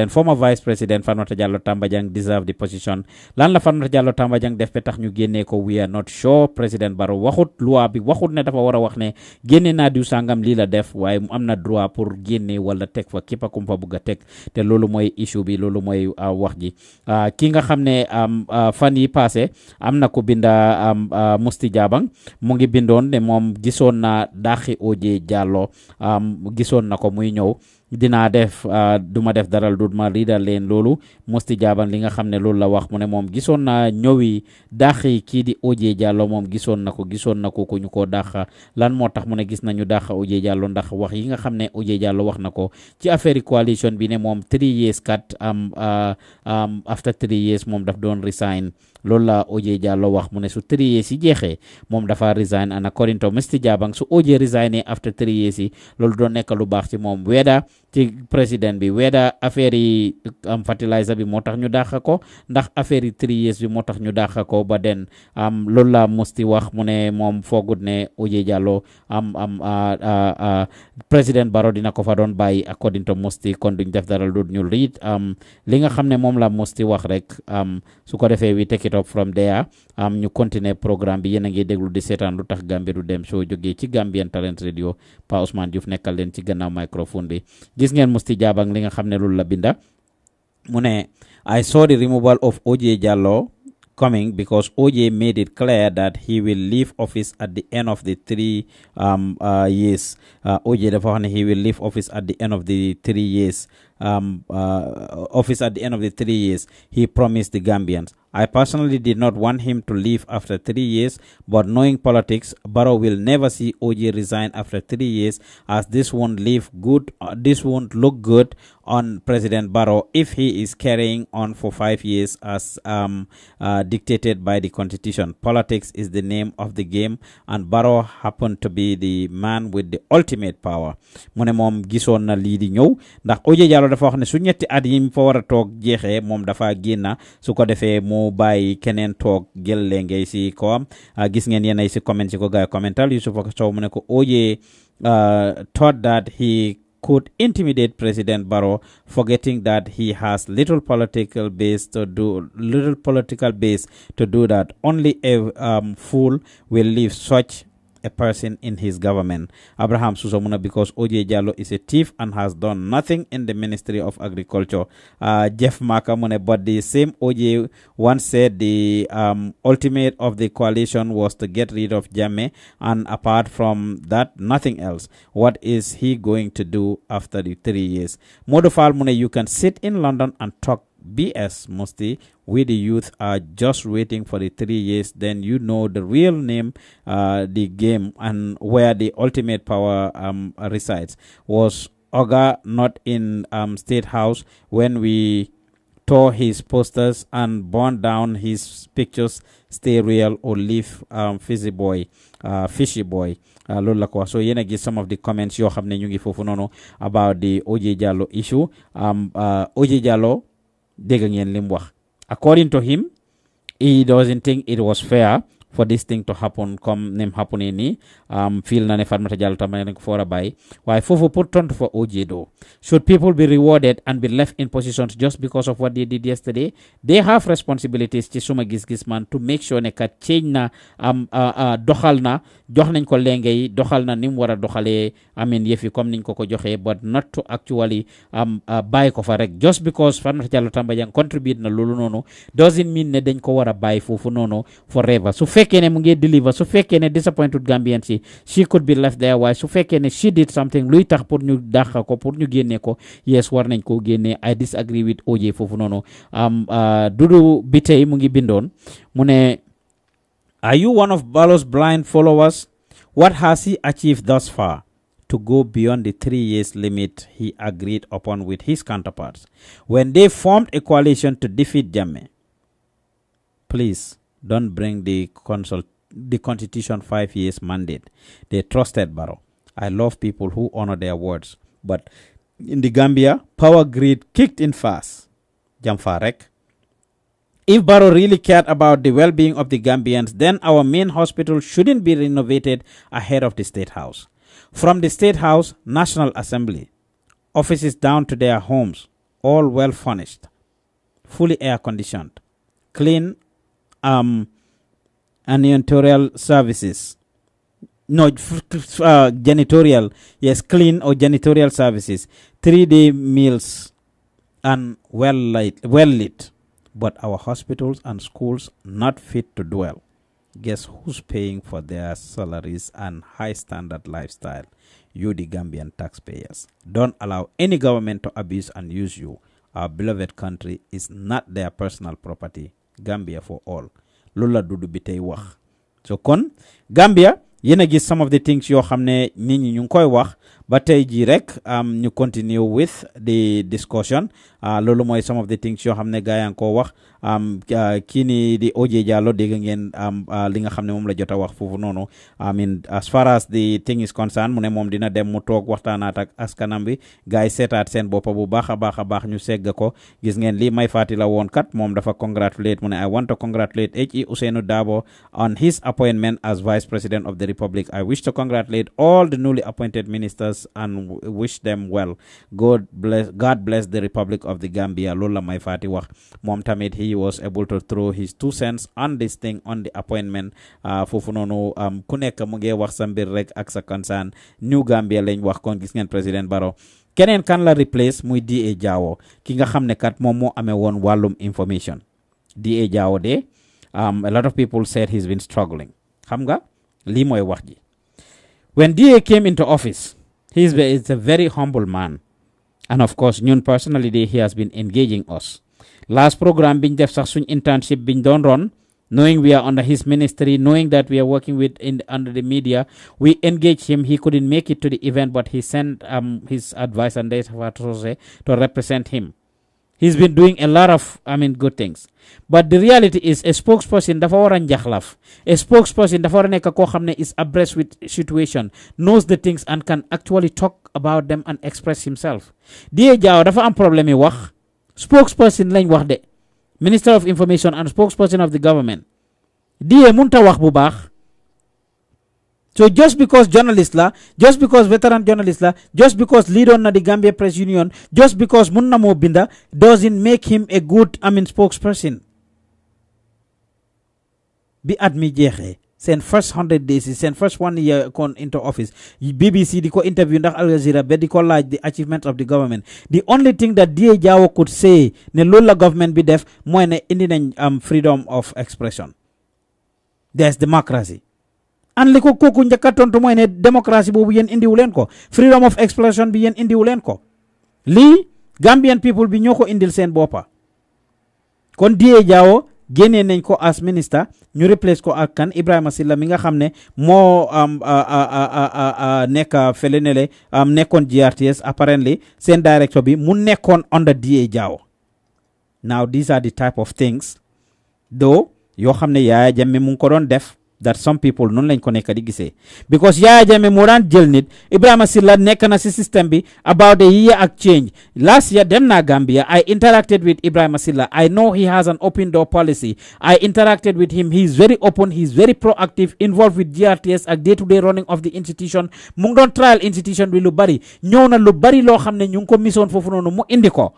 Speaker 11: former vice président Fatoumata Jallow Tambajang deserve the position lan la Fatoumata Jallow Tambajang def ba tax ñu génnee ko we are not sure President Barrow waxut loi bi waxut ne dafa war a wax ne génne naa diw sangam lii la def waaye mu am na droit pour génne wala teg fa képp ku mu fa bugg a teg te loolu mooy issue bi loolu mooy wax ji ki nga xam ne fan yi passé am na ko binda Musti Jabang mu ngi bindoon ne moom gisoon na daaxi OJ Jallow gisoon na ko muy ñëw dinaa def duma def daral dut ma riidal leen loolu Musti Jabang li nga xam ne loolu la wax mu ne moom gisoon na ñëwi daaxi kii di OJ Jallow moom gisoon na ko ku ñu ko dàq lan moo tax mu ne gis nañu dàq OJ Jallow ndax wax yi nga xam ne OJ Jallow wax na ko ci affaire coalition bi ne moom 3 years kat after 3 years moom daf doon resign loolu la OJ Jallow wax mu ne su 3 years yi jeexee moom dafa resign and according to Mr Jabang su OJ resigné after 3 years yi loolu doon nekk lu baax ci moom weeda ci président bi weeda affaire yi fertilizer bi moo tax ñu dàq ko ndax affaire yi 3 years bi moo tax ñu dàq ko ba den loolu la Musti wax mu ne moom foogut ne OJ Jallow président Barrow dina ko fa doon bàyyi according to Musti kon duñ def dara lu ñu riit li nga xam ne moom la Musti wax rek su ko defee wi take it up from there ñu continuer programme bi yéen a ngi déglu di seetaan lu tax Gambia du dem soo jógee ci Gambian Talent Radio Pa Ousman Diouf nekkal leen ci gannaaw microphone bi gis ngeen Musti Jabang li nga xam ne loolu la binda mu ne I saw the removal of OJ Jallow coming because OJ made it clear that he will leave office at the end of the 3 years. OJ dafa wax ne he will leave office at the end of the 3 years. Office at the end of the 3 years. He promised the Gambians. I personally did not want him to leave after 3 years, but knowing politics, Barrow will never see OJ resign after 3 years, as this won't look good on President Barrow if he is carrying on for 5 years as dictated by the Constitution. Politics is the name of the game, and Barrow happened to be the man with the ultimate power. Mu ne moom gisoon na lii di ñëw ndax OJ Jallow dafa wax ne su ñetti at yi fa war a toog jeexee moom dafa génn su ko defee mu bàyyi keneen toog jël lee ngay si kawam gis ngeen yéen ay si comment si ko gaay commental Yusufa Sow mu ne ko OJ thought that he could intimidate President Barrow, forgetting that he has little political base to do that. Only a fool will leave such a person in his government. Abraham Susomuna, because OJ Jallow is a thief and has done nothing in the Ministry of Agriculture. Jeff Makamune, but the same OJ once said the ultimate of the coalition was to get rid of Jammeh, and apart from that, nothing else. What is he going to do after the 3 years? Modofal Mune, you can sit in London and talk BS, Musti. We the youth are just waiting for the 3 years, then you know the real name, the game, and where the ultimate power resides. Was Oga not in State House when we tore his posters and burned down his pictures? Stay real or leave fishy boy. Loolu la ko wax. So yéen a gis some of the comments yoo xam ne ñu ngi foofu noonu about the OJ Jallow issue. OJ Jallow dégg ngeen lim wax. According to him, he doesn't think it was fair for this thing to happen comme nim happening nii feel na ne Fatoumatta Jallow tam nañ ko for a bàyyi waaye foofu pour tontu for OJ though, should people be rewarded and be left in positions just because of what they did yesterday? They have responsibilities ci suma gis-gis man to make sure ne kat change na doxal na jox nañ ko lenge yi doxal na ni mu war a doxalee amin yëfi comme niñ ko joxee, but not to actually bàyyi ko fa rek just because Fatoumatta Jallow Tambajang contribute na loolu noonu doesn't mean ne dañ ko war a bàyyi foofu noonu forever. Su fekkee ne mu ngi deliver, su fekkee ne disappointed Gambian si she could be left there, waaye su fekkee ne she did something luy tax pour ñu dàq ko pour ñu génne ko, yes war nañ koo génne. I disagree with OJ foofu noonu. Dudu bi tey mu ngi bindoon mu ne, are you one of Barrow's blind followers? What has he achieved thus far to go beyond the 3 years limit he agreed upon with his counterparts when they formed a coalition to defeat Jammeh? Please don't bring the Constitution 5 years mandate. They trusted Barrow. I love people who honor their words. But in the Gambia, power greed kicked in fast. Jamfarek. If Barrow really cared about the well-being of the Gambians, then our main hospital shouldn't be renovated ahead of the State House. From the State House, National Assembly, offices down to their homes, all well furnished, fully air-conditioned, clean janitorial services. No, janitorial. Yes, clean or janitorial services. 3-day meals and well lit. But our hospitals and schools not fit to dwell. Guess who's paying for their salaries and high standard lifestyle? You, the Gambian taxpayers. Don't allow any government to abuse and use you. Our beloved country is not their personal property. Gambia for all. Lula dudu bitay wax. So kon Gambia yena gis some of the things yo xamne nit ñi ñu koy wax ba tay ji rek ñu continue with the discussion. Lolu moy some of the things yo xamne gaay ko wax kini di OJ Jallow dégg ngeen li nga xamne mom la jotta wax fofu nono. I mean as far as the thing is concerned mu ne mom dina dem mu tok waxtaanaat ak askanam bi gaay seetaat seen boppa bu baaxa baax ñu segg ko gis ngeen li may fati la won kat mom dafa congratulate mu ne I want to congratulate H.E. Ousainou Darboe on his appointment as Vice President of the Republic. I wish to congratulate all the newly appointed ministers and wish them well. God bless the Republic of the Gambia. Lola may fati wax mom tamit he was able to throw his 2 cents on this thing on the appointment fofu nonu ku nek mu ngi wax sa mbir rek ak sa concern New Gambia lañ wax kon gis ngeen President Barrow keneen kan la replace muy D.A. Jawo ki nga xamne kat mom mo amé won walum information D.A. Jawo de a lot of people said he's been struggling xam nga li moy wax ji when D.A. came into office he's a very humble man and of course ñun personally he has been engaging us last program biñ def sax suñ internship biñ don run knowing we are under his ministry, knowing that we are working with under the media, we engaged him. He couldn't make it to the event, but he sent his advice and to represent him. He's been doing a lot of, good things. But the reality is, a spokesperson dafa wara njaxlaf. A spokesperson dafa wara nekk ko xamne is abreast with situation, knows the things and can actually talk about them and express himself. D.A. Jawo dafa am problème yi wax. Spokesperson lañ wax de. Minister of Information and spokesperson of the government. D.A. munta wax bu baax. So just because journalist la, just because veteran journalist la, just because leader na the Gambia Press Union, just because mun na mo binda, doesn't make him a good, spokesperson. Bi at mi jeexee seen first 100 days seen first 1 year kon into office BBC di ko interview ndax Al Jazeera be di ko laaj the achievements of the government. The only thing that D.A. Jawo could say ne loolu la government bi def mooy ne indi nañ freedom of expression. There's democracy. And li ko kooku njëkka tontu mooy ne démocratie boobu yéen indiwu leen ko freedom of expression bi yéen indiwu leen ko lii Gambian people bi ñoo ko indil seen boppa kon D.A. Jawo génnee nañ ko as minister ñu replace ko ak kan Ibrahima Silla mi nga xam ne moo nekk felenele nekkoon GRTS apparently seen director bi mu nekkoon under D.A. Jawo. Now these are the type of things though yoo xam ne Yaya Jammeh mu ngi ko doon def that some people non lañ ko nekk di gisee because Yaya Jammeh moo daan jël nit Ibrahima Silla nekk na si system bi about a year ak change last year dem na Gambia I interacted with Ibrahima Silla I know he has an open door policy I interacted with him he's very open he's very proactive involved with GRTS ak day to day running of the institution mu ngi doon trial institution bi lu bari ñëw na lu bari loo xam ne ñu ngi ko misoon foofu noonu mu indi ko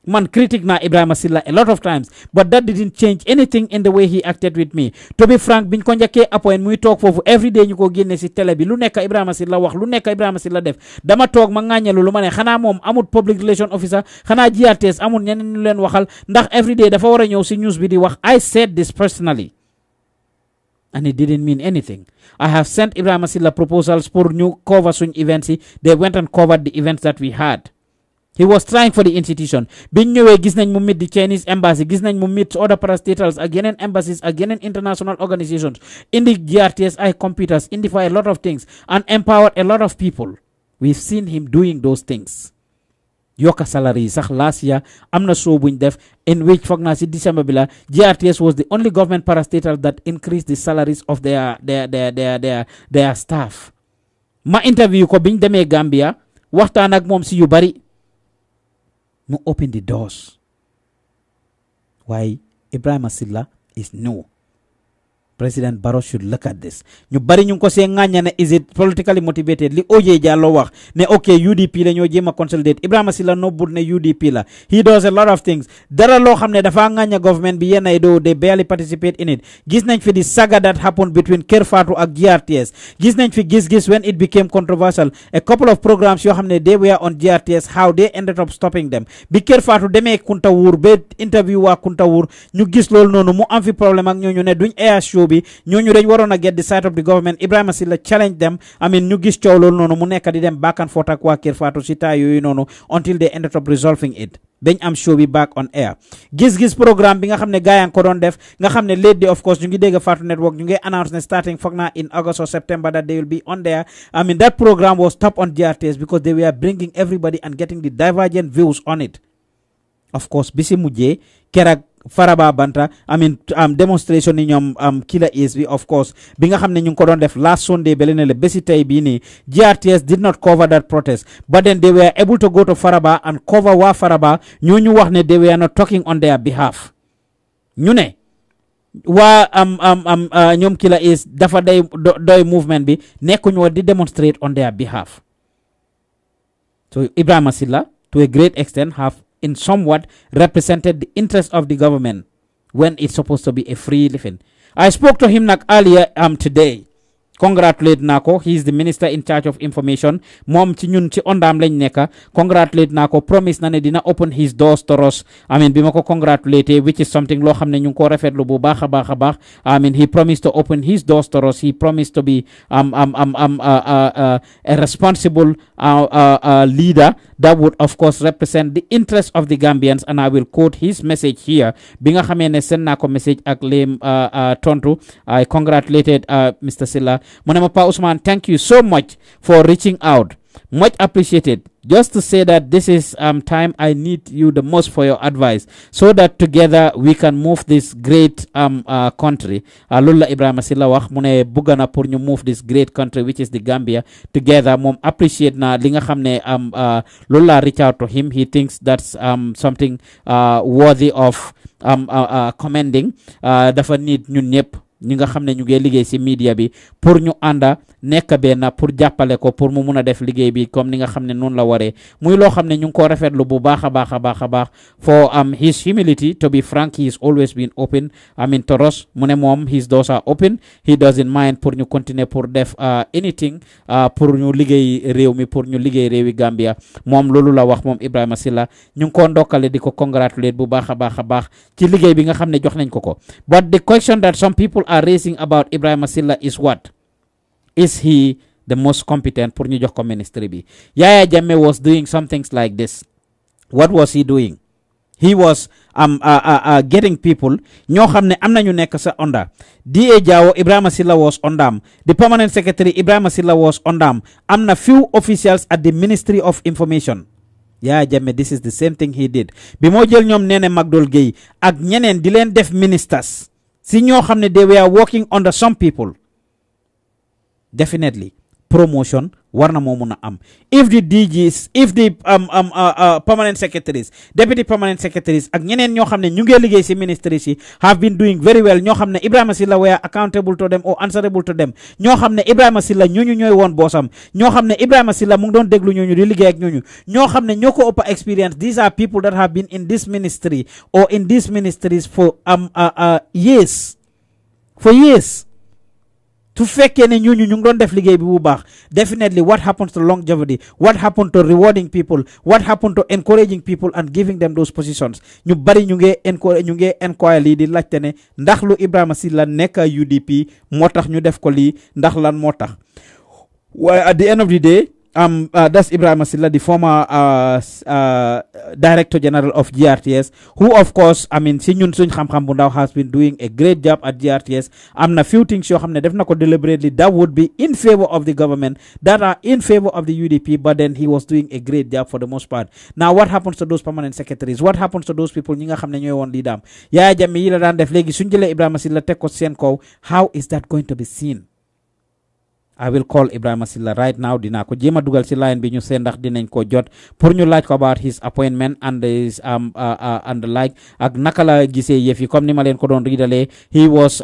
Speaker 11: man critique na Ibrahima Silla a lot of times but that didn't change anything in the way he acted with me to be frank biñ ko njëkkee appoint muy toog foofu every day ñu ko génne si télé bi lu nekk Ibrahima Silla wax lu nekk Ibrahima Silla def dama toog ma ŋàññalu lu ma ne xanaa moom amul public relation officer xanaa GRTS amul ñeneen ñu leen waxal ndax every day dafa war a ñëw si news bi di wax I said this personally and it didn't mean anything. I have sent Ibrahima Silla proposals for new cover suñ events yi they went and covered the events that we had. He was trying for the institution. Biñ ñëwee gis nañ mu meet the Chinese embassy, gis nañ mu meet other parastatals ak yeneen embassies ak yeneen international organizations. Indi GRTS ay computers, indi for a lot of things and empowered a lot of people. We've seen him doing those things. Yokka salary sax last year am na show buñ def in which foog naa si December bi la GRTS was the only government parastatal that increased the salaries of their staff. Ma interview ko biñ demee Gambia waxtaan ak moom si yu bari. No open the doors. Why Ibrahima Silla is new. President Barrow should look at this. ñu bari ñu ko see ŋàñña ne is it politically motivated li OJ Jallow wax ne ok UDP la ñoo jéem a consolidate Ibrahima Silla no bud ne UDP la he does a lot of things dara loo xam ne dafa ŋàñña government bi yenn ay do they barely participate in it gis nañ fi di saga that happened between Kër Fatou ak GRTS gis nañ fi gis-gis when it became controversial a couple of programs yoo xam ne they were on GRTS how they ended up stopping them bi Kër Fatou demee Kuntawur ba interview waa Kuntawur ñu gis loolu noonu mu am fi problème ak ñooñu ne duñ air show show bi ñooñu dañ waroon a get the side of the government. Ibrahima Silla challenge them. I mean ñu gis coow loolu noonu mu nekk di dem back and forth ak waa Kër Fatou si taa yooyu noonu until they ended up resolving it. Bañ am show bi back on air. Gis-gis programme bi nga xam ne gaa yaa ngi ko doon def nga xam ne lately of course ñu ngi dégg Fatou Network ñu ngi announce ne starting foog naa in August or September that they will be on there. I mean that program was top on GRTS because they were bringing everybody and getting the divergent views on it. Of course bisi mujjee keroog Faraba Banta I mean demonstration ni ñoom Killer Ace bi of course bi nga xam ne ñu ngi ko doon def last Sunday ba leneen la bési tey bii nii GRTS did not cover that protest but then they were able to go to Faraba and cover waa Faraba ñooñu wax ne they were not talking on their behalf ñu ne waa ñoom Killer Ace dafa doy movement bi nekkuñu woon di demonstrate on their behalf. So Ibrahima Silla to a great extent have in somewhat represented the interest of the government when it's supposed to be a free living. I spoke to him earlier today. Congratulate nako. He is the minister in charge of information. Mom ci ñun ci ondam lañ nekk. Congratulate nako. Promise na ne dina open his doors to us. I mean bima ko congratulate which is something loo xam ne ñu ko rafetlu bu baax a baax. I mean he promised to open his doors to us. He promised to be a responsible leader that would of course represent the interests of the Gambians, and I will quote his message here. Bi nga xamee ne send nako message ak lem tontu. I congratulated Mr. Silla. Monema Pa Usman, thank you so much for reaching out. Much appreciated. Just to say that this is time I need you the most for your advice so that together we can move this great country. Lola Ibrahima Silla wax mu ne bëgg na pour ñu move this great country which is the Gambia together. Moom appreciate na li nga xam ne Lola reach out to him. He thinks that's something worthy of commending. Dafa need ñun ñëpp ñi nga xam ne ñu ngi liggéey ci media bi pour ñu ànda nekk benn pour jàppale ko pour mu mun a def liggéey bi comme ni nga xam ne noonu la waree muy loo xam ne ñu ngi ko rafetlu bu baax a baax for his humility. To be frank, he has always been open. I mean to us mu ne moom his doors are open. He doesn't mind pour ñu continuer pour def anything pour ñu liggéey réew mi pour ñu liggéey réewi Gambia. Moom loolu la wax moom Ibrahima Silla. ñu ngi ko ndokkale di ko congratulate bu baax a baax ci liggéey bi nga xam ne jox nañ ko. But the question that some people are raising about Ibrahima Silla is what? Is he the most competent pour ñu jox ko ministry bi? Yaya Jammeh was doing some things like this. What was he doing? He was getting people ñoo xam ne am nañu nekk sa onda. DA Jawo Ibrahima Silla was ondam. The permanent secretary Ibrahima Silla was ondam. Am na few officials at the Ministry of Information. Yaya Jammeh, this is the same thing he did. Bi moo jël ñoom Nene Magdol Gueye ak ñeneen di leen def ministers si ñoo xam ne they were working under some people. Definitely promotion war na moo mun a am. If the DGs, if the permanent secretaries, deputy permanent secretaries ak ñeneen ñoo xam ne ñu ngi liggéey ci ministries yi have been doing very well, ñoo xam ne Ibrahima Silla were accountable to them or answerable to them, ñoo xam ne Ibrahima Silla ñooñu ñooy woon boosam, ñoo xam ne Ibrahima Silla mu ngi doon déglu ñooñu di liggéey ak ñooñu, ñoo xam ne ñoo ko ëpp experience. These are people that have been in this ministry or in these ministries for years. For years. To fekkee ne ñooñu ñu ngi doon def liggéey bi bu baax. Definitely what happens to longevity, what happened to rewarding people, what happened to encouraging people and giving them those positions. Ñu bari ñu ngi enquire lii di laajte ne ndax lu Ibrahima Silla nekk UDP moo tax ñu def ko lii ndax lan moo tax. Well, at the end of the day that's Ibrahima Silla, the former Director General of GRTS, who of course, I mean, si ñun suñ xam-xam bu ndaw has been doing a great job at GRTS. Am na few things yoo xam ne def na ko deliberately that would be in favor of the government, that are in favor of the UDP, but then he was doing a great job for the most part. Now what happens to those permanent secretaries? What happens to those people ñi nga xam ne ñooy woon leader am? Yaya Jammeh yi la daan def léegi suñ jëlee Ibrahima Silla teg ko seen kaw, how is that going to be seen? I will call Ibrahima Silla right now. Dina ko jéem a dugal ci line bi ñu seen ndax dinañ ko jot pour ñu laaj ko about his appointment and his and the like ak naka la gisee yëf yi comme ni ma leen ko doon riidalee. He was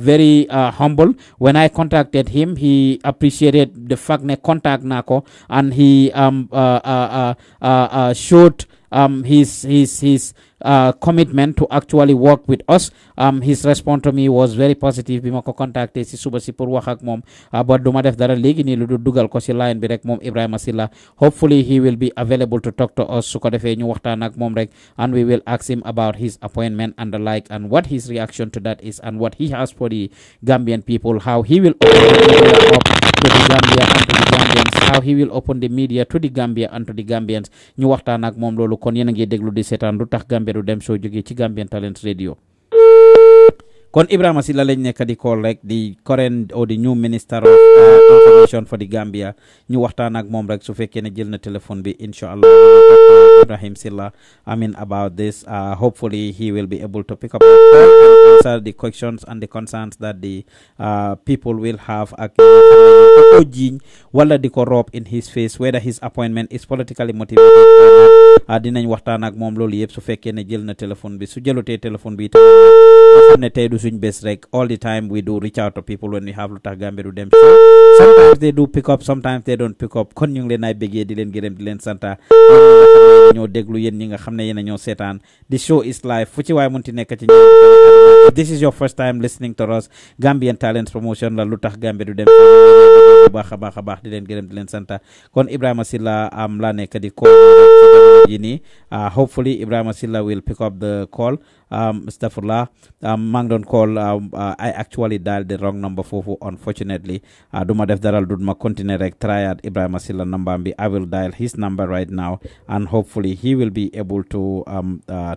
Speaker 11: very humble. When I contacted him, he appreciated the fact ne contact naa ko and he showed his commitment to actually work with us. His response to me was very positive. Bima ko contacté si suba si pour wax ak mom ba duma def dara legi ni lu dugal ko si line bi rek mom Ibrahima Silla. Hopefully he will be available to talk to us su ko defé ñu waxtaan ak mom rek, and we will ask him about his appointment and the like, and what his reaction to that is, and what he has for the Gambian people, how he will open the media up to the Gambia and to the Gambians, how he will open the media to the Gambia and to the Gambians. Ñu waxtaan ak mom lolu, kon yéen a ngi déglu di seetaan Lutakh Gambia du dem show jóge ci Gambian Talents Radio. Kon Ibrahima Silla lañ nekk di call rek, the current or the new minister of information for the Gambia. Ñu waxtaan ak moom rek su fekkee ne jël na téléphone bi, inshallah Ibrahim Silla, about this. Hopefully he will be able to pick up and answer the questions and the concerns that the people will have. Wala di ko rob in his face, whether his appointment is politically motivated or not. Dinañ waxtaan ak moom loolu yëpp su fekkee ne jël na téléphone bi. Su jëlutee téléphone bi suñ best rek, all the time we do reach out to people when we have Lutakh Gambia du dem show. Sometimes they do pick up, sometimes they don't pick up. Kon ñu ngi leen ay bëggee di leen gërëm di leen santa ñoo déglu yéen ñi nga xam ne yéen a ñoo seetaan. The show is live fu ci waay munti nekk ci ñoom. If this is your first time listening to us, Gambian Talents Promotion la Lutakh Gambia du dem show bu baax a baax di leen gërëm di leen santa. Kon Ibrahima Silla la nekk di call yi nii. Hopefully Ibrahima Silla will pick up the call. Astaghfirullah, maa ngi doon call. I actually dialed the wrong number foofu, unfortunately. Duma def daral du ma continuer rek try at Ibrahima Silla number bi. I will dial his number right now, and hopefully he will be able to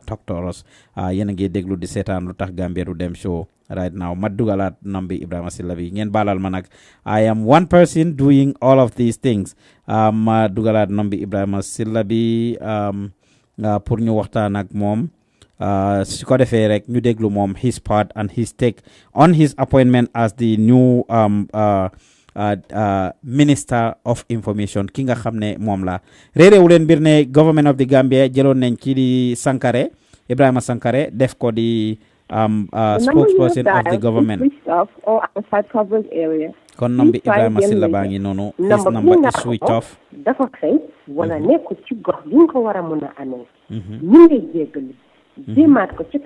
Speaker 11: talk to us. Yéen a ngi déglu di seetaan Lutakh Gambia du dem show right now. Ma dugalaat number Ibrahima Silla bi ngeen baalal ma nag. I am one person doing all of these things. Ma dugalaat number Ibrahima Silla bi pour ñu waxtaan ak moom. Su ko defee rek ñu déglu moom his part and his take on his appointment as the new Minister of Information. Ki nga xam ne moom la réeréewu leen mbir ne government of the Gambia jëloon nañ ci di Sankare, Ibrahima Sankare, def ko di spokesperson of the government. Kon number Ibrahima Silla baa ngi noonu. His number is switched off.
Speaker 19: Dafa xëy wala nekkul ci gox bi nga ko war a mën a amee. ñu ngi jéggal jéemaat ko ci.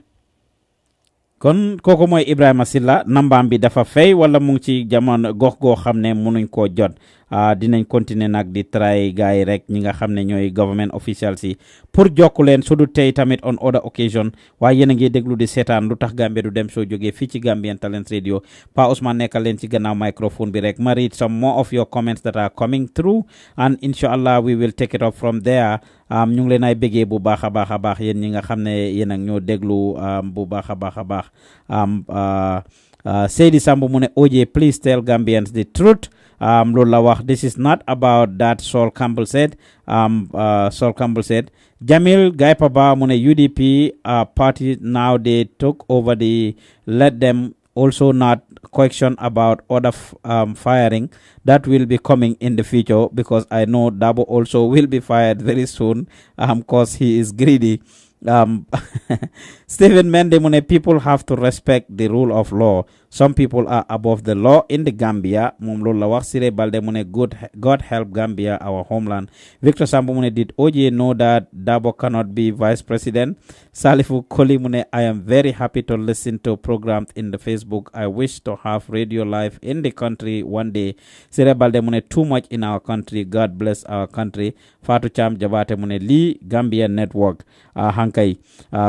Speaker 11: Kon kooku mooy Ibrahima Silla, nambaam bi dafa fay wala mu ngi ci jamono gox goo xam ne mënuñ koo jot. Dinañ continuer nag di try gars yi rek ñi nga xam ne ñooy government officials yi pour jokku leen su du tey tamit on other occasion. Waaye yéen a ngi déglu di seetaan Lutakh Gambia du dem show jógee fii ci Gambian Talents Radio. Pa Ousmane nekkal leen ci gannaaw microphone bi rek. Ma read some more of your comments that are coming through, and inshallah we will take it up from there. ñu ngi leen ay bëggee bu baax a baax yéen ñi nga xam ne yéen ak ñoo déglu bu baax a baax. Seydi Sambu mu ne OJ, please tell Gambians the truth. Loolu la wax. This is not about that, Sol Campbell said. Jamil Gaipaba mu ne UDP party now they took over the, let them also not question about other firing that will be coming in the future, because I know Dabo also will be fired very soon because he is greedy. Stephen Mende mu ne people have to respect the rule of law. Some people are above the law in the Gambia. Moom loolu la wax. Sire Balde mu ne God help Gambia, our homeland. Victor Sambu mu ne did OJ know that Dabo cannot be vice president? Salifu Koli mu ne I am very happy to listen to programs in the Facebook. I wish to have radio live in the country one day. Sire Balde mu ne too much in our country. God bless our country. Fatou Cham Jabate mu ne lii Gambia network hankay.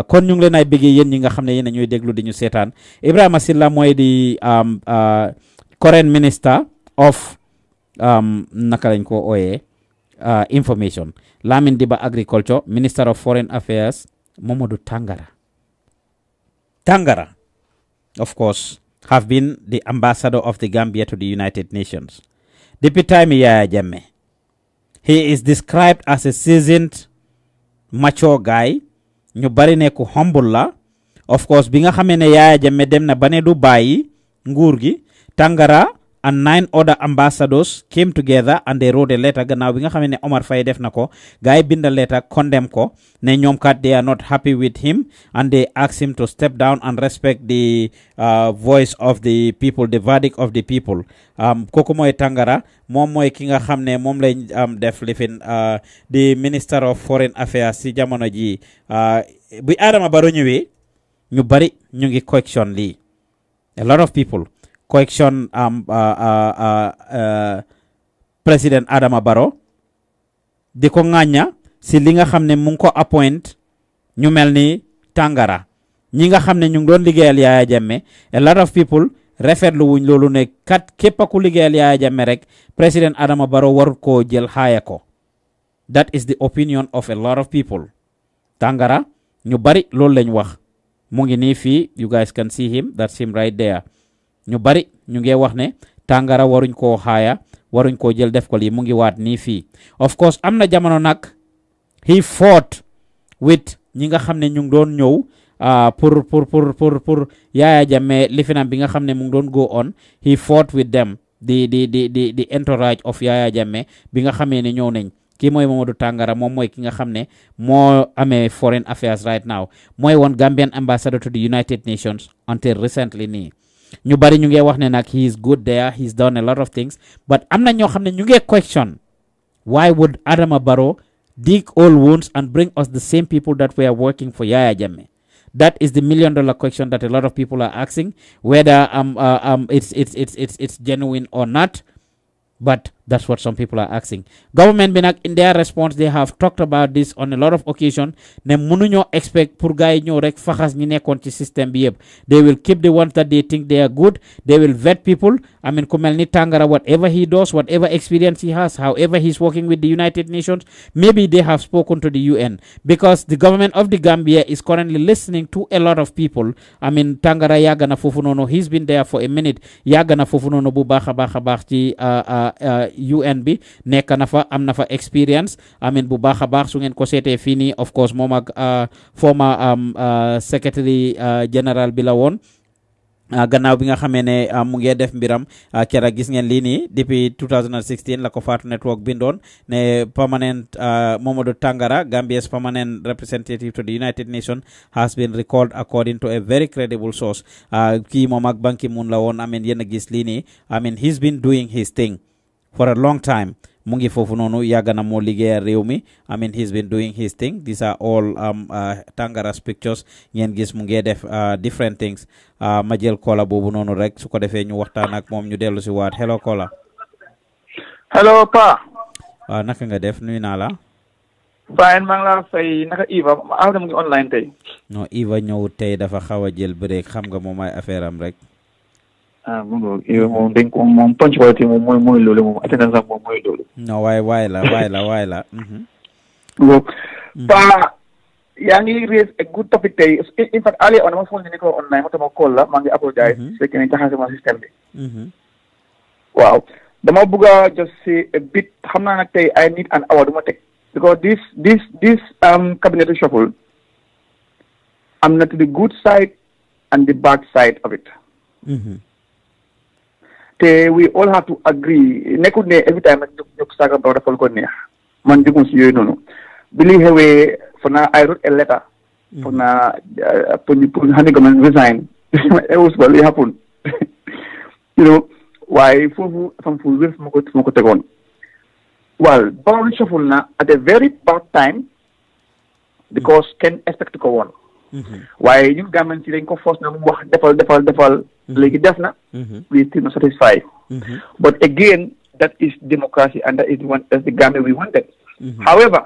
Speaker 11: Kon ñu ngi leen ay bëggee yéen ñi nga xam ne yéen a ñooy déglu di ñu seetaan. Ibrahima Silla mooy di current minister of naka lañ ko ooyee information. Lamin Diba agriculture, minister of foreign affairs Momodou Tangara of course have been the ambassador of the Gambia to the United Nations. Depuis time Yaya Jammeh, he is described as a seasoned mature guy. Ñu bari ne ku humble la. Of course bi nga xamee ne Yaya Jammeh dem na ba ne du bàyyi nguur gi, Tangara and 9 other ambassadors came together and they wrote a letter gannaaw bi nga xam ne Omar Faye def na ko gaay bind letter condemn ko ne ñoom kat they are not happy with him and they asked him to step down and respect the voice of the people, the verdict of the people. Kooku mooy Tangara moom mooy ki nga xam ne moom lañ def lifin the Minister of Foreign Affairs si jamono ji bi Adama Barrow ñëwee ñu bari ñu ngi question lii. A lot of people question President Adama Barrow di ko ŋàñña si li nga xam ne mu ngi ko appoint ñu mel ni Tangara ñi nga xam ne ñu ngi doon liggéeyal Yaya Jammeh. A lot of people rafetlu wuñ loolu ne kat képp ku liggéeyal Yaya Jammeh rek President Adama Barrow warut koo jël xaaya ko. That is the opinion of a lot of people. Tangara ñu bari loolu lañ wax mu ngi nii fii you guys can see him, that's him right there. ñu bari ñu ngi wax ne Tangara waruñ koo xaaya waruñ koo jël def ko lii mu ngi waat nii fii. Of course am na jamono nag he fought with ñi nga xam ne ñu ngi doon ñëw pour Yaya Jammeh lifinam bi nga xam ne mu ngi doon go on. He fought with them the entourage of Yaya Jammeh bi nga xamee ne ñëw nañ. Kii mooy Mamadou Tangara moom mooy ki nga xam ne moo amee foreign affairs right now mooy woon Gambian ambassador to the United Nations until recently nii. ñu bari ñu ngi wax ne nag he is good there, he's done a lot of things, but am na ñoo xam ne ñu ngi question why would Adama Barrow dig old wounds and bring us the same people that were working for Yaya Jammeh? That is the $1 million question that a lot of people are asking, whether it's genuine or not. But that's what some people are asking. Government binak in their response they have talked about this on a lot of occasions. Ne mënuñoo expect pour gaay ñëw rek faxas ñi nekkoon ci système bi yëpp. They will keep the ones that they think they are good. They will vet people. I mean ku mel ni Tangara, whatever he does, whatever experience he has, however he's working with the United Nations, maybe they have spoken to the UN, because the government of the Gambia is currently listening to a lot of people. I mean Tangara yàgg na foofu noonu, he's been there for a minute. Yàgg na foofu noonu bu baax a baax ci UN bi nekk na fa am na fa experience. I mean bu baax a baax su ngeen ko seetee fii nii of course moom ak former secretary general bi la woon. Gannaaw bi nga xamee ne mu ngi def mbiram kera gis ngeen lii nii depuis 2016 la ko Fatou Network bindoon ne permanent Mamadou Tangara, Gambia's permanent representative to the United Nations, has been recalled according to a very credible source. Kii moom ak Ban Ki-moon la woon. I mean yéen a gis lii nii. I mean he's been doing his thing for a long time. mu ngi foofu noonu yàgg na moo liggéeyal réew mi. I mean he's been doing his thing. These are all Tangara's pictures. ngeen gis mu ngi def different things. ma jël kola boobu noonu rek su ko defee ñu waxtaan ak moom ñu dellu si waat. Hello kola.
Speaker 20: Hello Pa.
Speaker 11: waaw naka nga def nuyu naa la.
Speaker 20: Fine maa ngi la fay naka Eva mu ngi online tey.
Speaker 11: non Eva ñëw tey dafa xaw a jël break xam nga moom ay affaire am rek.
Speaker 20: moom dañ ko moom ponctualité moom mooy loolu moom attendance am moom mooy loolu.
Speaker 11: non waay la.
Speaker 20: Pa yaa ngi raise a good topic tey in fact earlier on ma phone ni ko online ma tama call la maa ngi apologize su fekkee ne jaxase ma système bi. waaw dama bëgg a just say a bit xam naa nag tey I need an hour du ma teg because this cabinet reshuffle am na to the good side and the bad side of it. te we all have to agree nekkul ne every time ñu saaga Barrow defal ko neex man jugum si yooyu noonu bi li xewee for now I wrote a letter for now pour Hani government resign it was well it happened you know waaye foofu fam fu wér ma ko tegoon well Barrow reshuffle na at a very bad time because kenn expect ko woon waaye ñun Gambian si dañ ko force na mu wax defal léegi def na we still not satisfied but again that is democracy and that's the Gambia we wanted however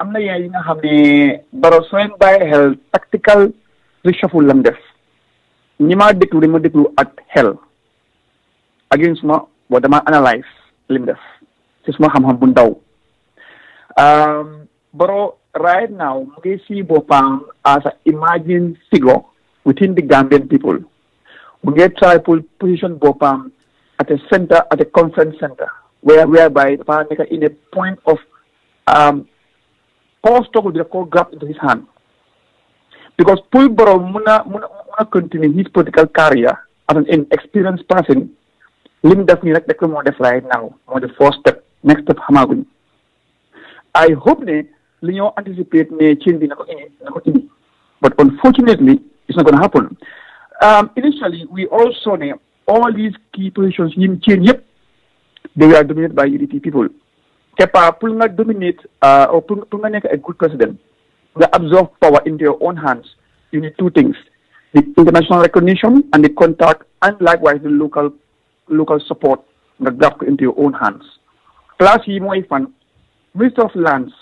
Speaker 20: am na yeneen yi nga xam ne Barrow soo leen bàyyi xel tactical reshuffle lam def ñi ma déglu dañ ma déglu ak xel again suma boo dama analyse lim def ci suma xam-xam bu ndaw Barrow right now mu ngi see boppam as an emerging figure within the Gambian people mu ngi try to position boppam at a center, at a conference center whereby dafa nekk in a point of power struggle bi ko grab into his hand because pour Barrow mun a continue his political career as an experienced person lim def nii rek moo def right now moo the first step next step xamaaguñ I hope ne li ñoo anticipate ne change bi na ko indi but unfortunately it's not going to happen. Initially we all saw ne all these key positions in change yep they were dominated by UDP people. Kepa pour nga dominate or pour nga nekk a good president nga absorb power into your own hands you need two things, the international recognition and the contact and likewise the local support nga grab into your own hands. Plus yi mooy fan Minister of Lands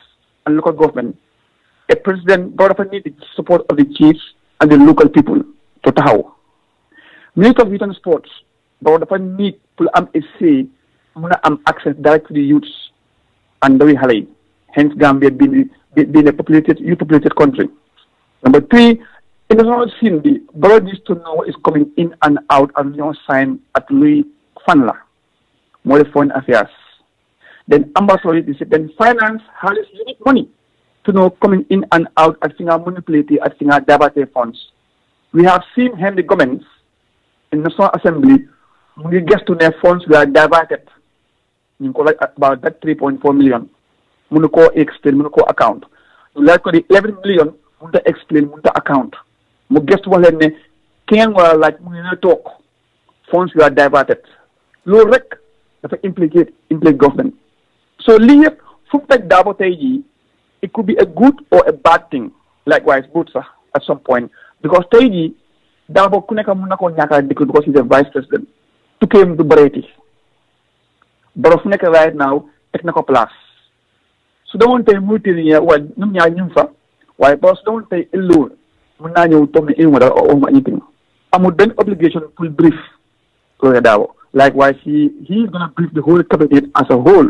Speaker 20: and Local Government, a president government need the support of the chiefs and the local people to taxaw. Minister of Youth and Sports, government need to am a say, am access direct to the youths and the high. Hence Gambia being a youth populated country. Number 3, in the whole scene, the government needs to know what is coming in and out and no sign at Louis Fanla, more foreign affairs. Then ambassador then finance has unique money to know coming in and out at singa manipulated at singa diverted funds. We have seen how the governments in the National Assembly we get to their funds were diverted. You collect about that 3.4 million. Munuko explain munuko account. You like the 11 million munta explain munta account. Mu guess what ne can were like munu talk funds were diverted. Low rec that implicate government. So leave from that double it could be a good or a bad thing. Likewise, both at some point. Because Taiji, Dabo Kuneka Munako Nyaka because he's a vice president. To came to Breti. Barofneka right now, technical plus. So don't take multi what Numya Nyumfa, why boss don't take alone. Munano told me in whether or anything. I'm with then obligation to brief Dabo. Likewise, he's gonna brief the whole cabinet as a whole.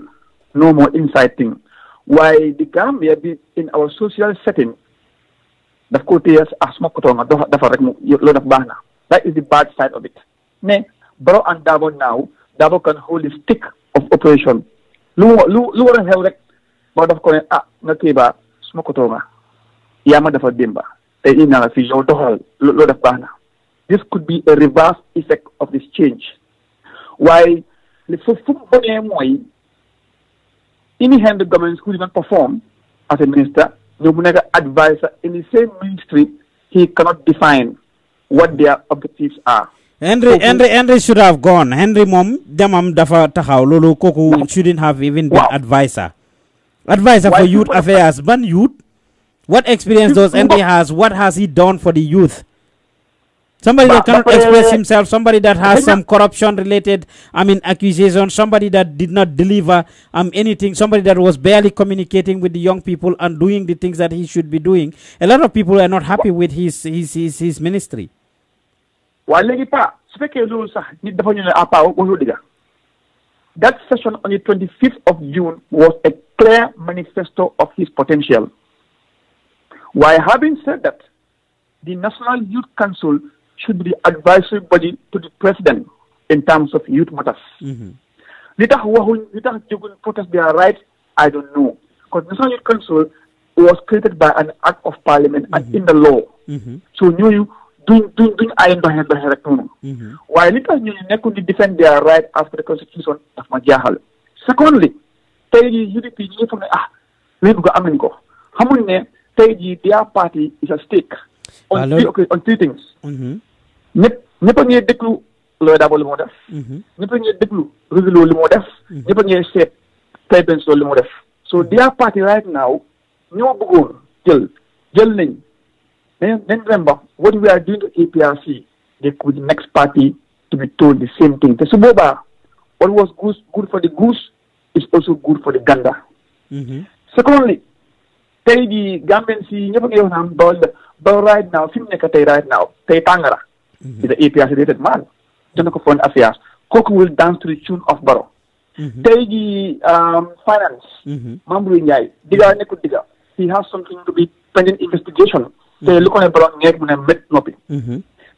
Speaker 20: No more inside thing. Why the Gambia be in our social setting, the quotas are smokotonga, lot of bana. That is the bad side of it. Ne, Barrow and Dabo now, Dabo can hold the stick of operation. Lower Helrek, but of course, Nakeba, smokotonga. Yama dafa dimba. Te ina fi yo dohal, lot of bana. This could be a reverse effect of this change. Why the fufu any hand the government who did not perform as a minister, no advisor in the same ministry, he cannot define what their objectives are.
Speaker 11: Henry should have gone. Henry mom demam dafa taxaw lolu koku shouldn't have even been advisor. Advisor for youth affairs, ban youth. What experience does Henry has? What has he done for the youth? Somebody that cannot express himself, somebody that has some corruption related, accusation, somebody that did not deliver anything, somebody that was barely communicating with the young people and doing the things that he should be doing. A lot of people are not happy with his ministry.
Speaker 20: That session on the 25th of June was a clear manifesto of his potential. While having said that, the National Youth Council should be the advisory body to the president in terms of youth matters. Little protest their rights, I don't know. Because the National Youth Council was created by an act of parliament and in the law. So you doing iron by hand. While little you could defend their right after the constitution of Majahal. Secondly, UDP we go Amingo. Their party is at stake on three things. ñëpp a ngi déglu looy daabo li moo def. ñëpp a ngi déglu régulo li moo def. ñëpp a ngi seet tey benn li moo def. So their party right now ñoo bëggoon jël nañ. Then remember what we are doing to APRC. They could the next party to be told the same thing. Te su boobaa what was good for the goose is also good for the gander. Secondly, tey jii Gambian si ñëpp a ngi wax naan ba right now fi mu nekk tey right now tey tàngara. Is the APRC related man. Jonathan Foreign Affairs. Cook will dance to the tune of Barrow. Tey finance. Mambu Njai. Diga nekut diga. He has something to be pending investigation. Tey lu ko ne Barrow ngek mu ne met noppi.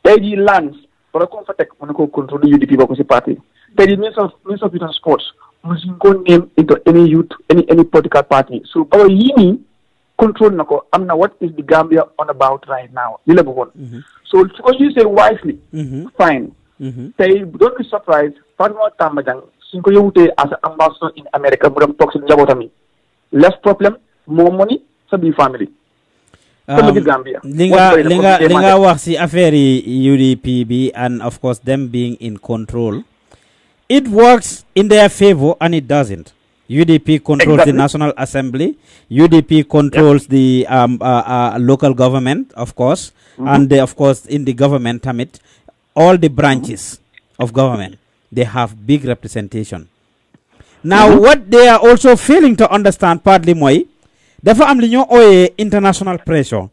Speaker 20: Tey lands. Barrow ko fa tek mu ne ko control UDP bako ci party. Tey Minister of Youth and Sports. Musin ko name into any youth, any political party. So Barrow yini control nako. Amna what is the Gambia on about right now. Lila bëggoon. So because you say wisely, fine. tey don't be surprised Fatma Tambajang suñ ko yowutee as an ambassador in America mu dem toog si njabootam yi less problem more money sa biir family
Speaker 11: li nga wax si affaire yi UDP bi and of course them being in control, it works in their favor and it doesn't. UDP controls the National Assembly. UDP controls the local government, of course, and of course in the government, all the branches of government, they have big representation. Now, what they are also failing to understand, partly moi, dafa am li ñoo ooyee international pressure.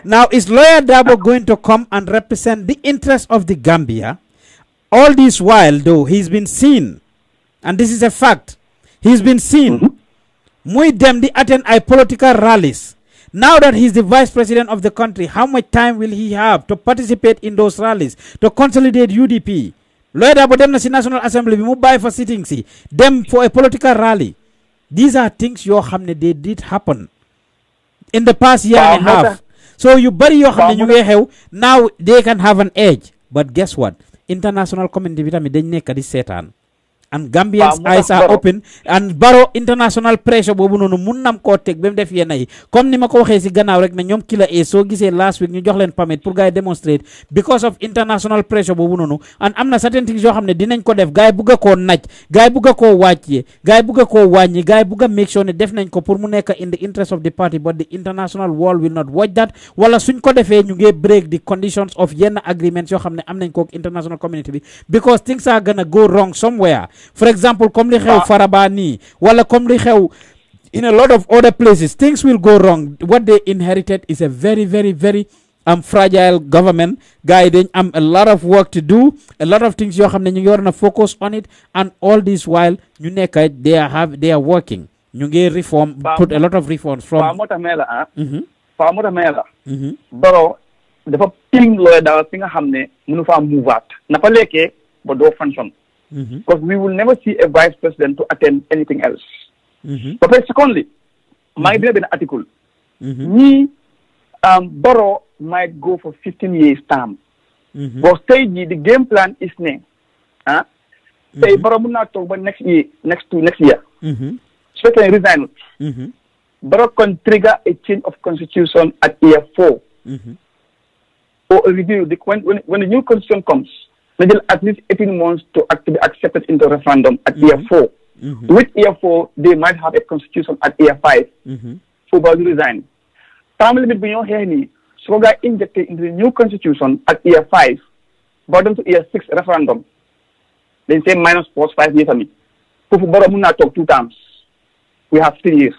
Speaker 11: Now, is Lawyer Darboe going to come and represent the interests of the Gambia? All this while, though, he's been seen, and this is a fact, he's been seen, muy dem di attend ay political rallies. Now that he's the vice president of the country, how much time will he have to participate in those rallies, to consolidate UDP? Lawyer Darboe dem na si National Assembly bi mu bàyyi for sitting si, dem for a political rally. These are things yoo xam ne they did happen in the past year and a half. So you bari yoo xam ne ñu ngi xew, now they can have an edge. But guess what? International community bi tamit dañ nekk di seetaan. And Gambians' eyes are open, and Barrow international pressure boobu noonu mun nam koo teg ba mu def yenn yi comme ni ma ko waxee si gannaaw rek ne ñoom kila soo gisee last week ñu jox leen permit pour gars yi demonstrate because of international pressure boobu noonu. And am na certain things yoo xam ne dinañ ko def gars yi bugg a koo naj, gars yi bugg a koo wàccee, gars yi bugg a koo wàññi, gars yi bugg a make sure ne def nañ ko pour mu nekk in the interest of the party, but the international world will not watch that. Wala suñ ko defee ñu ngi break the conditions of yenn agreements yoo xam ne am nañ ko international community bi, because things are gonna go wrong somewhere. For example, comme li xew Faraba nii, wala comme li xew in a lot of other places, things will go wrong. What they inherited is a very, very, very fragile government. Guys, they am a lot of work to do, a lot of things yoo xam ne ñu ngi war na focus on it, and all this while ñu nekk they are working. Ñu ngi reform, put a lot of reforms from.
Speaker 20: Barrow dafa ping Lawyer Darboe fi nga xam ne mënu fa move na fa lekkee ba doo function. Because we will never see a vice president to attend anything else. But secondly, my an article. Barrow might go for 15 years term. But stage the game plan is ne. Say Barrow will not talk about next year. So can resign. Barrow can trigger a change of constitution at year 4. Or a review. When the new constitution comes, maybe at least 18 months to be accepted into referendum at year 4. With year 4, they might have a constitution at year 5. So Barrow resign. Time limit beyond here, so got injected into the new constitution at year 5, bottom to year 6 referendum. They say minus 5 years. So for Barrow not talk 2 times. We have 3 years.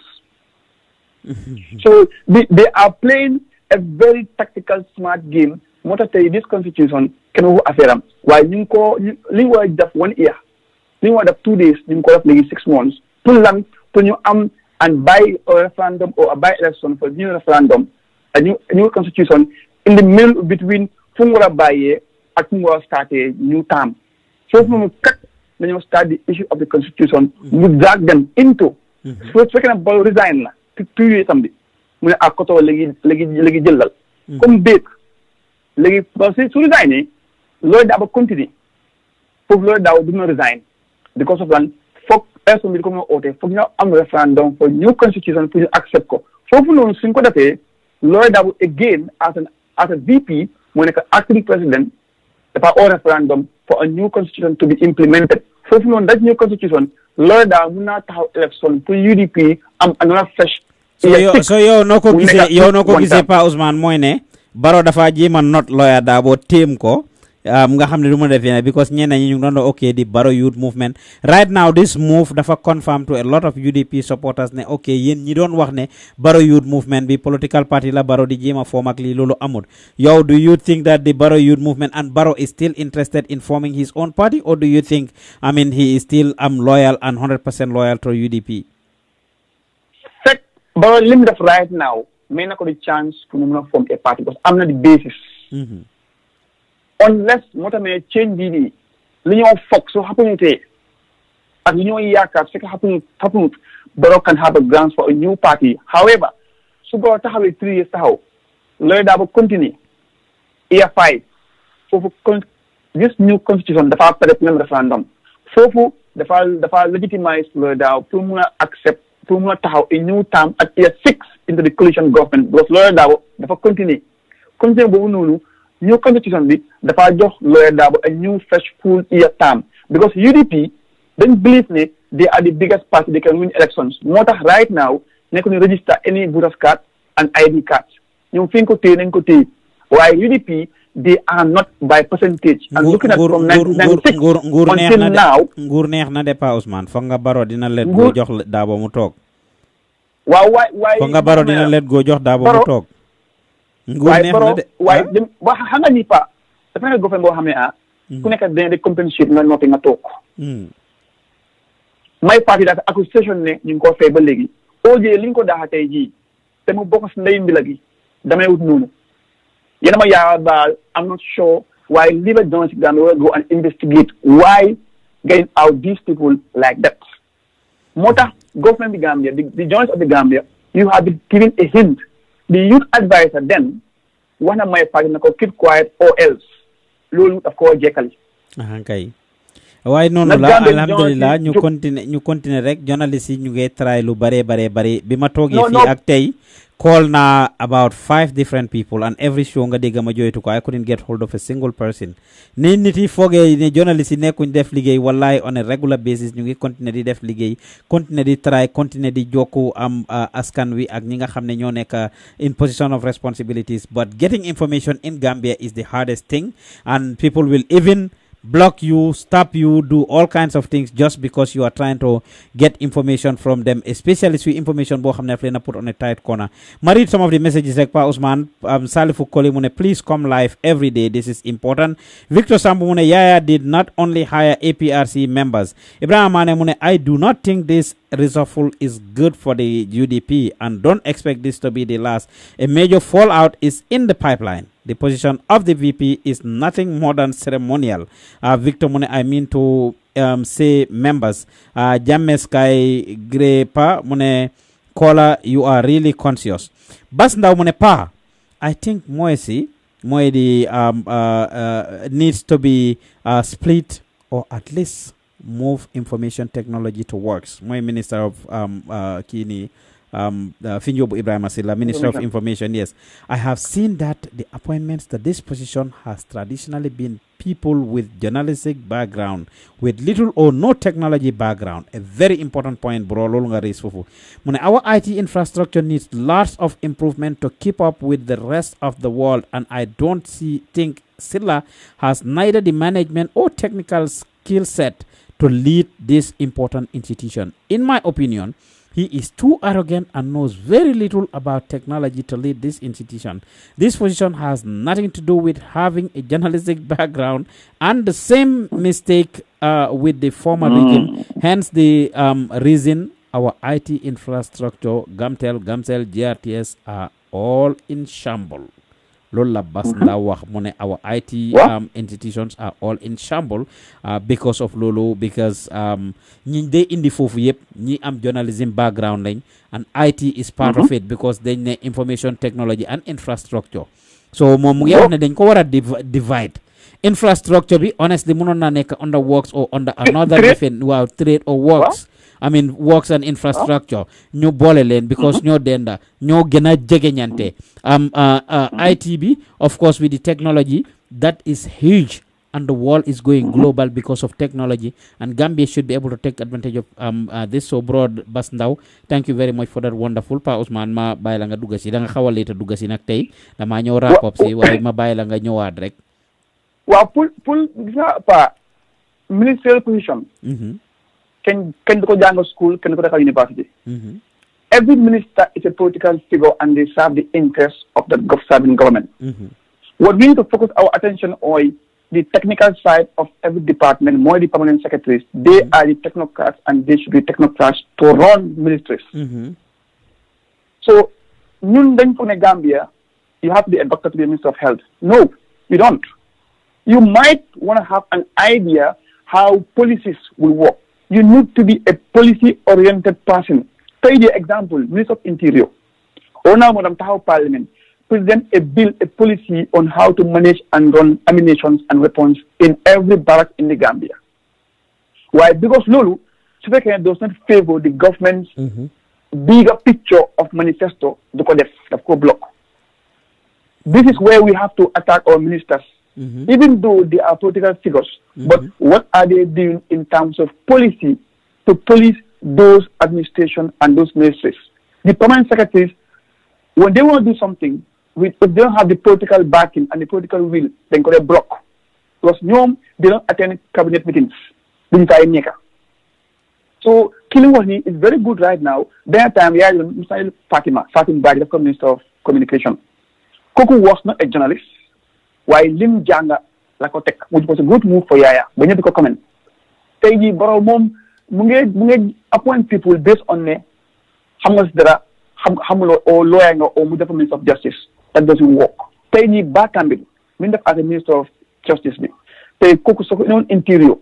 Speaker 20: So they are playing a very tactical, smart game. What I tell you, this constitution can affect why you call just 1 year, you want 2 days, you call maybe 6 months. Too long, to you and buy a referendum or a by election for new referendum, a new constitution in the middle between Fungura Baye and Fungura start a new term. So when you start the issue of the constitution, you drag them into. So it's talking about resign 2 years something. When I got over legi jellal. Come back. Legi parce que su resigné Lawyer Darboe continue foofu Lawyer Darboe du resign because of lan foog personne bi di ko mën a oote foog ñu am referendum for new constitution pour ñu accept ko foofu noonu suñ ko defee Lawyer Darboe again as a VP moo nekk acting president dafa oo referendum for a new constitution to be implemented foofu noonu that new constitution Lawyer Darboe mun naa taxaw election pour UDP am another fresh.
Speaker 11: so yow noo ko gisee Pa Ousmane mooy ne Barrow dafa jéema not Lawyer Darboe téem ko nga xam ne du ma def yéen because ñenn ñi ñu ngi doon ok the Barrow youth movement right now this move dafa confirm to a lot of UDP supporters ne ok yéen ñi doon wax ne Barrow youth movement bi political party la Barrow di jéema form ak lii loolu amul yow do you think that the Barrow youth movement and Barrow is still interested in forming his own party or do you think he is still loyal and 100% loyal to UDP?
Speaker 20: Barrow lim def right now may na ko di chance pour mu mën a form a party because am na the basis. Unless moo tax ne change bii nii li ñoo foog soo xapuñutee ak li ñoo yaakaar su fekkee xapuñut Barrow can have a grounds for a new party. However, su Barrow taxawee 3 years taxaw Lawyer Darboe continue year 5 foofu this new constitution dafa permettre même référendum foofu dafa legitimize Lawyer Darboe pour mun a accept pour mun a taxaw a new term at year 6 into the coalition government because Lawyer Darboe dafa continuer boobu noonu new constitution bi dafa jox Lawyer Darboe a new fresh full year term because UDP dañ believe ne they are the biggest party they can win elections moo tax right now nekk ñu register any voters card and ID card ñoom fi ñu ko téye nañ ko téye waaye UDP they are not by percentage. And looking at from 1996 until now.
Speaker 11: Nguur neex na de Pa Ousmane foog nga Barrow dina let go jox Darboe mu toog.
Speaker 20: waaw waay
Speaker 11: foog nga Barrow dina let go jox Darboe mu toog. nguur neex na de
Speaker 20: waaye ba xam nga ni Pa dafa nekk gouvernement boo xam ne ku nekk dina de compensate nga noppi nga toog. may parti dafa accusation ne ñu ngi ko fay ba léegi au lieu li ñu ko daaxa tey jii te mu bokk si ndeyu mbila gi damay wut noonu. yéen a ma yaakaar daal I'm not sure why leader journalists Gambia will go and investigate why getting out these people like that. moo tax government of the Gambia, the journalists of the Gambia, you have been given a hint. The youth advisor then, one of my party ko keep quiet or else. Loolu daf ko jekkali.
Speaker 11: Kay. waaye noonu la alhamdulillah ñu continuer rek journalist yi ñu ngi try lu bare bi ma toogee fii ak tey call na about 5 different people and every show nga dégg ma joytu ko I couldn't get hold of a single person ni nit yi foogee ne journalist yi nekkuñ def liggéey wallahi on a regular basis ñu ngi continuer di def liggéey continuer di try continuer di jokku am askan wi ak ñi nga xam ne ñoo nekk in position of responsibilities but getting information in Gambia is the hardest thing and people will even block you, stop you, do all kinds of things just because you are trying to get information from them, especially if information bo xamne daf leena put on a tight corner. Ma read some of the messages like Pa Ousmane Salifu Koli mune please come live every day, this is important. Victor Sambu mune Yaya did not only hire APRC members. Ibrahim Mane mune I do not think this reshuffle is good for the UDP and don't expect this to be the last. A major fallout is in the pipeline. The position of the VP is nothing more than ceremonial. Victor Mune, I mean to say members. James Kai Grepa Mune Kola, you are really conscious. Basnda Mune Pa, I think Moesi needs to be split or at least move information technology to works. My Minister of Kini. Finjobu Ibrahim Asila, Minister of Information, yes. I have seen that the appointments to this position has traditionally been people with journalistic background, with little or no technology background. A very important point, bro. Our IT infrastructure needs lots of improvement to keep up with the rest of the world, and I don't think Silla has neither the management or technical skill set to lead this important institution. In my opinion, he is too arrogant and knows very little about technology to lead this institution. This position has nothing to do with having a journalistic background and the same mistake with the former regime. Hence the reason our IT infrastructure, Gamtel, GRTS are all in shambles. Lola Basnda wax mu ne our IT institutions are all in shambles because of Lolo, because ñi dey indi fofu yep ñi am journalism background lañ and IT is part of it because dañ ne information technology and infrastructure. So moom mu ngi wax ne dañ ko wara divide infrastructure bi honestly mënon na nek under works or under another trade or works. I mean works and infrastructure ñu boole leen because ñoo denda ñoo gëna jegeñante ITB of course with the technology that is huge and the world is going global because of technology and Gambia should be able to take advantage of this. So broad Bas Ndaw, thank you very much for that wonderful. Pa Ousmane ma bàyyi la nga dugg si da nga xaw a leeta dugg si nag tey dama ñëw wrap up si waaye ma bàyyi la nga ñëwaat rek.
Speaker 20: waaw pour gis nga pa ministerial position kenn du ko jàng school kenn du ko defal university. Every minister is a political figure and they serve the interests of the serving government. What we need to focus our attention on the technical side of every department, more the permanent secretaries. They are the technocrats and they should be technocrats to run ministries. So, ñun dañ ko ne Gambia, you have to be a doctor to be a minister of health. No, you don't. You might want to have an idea how policies will work. You need to be a policy-oriented person. Take the example, Minister of Interior. Or now, Madam Tahaw Parliament. present a bill, a policy on how to manage and run ammunition and weapons in every barrack in the Gambia. Why? Because Lulu, Sufekan does not favor the government's bigger picture of manifesto, the block. This is where we have to attack our ministers, even though they are political figures. But what are they doing in terms of policy to police those administration and those ministries? The permanent secretaries, when they want to do something, if they don't have the political backing and the political will, then they block. Because they don't attend cabinet meetings. So killing Wahni is very good right now. That time, Fatima Badi, the Minister of Communication. Koku was not a journalist. While Lim Janga Lakotek, which was a good move for Yaya, when you comment. Tayi Barrow mom munge appoint people based on ne Hamas Dara Hamulo or lawyer or Minister of Justice. That doesn't work. Tayi Bakambi, as a Minister of Justice. Tayi Koku Soko Interior.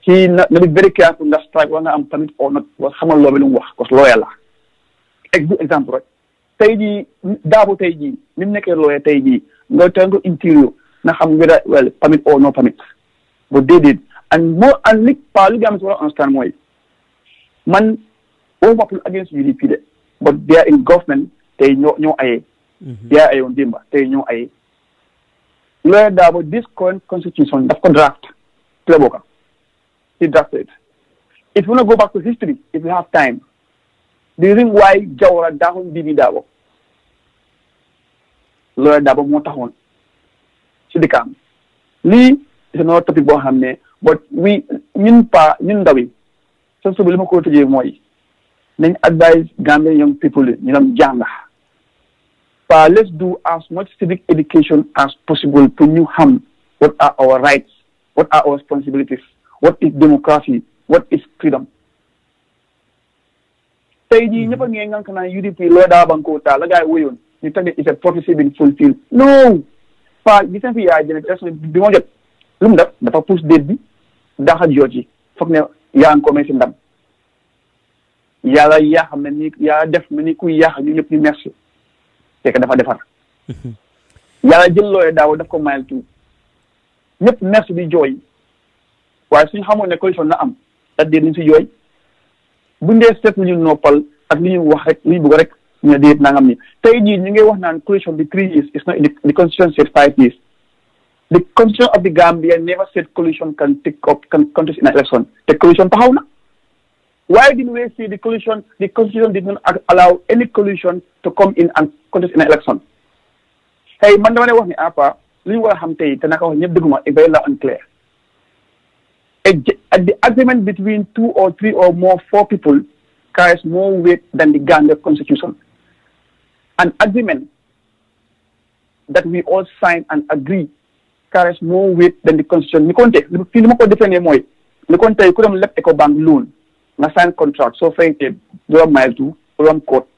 Speaker 20: He not be very careful that strike one am permit or not was Hamal law because lawyer la. Example, right? Tayi Dabo Tayi, Nimneke lawyer Tayi, no turn to interior, na ham whether well permit or no permit. But they did. And more and Nick Palugams will understand why. Man over against UDP, but they are in government, they know aye. They are on Dimba, they know aye. Lawyer Dabo, this current constitution, that's draft. Pleboka. He drafted it. If you want to go back to history, if you have time, the reason why Jawara Dahon Bibi Dabo, Lawyer Dabo Motahon, Sidikam. Lee is another topic about him, but we, Nindawi, so we will go to Jmoy. Then advise Gambian young people, Janga. But let's do as much civic education as possible to know what are our rights, what are our responsibilities. What is democracy? What is freedom? Tayi never ngang kana UDP Loda Bankota, Lagai Wayon. You think it's a prophecy being fulfilled? No! But this is the idea that we want to look up the purpose did Daha Georgie. Fuckner Yan commenting them. Yala ya many ya def many kuya and you mercy. Take a defer. Yala Jillo da would have come mile too. Yep, mercy be joy. Why see how many coalition na am that didn't see you? Bunde set ñu noppal ak li ñu wax rek li bëgg rek ñu deet nangam ni tay ji ñu ngi wax naan coalition bi 3 years is not the constitution said 5 years. The constitution of the Gambia never said coalition can take up contest in an election. The coalition taxaw na. Why didn't we see the coalition? The constitution did not allow any coalition to come in and contest in an election. Hey, man dama wax ni apa li ñu wara xam tay te naka wax ñepp dëgguma e bay la unclear. The agreement between 2 or 3 or more 4 people carries more weight than the Gambia Constitution. An agreement that we all sign and agree carries more weight than the Constitution. Nikonte, film ko defene moy. Nikonte ko dam lep eco bank loan. Na sign contract so fayte do mile to court.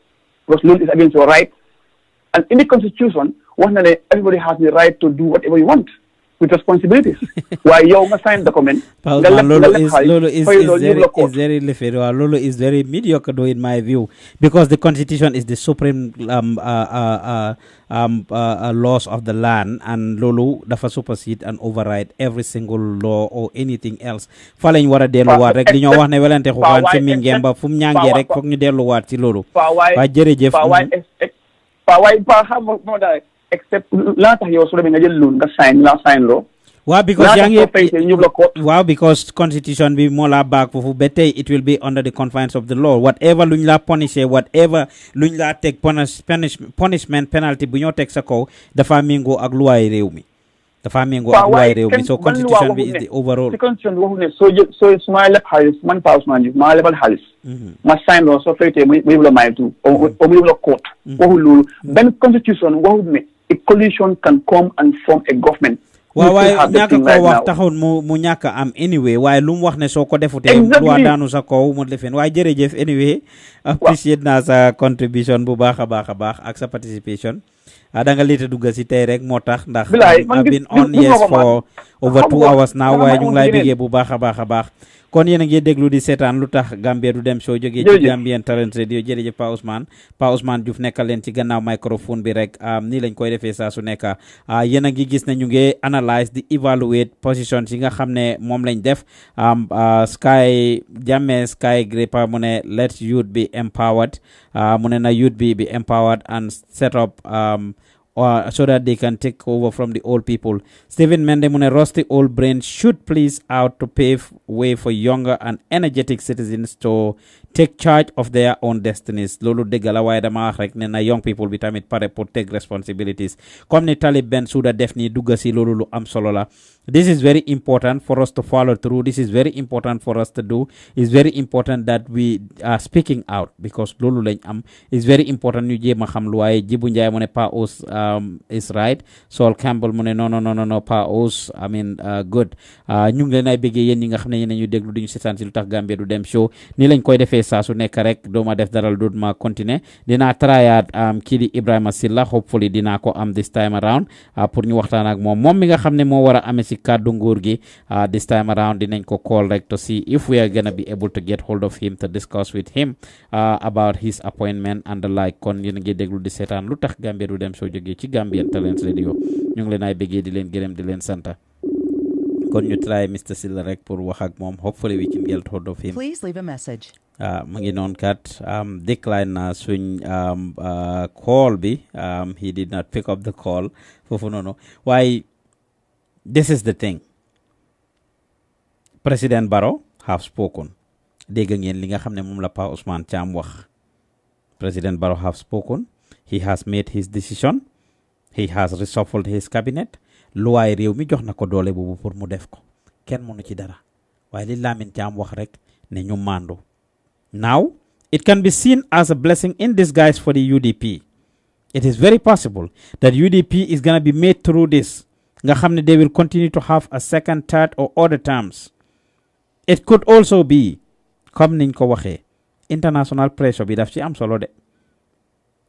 Speaker 20: Because loan is against your right. And in the Constitution, everybody has the right to do whatever you want. With responsibilities. Why you sign document?
Speaker 11: Lolo is very lefero. Lolo is very mediocre, though, in my view, because the constitution is the supreme laws of the land, and Lolo dafa supersede and override every single law or anything else. Fala ñu wara delu wat rek li ñoo wax ne welante xubaan ci mingemba fum ñangé rek fokk ñu delu wat ci lolu. Wa jërëjëf.
Speaker 20: Except lata yo so be nga jël loan nga sign law.
Speaker 11: Wow, because because constitution be more back for better it will be under the confines of the law. Whatever luñ la punish, whatever luñ la take punishment penalty bu ñoo tek sa ko dafa mengo ak loi réew mi. Dafa mengo ak loi réew mi. So constitution be is the overall.
Speaker 20: The constitution waxu ne so smile lep halis man paus man ma lebal halis. Ma sign law so fayte muy la may tu o muy la court. Waxu lolu ben constitution waxu ne a coalition can come and form a government.
Speaker 11: Waaye ñaka ko wax taxoon mu ñaka am anyway waaye lu mu wax ne soo ko defute loi daanu sa kaw mu defen waaye jërëjëf anyway appreciate naa sa contribution bu baax a baax ak sa participation da nga lite dugga si tey rek moo tax ndax I've been on yes for over 2 hours now waaye ñu ngi lay bégee bu baax a baax kon yéen a ngi déglu di seetaan Lutakh Gambia du dem show jógee ci Gambian Talent Radio jërëjëf Pa Ousmane Diouf nekkal leen ci gannaaw microphone bi rek nii lañ koy defee saa su nekk yéen a ngi gis ne ñu ngi analyse di evaluate positions yi nga xam ne moom lañ def Sky Gripper mu ne let youth be empowered mu ne na youth be empowered and set up so that they can take over from the old people. Stephen Mende mu ne rusty old brains should please out to pave way for younger and energetic citizens to take charge of their own destinies. Lolu dëgg la waaye dama wax rek ne na young people bi tamit pare pour take responsibilities comme ni Talib Bensouda def ni dugga si loolu lu am solo la. This is very important for us to follow through. This is very important for us to do. It's very important that we are speaking out because lolu lañ am. It's very important ñu jéem a xam lu waaye Jibu Njaay mu ne Pa Ous is right. Saul Campbell mu ne no Pa Ous I mean good. Ñu ngi leen ay bëggee yéen ñi nga xam ne yéen ñu déglu duñu seetaan ci Lutakh Gambia du dem show ni lañ koy defee saa su nekk rek dooma def daral dut ma continuer dinaa tryaat kii di Ibrahima Silla hopefully dinaa ko am this time around pour ñu waxtaan ak moom mi nga xam ne moo war a amee si kàddu nguur gi this time around dinañ ko call rek to see if we are gonna be able to get hold of him to discuss with him about his appointment and the like kon yéen a ngi déglu di seetaan Lutakh Gambia du dem soo jógee ci Gambian Talents Radio ñu ngi leen ay bëggee di leen gërëm di leen santa kon ñu try Mr. Silla rek pour wax ak moom hopefully we can get hold of him.
Speaker 21: Please leave a message.
Speaker 11: mu ngi noon kat decline na suñ call bi he did not pick up the call foofu noonu waaye this is the thing. President Barrow have spoken. Dégg ngeen li nga xam ne moom la Pa Ousmane Cham wax. President Barrow have spoken. He has made his decision. He has reshuffled his cabinet. Luwaay réew mi jox na ko doole boobu pour mu def ko. Kenn mënu ci dara. Waaye li Lamin Cham wax rek ne ñu màndu. Now, it can be seen as a blessing in disguise for the UDP. It is very possible that UDP is going to be made through this. Nga xamne they will continue to have a second, third or other terms. It could also be, comme niñ ko waxe, international pressure bi daf ci am solo de.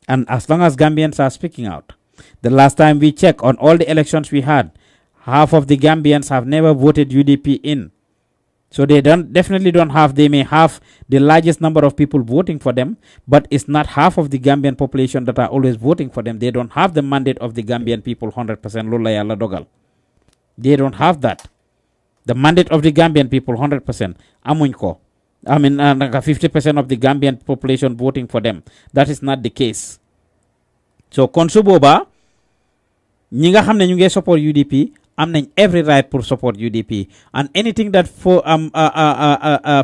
Speaker 11: And as long as Gambians are speaking out, the last time we checked on all the elections we had, half of the Gambians have never voted UDP in. So they definitely don't have, they may have the largest number of people voting for them, but it's not half of the Gambian population that are always voting for them. They don't have the mandate of the Gambian people 100%. Lola yalla dogal. They don't have that. The mandate of the Gambian people 100%. Amuñ ko. I mean, 50% of the Gambian population voting for them. That is not the case. So kon su boba ñi nga xamne ñu ngi support UDP am nañ every right pour support UDP and anything that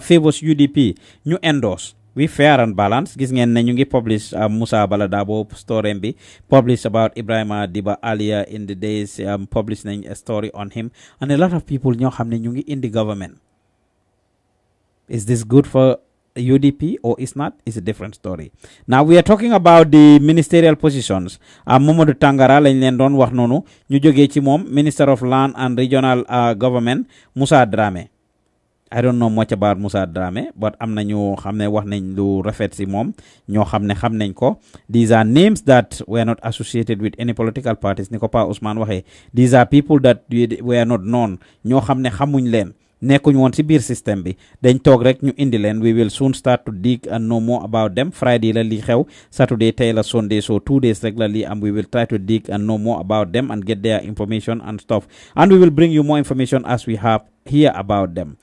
Speaker 11: favors UDP ñu endorse. We fair and balance. Gis ngeen ne ñu ngi publish Musa Baladabo story bi publish about Ibrahima Diba earlier in the days publish nañ a story on him and a lot of people ñoo xam ne ñu ngi in the government. Is this good for UDP or is not? Is a different story. Now we are talking about the ministerial positions. Mamadou Tangara lañ leen doon wax noonu ñu jógee ci moom Minister of Land and Regional Government Musa Dramé. I don't know much about Musa Dramé, but am na ñu xam ne wax nañ lu rafet si moom ñoo xam ne xam nañ ko. These are names that were not associated with any political parties ni ko Pa Ousmane waxee. These are people that were not known ñoo xam ne xamuñ leen. Nekkuñ woon ci biir système bi dañ toog rek ñu indi leen. We will soon start to dig and know more about them. Friday la li xew, Saturday tey la Sunday, so 2 days rek la li am. We will try to dig and know more about them and get their information and stuff, and we will bring you more information as we have here about them.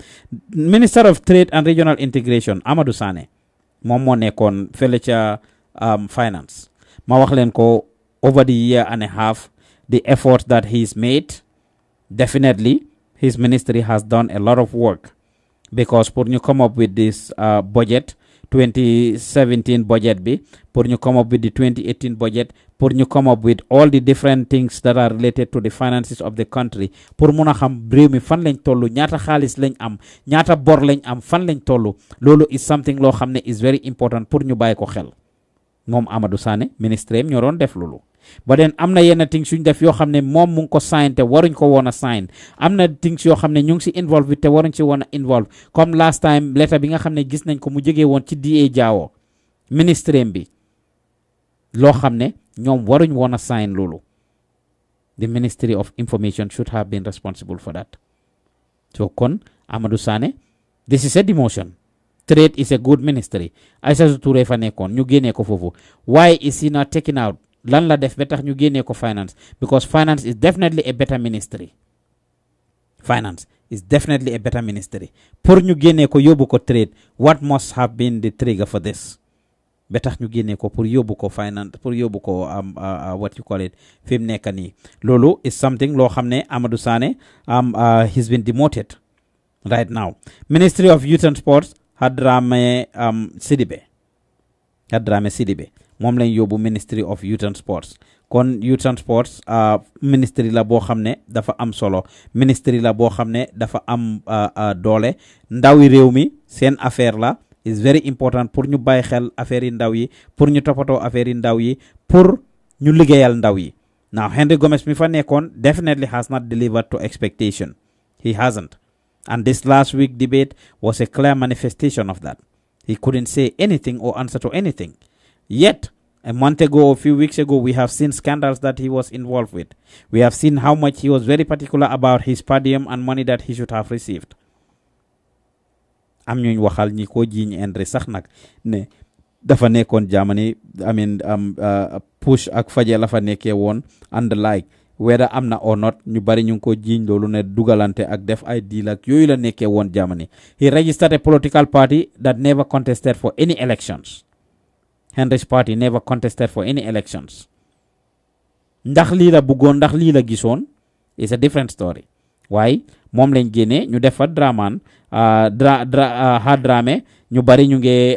Speaker 11: Minister of Trade and Regional Integration Amadou Sané moom moo nekkoon fële ca finance. Ma wax leen ko over the year and a half the effort that he's made. Definitely his ministry has done a lot of work because pour ñu come up with this budget 2017 budget bi, pour ñu come up with the 2018 budget, pour ñu come up with all the different things that are related to the finances of the country, pour mun a xam réew mi fan lañ tollu, ñaata xaalis lañ am, ñaata bor lañ am, fan lañ tollu. Loolu is something loo xam ne is very important pour ñu bàyyi ko xel. Moom Amadou Sané ministre ñoo doon def loolu. But then am na yenn things suñ def yoo xam ne moom mu ngi ko sign te waruñ ko woon a sign. Am na things yoo xam ne ñu ngi si involve te waruñ si woon a involve, comme last time letter bi nga xam ne gis nañ ko mu jógee woon ci DA Jawo ministre bi loo xam ne ñoom waruñ woon a sign loolu. The Ministry of Information should have been responsible for that. So kon Amadou Sané This is a demotion. Trade is a good ministry. Aïssatou Touré fa nekkoon ñu génnee ko foofu. Why is he not taken out? Lan la def ba tax ñu génnee ko finance? Because finance is definitely a better ministry. Finance is definitely a better ministry. Pour ñu génnee ko yóbbu ko trade, what must have been the trigger for this? Ba tax ñu génnee ko pour yóbbu ko finance, pour yóbbu ko what you call it, fi mu nekk nii. Loolu is something loo xam ne Amadou Sané he's been demoted right now. Ministry of Youth and Sports, Hadrame Sidibe moom lañ yóbbu Ministry of Youth and Sports. Kon Youth and Sports ministry la boo xam ne dafa am solo, ministry la boo xam ne dafa am doole. Ndawi réew mi seen affaire la, is very important pour ñu bàyyi xel affaire yi ndaw yi, pour ñu toppatoo affaire yi ndaw yi, pour ñu liggéeyal ndaw yi. Now Henry Gomez mi fa nekkoon definitely has not delivered to expectation. He hasn't. And this last week debate was a clear manifestation of that. He couldn't say anything or answer to anything. Yet, a month ago, a few weeks ago, we have seen scandals that he was involved with. We have seen how much he was very particular about his per diem and money that he should have received. Am ñuñ waxal ñi ko jiñ Henry sax nag ne dafa nekkoon Germany, I mean push ak faje la fa nekkee woon and the like. Whether am na or not, ñu bari ñu ko jiñ loolu ne dugalante ak def ay deal ak yooyu la nekkee woon Germany. He registered a political party that never contested for any elections. Henry's party never contested for any elections. Ndax lii la bëggoon, ndax lii la gisoon is a different story. Why? Moom lañ génne ñu def fa Dramane Hadrame ñu bari ñu ngi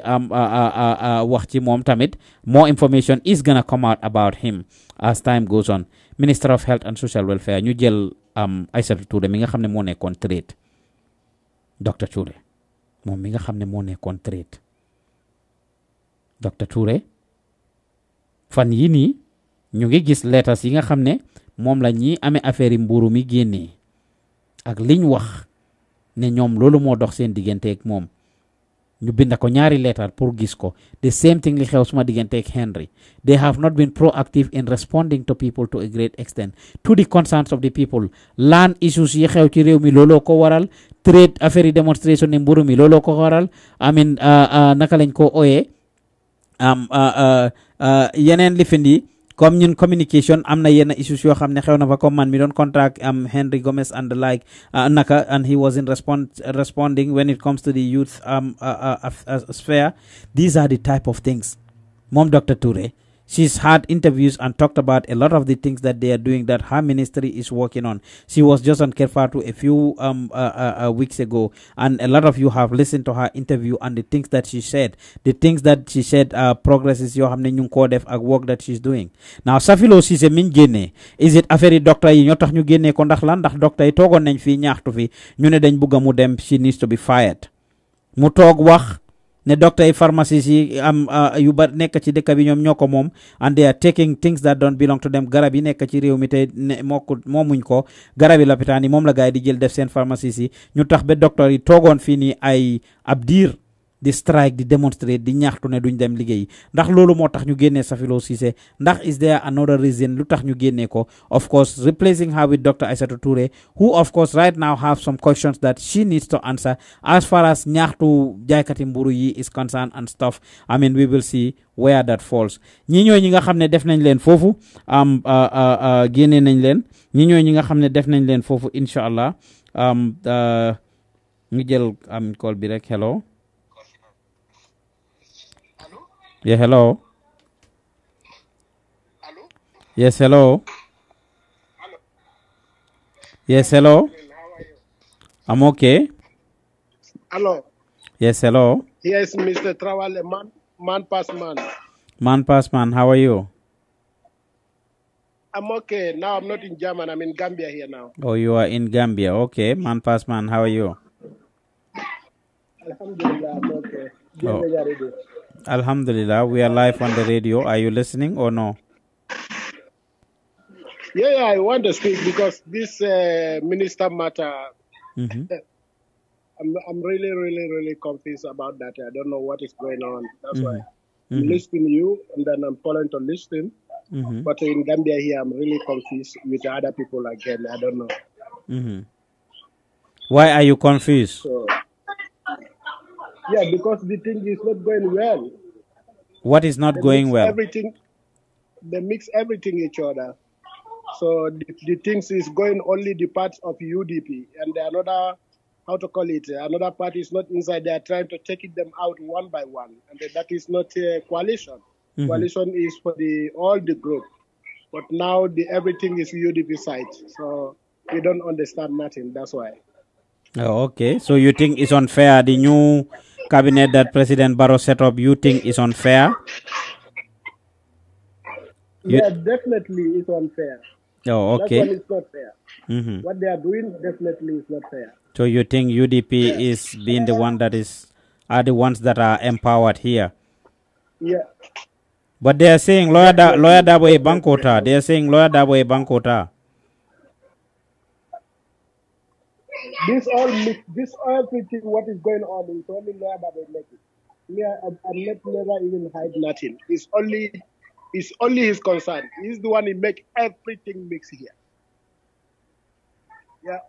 Speaker 11: wax ci moom tamit. More information is gonna come out about him as time goes on. Minister of Health and Social Welfare ñu jël Aïssatou Touré mi nga xam ne moo nekkoon trade. Dr Touré moom mi nga xam ne moo nekkoon trade. Dr Touré fan yi nii ñu ngi gis letters yi nga xam ne moom la ñi amee affaire yi mburu mi génnee ak liñ wax ne ñoom loolu moo dox seen diggante ak moom. ñu binda ko ñaari letter pour gis ko. The same thing li xew suma diggante ak Henry. They have not been proactive in responding to people to a great extent, to the concerns of the people. Land issues yi xew ci réew mi looloo ko waral. Trade affaire yi demonstration ni mburu mi looloo ko waral. I mean naka lañ ko ooyee yeneen lifindi comme ñun communication am na yenn issues yoo xam ne xew na fa comme man mi doon contact Henry Gomez and the like naka and he was in responding when it comes to the youth sphere. These are the type of things. Mom Dr. Touré, she's had interviews and talked about a lot of the things that they are doing that her ministry is working on. She was just on Kerfatu a few weeks ago, and a lot of you have listened to her interview and the things that she said. The things that she said progresses yoo xam ne ñu ngi koo def ak work that she's doing. Now Safilo Ceesay min génnee, is it affaire doctor yi ñoo tax ñu génnee ko ndax lan ndax doctor yi toogoon nañ fii ñaaxtu fi ñu ne dañ bugga mu dem, she needs to be fired. Mu toog wax ne doctor yi pharmacies yi yu ba nekk ci dëkk bi ñoom ñoo ko moom and they are taking things that don't belong to them. Garab yi nekk ci réew mi te moomuñ ko, garab yi lopitaan yi moom la gaay di jël def seen pharmacies yi. Ñu tax ba docteur yi toogoon fii nii ay ab diir di strike di demonstrate di ñaxtu ne duñ dem liggéey. Ndax loolu moo tax ñu génnee Safilo Ceesay? Ndax is there another reason lu tax ñu génnee ko? Of course replacing her with Dr. Aïssatou Touré, who of course right now have some questions that she needs to answer as far as ñaxtu jaaykati mburu yi is concerned and stuff. I mean we will see where that falls. ñi ñooy ñi nga xam ne def nañ leen foofu génnee nañ leen. ñi ñooy ñi nga xam ne def nañ leen foofu incha allah. ñu jël call bi rek. Hello. Yeah, hello. Yes, hello. Yes, hello. I'm okay.
Speaker 21: Hello.
Speaker 11: Yes, hello.
Speaker 21: Yes, Mr. Trawale, man past man.
Speaker 11: Man past man, how are you?
Speaker 21: I'm okay. Now I'm not in Germany. I'm in Gambia here now.
Speaker 11: Oh, you are in Gambia. Okay. Man past man, how are you?
Speaker 21: Alhamdulillah, I'm okay.
Speaker 11: Oh. Alhamdulillah, we are live on the radio. Are you listening or no?
Speaker 21: Yeah, I want to speak because this minister matter,
Speaker 11: Mm-hmm.
Speaker 21: I'm really confused about that. I don't know what is going on. That's why I'm
Speaker 11: Mhm.
Speaker 21: listening to you and then I'm calling to listen.
Speaker 11: Mhm.
Speaker 21: But in Gambia here, I'm really confused with other people again. I don't know.
Speaker 11: Mm-hmm. Why are you confused?
Speaker 21: So Yeah, because the thing is not going well.
Speaker 11: What is not going well?
Speaker 21: They mix everything each other. So the things is going only the parts of UDP, and the another, how to call it, another party is not inside. They are trying to take them out one by one, and that is not a coalition.
Speaker 11: Mhm.
Speaker 21: Coalition is for all the group, but now everything is UDP side. So we don't understand nothing. That's why.
Speaker 11: Oh, okay. So you think it's unfair? The new cabinet that President Barrow set up, you think is unfair?
Speaker 21: Yeah, definitely it's unfair.
Speaker 11: Oh, okay.
Speaker 21: That one is not fair.
Speaker 11: Mhm.
Speaker 21: What they are doing definitely is not fair.
Speaker 11: So you think UDP is being the one that are the ones that are empowered here?
Speaker 21: Yeah.
Speaker 11: But they are saying lawyer Dabo e Bankota. They are saying lawyer Dabo e Bankota.
Speaker 21: This everything what is going on is only lawyer Dabo make it. Yeah, I'm never even hide nothing. It's only his concern. He's the one who make everything mix here. Yeah.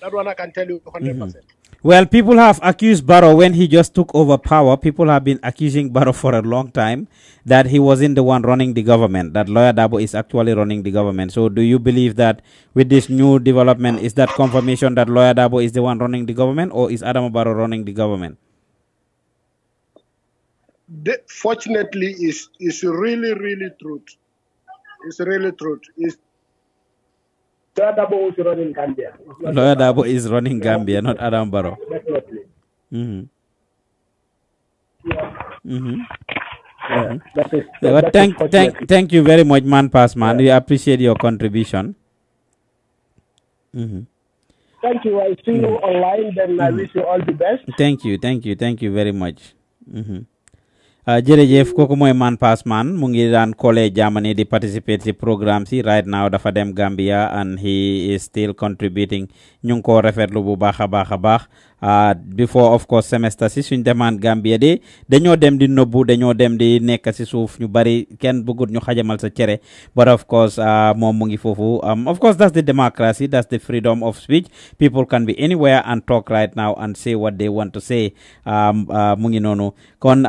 Speaker 21: That one I can tell you 100%.
Speaker 11: Well, people have accused Barrow when he just took over power. People have been accusing Barrow for a long time that he wasn't the one running the government, that Lawyer Dabo is actually running the government. So do you believe that with this new development, is that confirmation that Lawyer Dabo is the one running the government, or is Adama Barrow running the government?
Speaker 21: Fortunately, it's really, really truth. It's really truth. Lawyer Dabo is running Gambia.
Speaker 11: Lawyer Dabo is running Gambia, not Adam Barrow.
Speaker 21: Definitely.
Speaker 11: Thank you very much, man. We appreciate your contribution.
Speaker 21: Thank you. I see you online. Then I wish you all the best.
Speaker 11: Thank you very much. Jërëjëf kooku mooy man pass man mu ngi daan college Germany di participate ci programme si right now dafa dem Gambia and he is still contributing ñu ngi ko rafetlu bu baax a baax before of course semester si suñ demaan Gambia de dañoo dem di nëbbu dañoo dem di nekk si suuf ñu bari kenn bëggut ñu xajamal sa cere but of course moom mu ngi foofu of course that's the democracy, that's the freedom of speech. People can be anywhere and talk right now and say what they want to say. Mu ngi noonu kon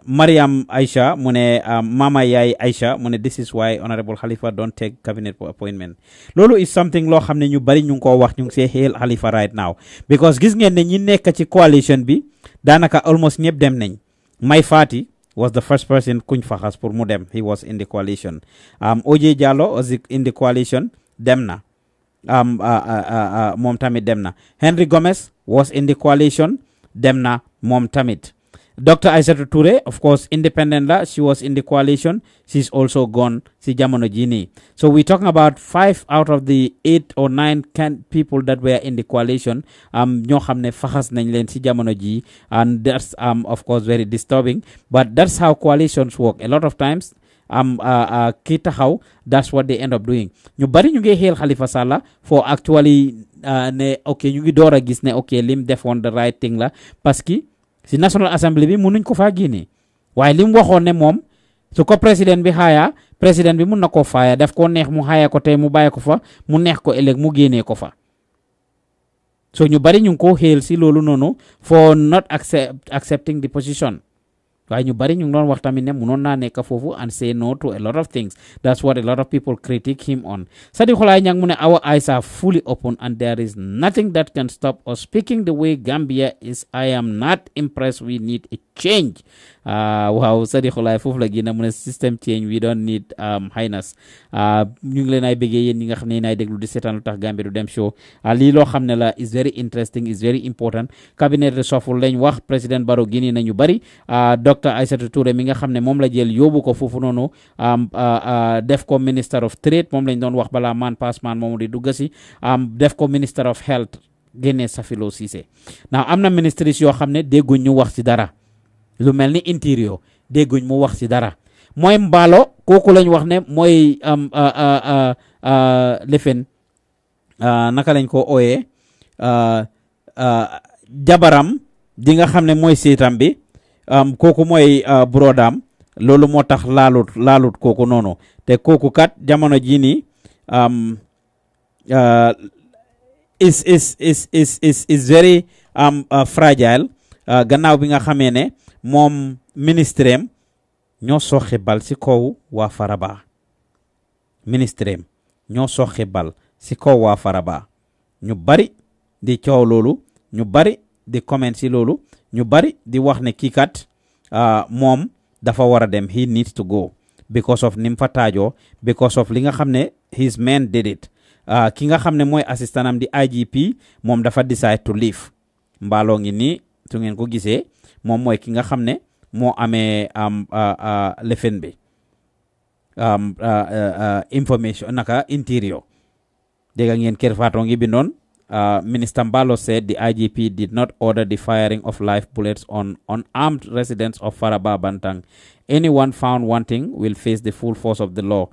Speaker 11: Mariam Aisha mune Mama Yai Aisha mune this is why Honorable Halifa don't take cabinet appointment. Lolu is something loo xam ne ñu bari ñu ngi ko wax ñu ngi see hail Halifa right now because gis ngeen ne ñi nekk ci coalition bi daanaka almost ñëpp dem nañ. Mai Fati was the first person kuñ faxas pour mu dem, he was in the coalition. OJ Jallow was in the coalition, dem na. Mom tamit dem na. Henry Gomez was in the coalition, dem na mom tamit. Dr. Aissatou Touré, of course, independent la, she was in the coalition. She's also gone. Si jamono jini. So we're talking about 5 out of the 8 or 9 people that were in the coalition. Ñoo xamne faxas nañ leen si jamono ji, and that's of course very disturbing. But that's how coalitions work. A lot of times, kii taxaw, that's what they end up doing. Ñu bari ñu ngi hail Halifa Sallah for actually ne okay ñu ngi door a gis ne okay lim defoon the right thing la parce que si National Assembly bi mënuñ ko faa génne waaye li mu waxoon ne moom su ko président bi xaaya président bi mun na koo faaya daf ko neex mu xaaya ko tey mu bàyyi ko fa mu neex ko ëllëg mu génnee ko fa so ñu bari ñu ngi ko xéel si loolu noonu for not accepting the position waaye ñu bari ñu ngi doon wax tamit ne mënoon naa nekk foofu and say no to a lot of things. That's what a lot of people critique him on. Sadi Xolay Ñang mu ne our eyes are fully open and there is nothing that can stop us speaking the way Gambia is. I am not impressed. We need a change. Waaw Sadi Xolay foofu la gina mu ne system change, we don't need highness. ñu ngi leen ay bëggee yéen ñi nga xam ne naay déglu di seetaan Lutakh Gambia du dem show. Lii loo xam ne la is very interesting, is very important. Cabinet reshuffle lañ wax, President Barrow génne nañu bari. Dr. Aissatou Touré mi nga xam ne moom la jël yóbbu ko foofu noonu def ko Minister of Trade, moom lañ doon wax balaa man pass man moomu di dugg si, def ko Minister of Health génne Safilo Ceesay. Now am na ministries yoo xam ne dégguñ ñu wax ci dara lu mel ni Interior dégguñ mu wax ci dara. Mooy Mballo kooku lañ wax ne mooy lefen naka lañ ko ooyee jabaram di nga xam ne mooy seetam bi kooku mooy brodam loolu moo tax laalut kooku noonu te kooku kat jamono jii nii is very fragile gannaaw bi nga xamee ne moom ministreem ñoo soxe bal si kaw waa Faraba ministreem ñoo soxe bal si kaw waa Faraba ñu bari di coow loolu ñu bari di comment si loolu ñu bari di wax ne kii kat moom dafa war a dem he needs to go because of nim fa taajoo because of li nga xam ne his men did it ki nga xam ne mooy assistant am di IGP moom dafa decide to leave mbaaloo ngi nii su ngeen ko gisee moom mooy ki nga xam ne moo amee lefen bi information naka interior dégg ngeen kër faatoo ngi bindoon Minister Barrow said the IGP did not order the firing of live bullets on unarmed residents of Faraba Bantang. Anyone found wanting will face the full force of the law.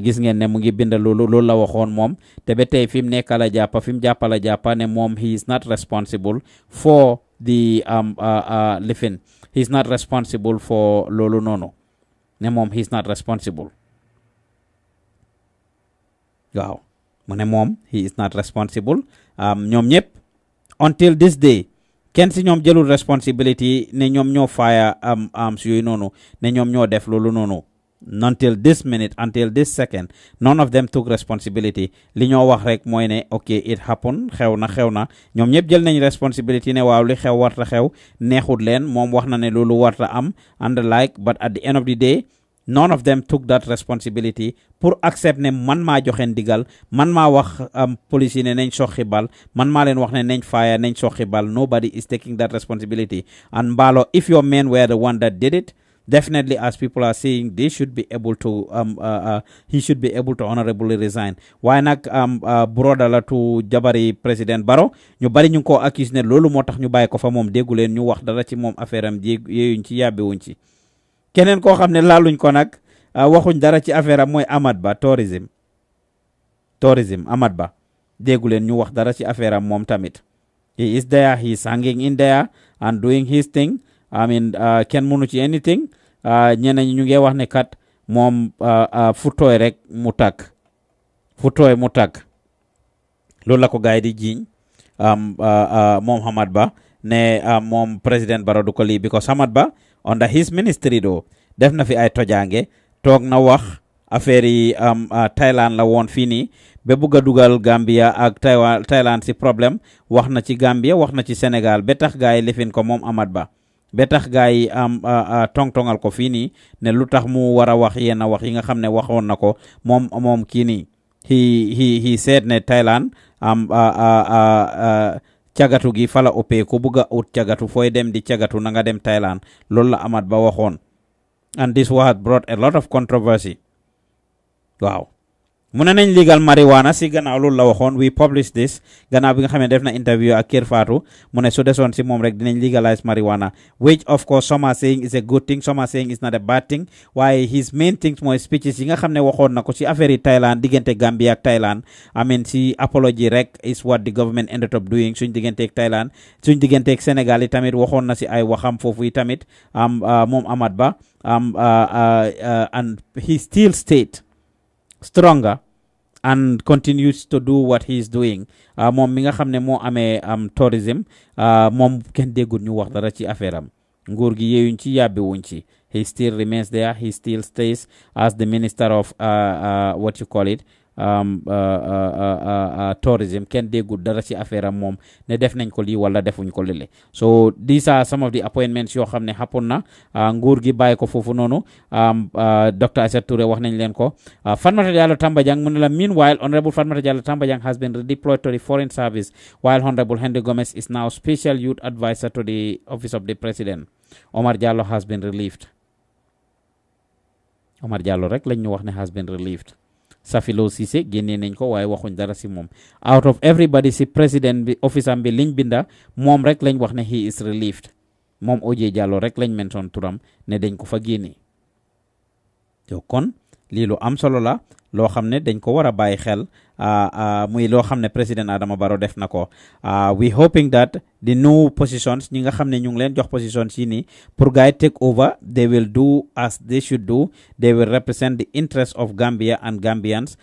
Speaker 11: Gis ngeen ne mu ngi bind loolu la waxoon moom te ba tey fi mu nekk la jàppa fi mu jàppa la jàppa ne moom he is not responsible for the lifin. He is not responsible for loolu noonu ne moom he is not responsible. Waaw mu ne moom he is not responsible. ñoom ñëpp until this day kenn si ñoom jëlul responsibility ne ñoom ñoo fire arms yooyu noonu ne ñoom ñoo def loolu noonu until this minute until this second none of them took responsibility li ñoo wax rek mooy ne ok it happened xew na ñoom ñëpp jël nañ responsibility ne waaw li xew warta xew neexut leen moom wax na ne loolu warta am and like but at the end of the day none of them took that responsibility pour accept ne man maa joxe ndigal man maa wax police yi ne nañ soxi bal man maa leen wax ne nañ fire nañ soxi bal nobody is taking that responsibility and Barrow if your men were the one that did it definitely as people are saying they should be able to he should be able to honorably resign waaye nag broda la tu jabari President Barrow ñu bari ñu ngi ko accuse ne loolu moo tax ñu bàyyi ko fa moom déggu leen ñu wax dara ci moom affaire am yeeyuñ ci yàbbewuñ ci keneen koo xam ne laaluñ ko nag waxuñ dara ci affaire am mooy Amat Bah tourism Amat Bah déggu leen ñu wax dara ci affaire am moom tamit he is there he is hanging in there and doing his thing I mean kenn mënu ci anything ñeneen ñu ngi wax ne kat moom fu tooy rek mu tàkk loolu la ko gaay di jiiñ moom Amat Bah ne moom President Barrow du ko lii because Amat Bah under his ministry do def na fi ay tojange toog na wax affaire yi Thailand la woon fii nii ba bugg a dugal Gambia ak Thailand si problème wax na ci Gambia wax na ci Sénégal ba tax gaa yi lifin ko moom Amat Bah ba tax gaa yi tong-tongal ko fii nii ne lu tax mu war a wax yenn wax yi nga xam ne waxoon na ko moom kii nii he said ne Thailand cagatu gi fala uppee ku bugg a ut cagatu fooy dem di cagatu na nga dem Thailand loolu la Amat Bah waxoon and this was brought a lot of controversy waaw mu ne nañ legal marijuana si gannaaw loolu la waxoon we publish this gannaaw bi nga xam ne def na interview ak Kër Fatou mu ne su desoon si moom rek dinañ legalize marijuana which of course some are saying is a good thing some are saying is not a bad thing waaye his main things mooy speeches yi nga xam ne waxoon na ko si affaire yi Thailand diggante Gambia ak Thailand I mean si apology rek is what the government ended up doing suñ digganteeg Thailand suñ digganteeg Sénégal yi tamit waxoon na si ay waxam foofu yi tamit moom Amat Bah and he still stayed stronger and continues to do what he is doing moom mi nga xam ne moo amee tourism moom kenn déggul ñu wax dara ci affaire am nguur gi yeeyuñ ci yàbbiwuñ ci he still remains there he still stays as the minister of what you call it tourism kenn déggul dara ci affaire am moom ne def nañ ko lii wala defuñ ko lile so these are some of the appointments yoo xam ne happen na nguur gi bàyyi ko foofu noonu Dr. Aïssa Touré wax nañ leen ko Fatoumatta Jallow Tambajang mu ne la meanwhile Honorable Fatoumatta Jallow Tambajang has been redeployed to the foreign service while Honorable Henry Gomez is now special youth advisor to the office of the president Omar Jallow has been relieved Omar Jallow rek lañ ñu wax ne has been relieved Safilo Cissé génnee nañ ko waaye waxuñ dara si moom out of everybody si président bi office am bi liñ binda moom rek lañ wax ne he is relieved moom OJ Jallow rek lañ mention turam ne dañ ko fa génnee yow kon lii lu am solo la loo xam ne dañ ko war a bàyyi xel muy loo xam ne président Adama Barrow def na ko we hoping that the new positions ñi nga xam ne ñu ngi leen jox positions yi nii pour gars yi take over they will do as they should do they will represent the interest of Gambia and Gambians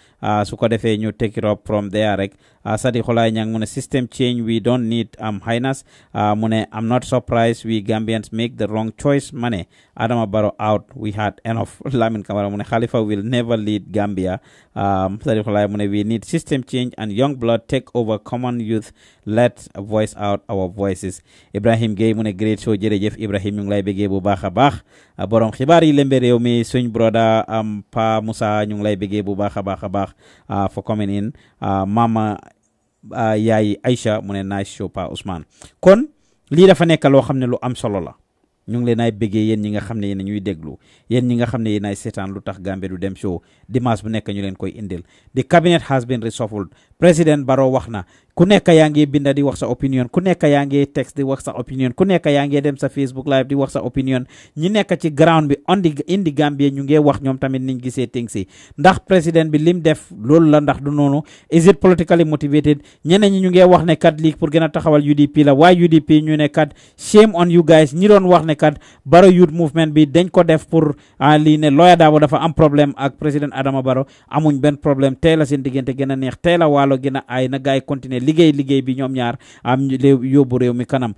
Speaker 11: su ko defee ñu take it up from there rek Sadi Xolaay Ñang mu ne system change we don't need highness mu ne I'm not surprised we Gambians make the wrong choice ma ne Adama Barrow out we had enough Lamin Camara mu ne Khalifa will never lead Gambia Sadi Xolaay mu ne we need system change and young blood take over common youth let voice out our voices Ibrahim Gueye mu ne great show jërëjëf Ibrahim ñu ngi lay bëggee bu baax a baax borom xibaar yi lembe réew mi suñ broda Pa Moussa ñu ngi lay bëggee bu baax a baax for coming in mama yaay Aisha mu ne nice show Pa Ousmane kon lii dafa nekk loo xam ne lu am solo la ñu ngi leen ay bëggee yéen ñi nga xam ne yéen ñuy déglu yéen ñi nga xam ne yéen ay seetaan lu tax Gambia du dem show dimanche bu nekk ñu leen koy indil the cabinet has been reshuffled President Barrow wax na ku nekk yaa ngi binda di wax sa opinion ku nekk yaa ngi text di wax sa opinion ku nekk yaa ngi dem sa Facebook live di wax sa opinion ñi nekk ci ground bi indi Gambia ñu ngi wax ñoom tamit niñ gisee things yi ndax président bi lim def loolu la ndax du noonu is it politically motivated ñeneen ñi ñu ngi wax ne kat lii pour gën a taxawal UDP la waaye UDP ñu ne kat shame on you guys ñi doon wax ne kat Barrow youth movement bi dañ ko def pour lii ne Lawyer Darboe dafa am problème ak président Adama Barrow amuñ benn problème tey la seen diggante gën a neex tey la waalo gën a ay na gaay continuer liggéey bi ñoom ñaar am yóbbu réew mi kanam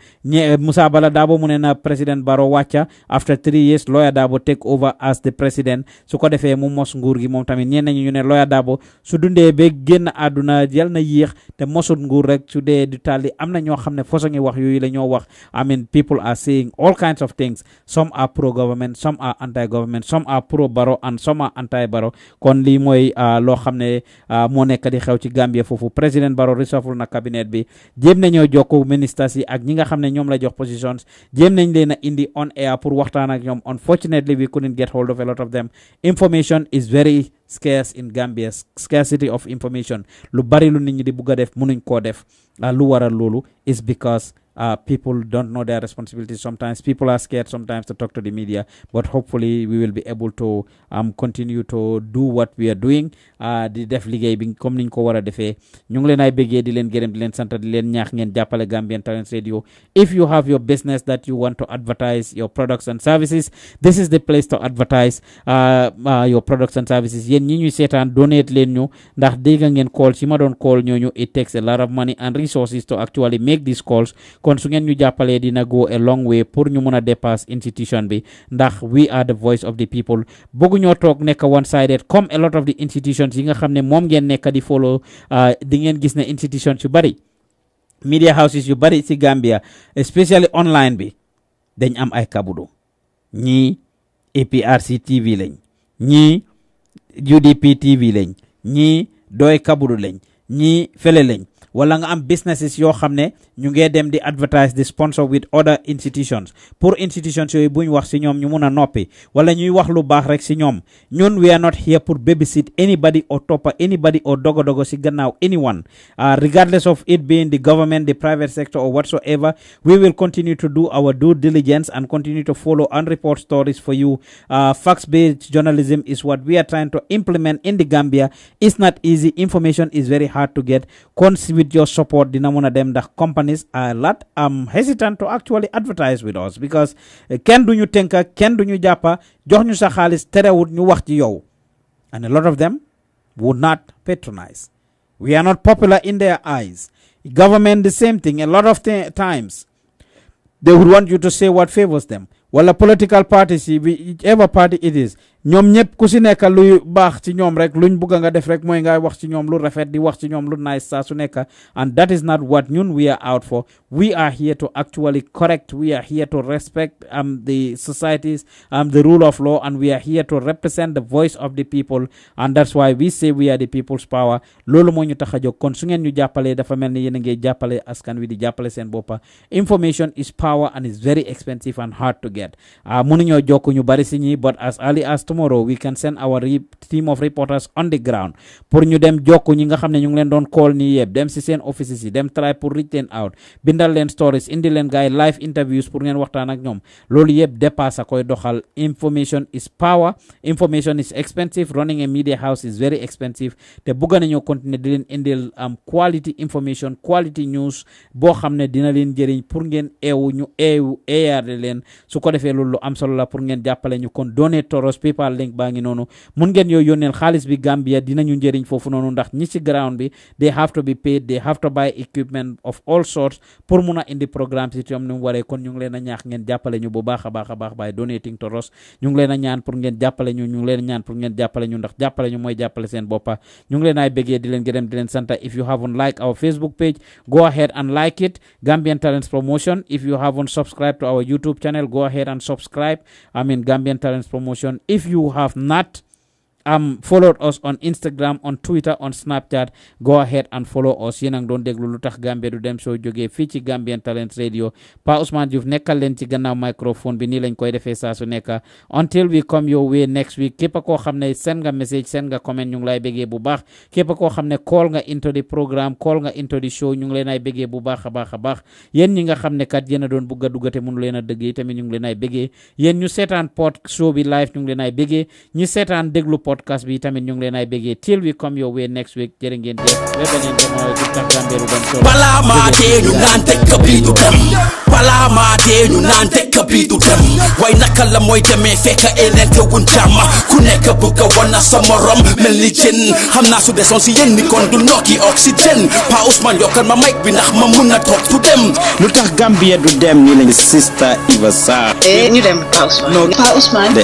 Speaker 11: Moussa Bala Darboe mu ne na président Barrow wàcca after 3 years Lawyer Darboe take over as the president su ko defee mu mos nguur gi moom tamit ñenn ñu ne Lawyer Darboe su dundee ba génn àdduna yal na yéex te mosut nguur rek su dee du tàlli am na ñoo xam ne façon ngi wax yooyu la ñoo wax I mean people are saying all kinds of things some are pro government some are anti government some are pro Barrow and some are anti Barrow kon lii mooy loo xam ne moo nekk di xew ci Gambia foofu président Barrow reshuffle na cabinet bi jéem nañoo jokku ministres yi ak ñi nga xam ne ñoom la jox positions jéem nañ leen a indi on air pour waxtaan ak ñoom unfortunately we couldn't get hold of a lot of them information is very scarce in Gambia scarcity of information lu bari lu nit ñi di bugg a def mënuñ koo def lu waral loolu is because people don't know their responsibilities sometimes people are scared sometimes to talk to the media but hopefully we will be able to continue to do what we are doing di def liggéey bi comme niñ ko war a defee ñu ngi leen ay bëggee di leen gërëm di leen sant di leen ñaax ngeen jàppale Gambian Talents Radio if you have your business that you want to advertise your products and services this is the place to advertise your products and services yéen ñi ñuy seetaan donate leen ñu ndax dégg ngeen call ci ma doon call ñooñu it takes a lot of money and resources to actually make these calls kon su ngeen ñu jàppalee dina go a long way pour ñu mun a dépasse institution bi ndax we are the voice of the people bëggu ñoo toog nekk one sided comme a lot of the institutions yi nga xam ne moom ngeen nekk di follow di ngeen gis ne institutions yu bari media houses yu bari ci Gambia especially online bi dañ am ay kabudu ñii APRC TV lañ ñii UDP TV lañ ñii doy kabudu lañ ñii fele lañ wala nga am businesses yoo xam ne ñu ngee dem di advertise di sponsor with other institutions pour institutions yooyu buñ wax si ñoom ñu mun a noppi wala ñuy wax lu baax rek si ñoom ñun we are not here pour babysit anybody or toppa anybody or dogo si gannaaw anyone regardless of it being the government the private sector or whatsoever we will continue to do our due diligence and continue to follow and report stories for you facts-based journalism is what we are trying to implement in the Gambia. It's not easy. Information is very hard to get. With your support dina muna dem ndax companies are a lot hesitant to actually advertise with us because kenn duñu tënka kenn duñu jàppa jox ñu sa xaalis terewut ñu wax ci yow and a lot of them would not patronize. We are not popular in their eyes. Government the same thing. A lot of times they would want you to say what favors them. Wala political parties whichever party it is ñoom ñëpp ku si nekk luy baax ci ñoom rek luñ bugg nga def rek mooy ngay wax ci ñoom lu rafet di wax ci ñoom lu nice saa su nekk and that is not what ñun we are out for. We are here to actually correct. We are here to respect the societies, the rule of law, and we are here to represent the voice of the people, and that's why we say we are the people's power. Loolu moo ñu tax a jóg kon su ngeen ñu jàppalee dafa mel ni yéen a ngi jàppale askan wi di jàppale seen boppa. Information is power and is very expensive and hard to get. Mënuñoo jokk ñu bari si ñi but as early as tomorrow we can send our team of reporters on the ground pour ñu dem jokku ñi nga xam ne ñu ngi leen doon call nii yëpp dem si seen offices yi dem try pour reach leen out bindal leen stories indi leen gaay live interviews pour ngeen waxtaan ak ñoom loolu yëpp dépasse koy doxal. Information is power, information is expensive, running a media house is very expensive te bëgg nañu continuer di leen indil quality information quality news boo xam ne dina leen jëriñ pour ngeen ñu eeyaarde leen su ko defee loolu am solo la pour ngeen jàppale ñu kon donate toros PayPal link baa ngi noonu mun ngeen yoo yónneel xaalis bi Gambia dinañu njëriñ foofu noonu ndax ñi ci ground bi they have to be paid they have to buy equipment of all sorts pour mun a indi programme si ñoom ni mu waree kon ñu ngi leen a ñaax ngeen jàppale ñu bu baax a baax by donating toros ñu ngi leen a ñaan pour ngeen jàppale ñu ngi leen a ñaan pour ngeen jàppale ñu ndax jàppale ñu mooy jàppale seen boppa ñu ngi leen ay bëggee di leen gërëm di leen santa. If you haven't liked our Facebook page, go ahead and like it, Gambian Talents Promotion. If you haven't subscribed to our YouTube channel, go ahead and subscribe, Gambian Talents Promotion. If you have not followed us on Instagram, on Twitter, on Snapchat, go ahead and follow us. Yéen a ngi doon déglu Lutakh Gambia du dem show jógee fii ci Gambian Talents Radio. Pa Ousmane Diouf nekkal leen ci gannaaw microphone bi nii lañ koy defee saa su nekk. Until we come your way next week képp koo xam ne send nga message send nga comment ñu ngi lay bëggee bu baax képp koo xam ne call nga into the programme call nga into the show ñu ngi leen ay bëggee bu baax a baax yéen ñi nga xam ne kat yéen a doon bugg a duggate mënu leen a dëggee tamit ñu ngi leen ay bëggee yéen ñu seetaan pod show bi live ñu ngi leen ay bëggee ñi seetaan déglu podcast bi tamit ñu ngi leen ay bëggee till we come your way next week jërë ngeen jëf beneen jamono Lutakh Gambia du dem solo
Speaker 8: balaa maa dee ñu naan tekk bi du dem balaa maa dee ñu naan tekk bi du dem way naka la mooy demee fekk eneen te wuñ jàmm ku nekk bëgg a wana sa morom mel ni jën xam naa su desoon si yéen ni kon du nokki oxygène Pa Ousmane yokkal ma mic bi ndax ma mun a toog tu dem
Speaker 9: Lutakh Gambia du dem nii lañ Sister Eva Sarr
Speaker 10: ñu dem Pa Ousmane no Pa Ousmane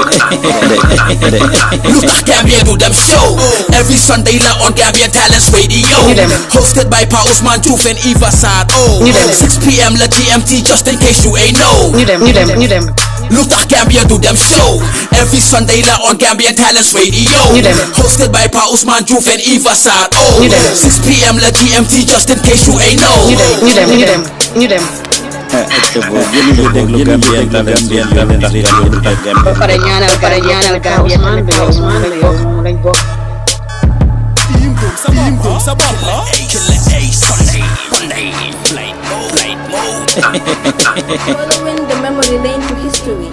Speaker 8: Lutakh Gambia du dem show every Sunday la on Gambian Talents Radio hosted by Pa Ousmane Diouf and Eva Sarr 6 p.m. la GMT just in case you ain't know
Speaker 10: ñu dem
Speaker 8: Lutakh Gambia do them show every Sunday la on Gambian Talents Radio hosted by Pa Ousmane Diouf and Eva Sarr 6 p.m. la GMT just in case you ain't know
Speaker 10: ñu dem pare ñaanal Gambia man Pa Ousmane la yow lañ bokk
Speaker 7: Following the memory lane to history,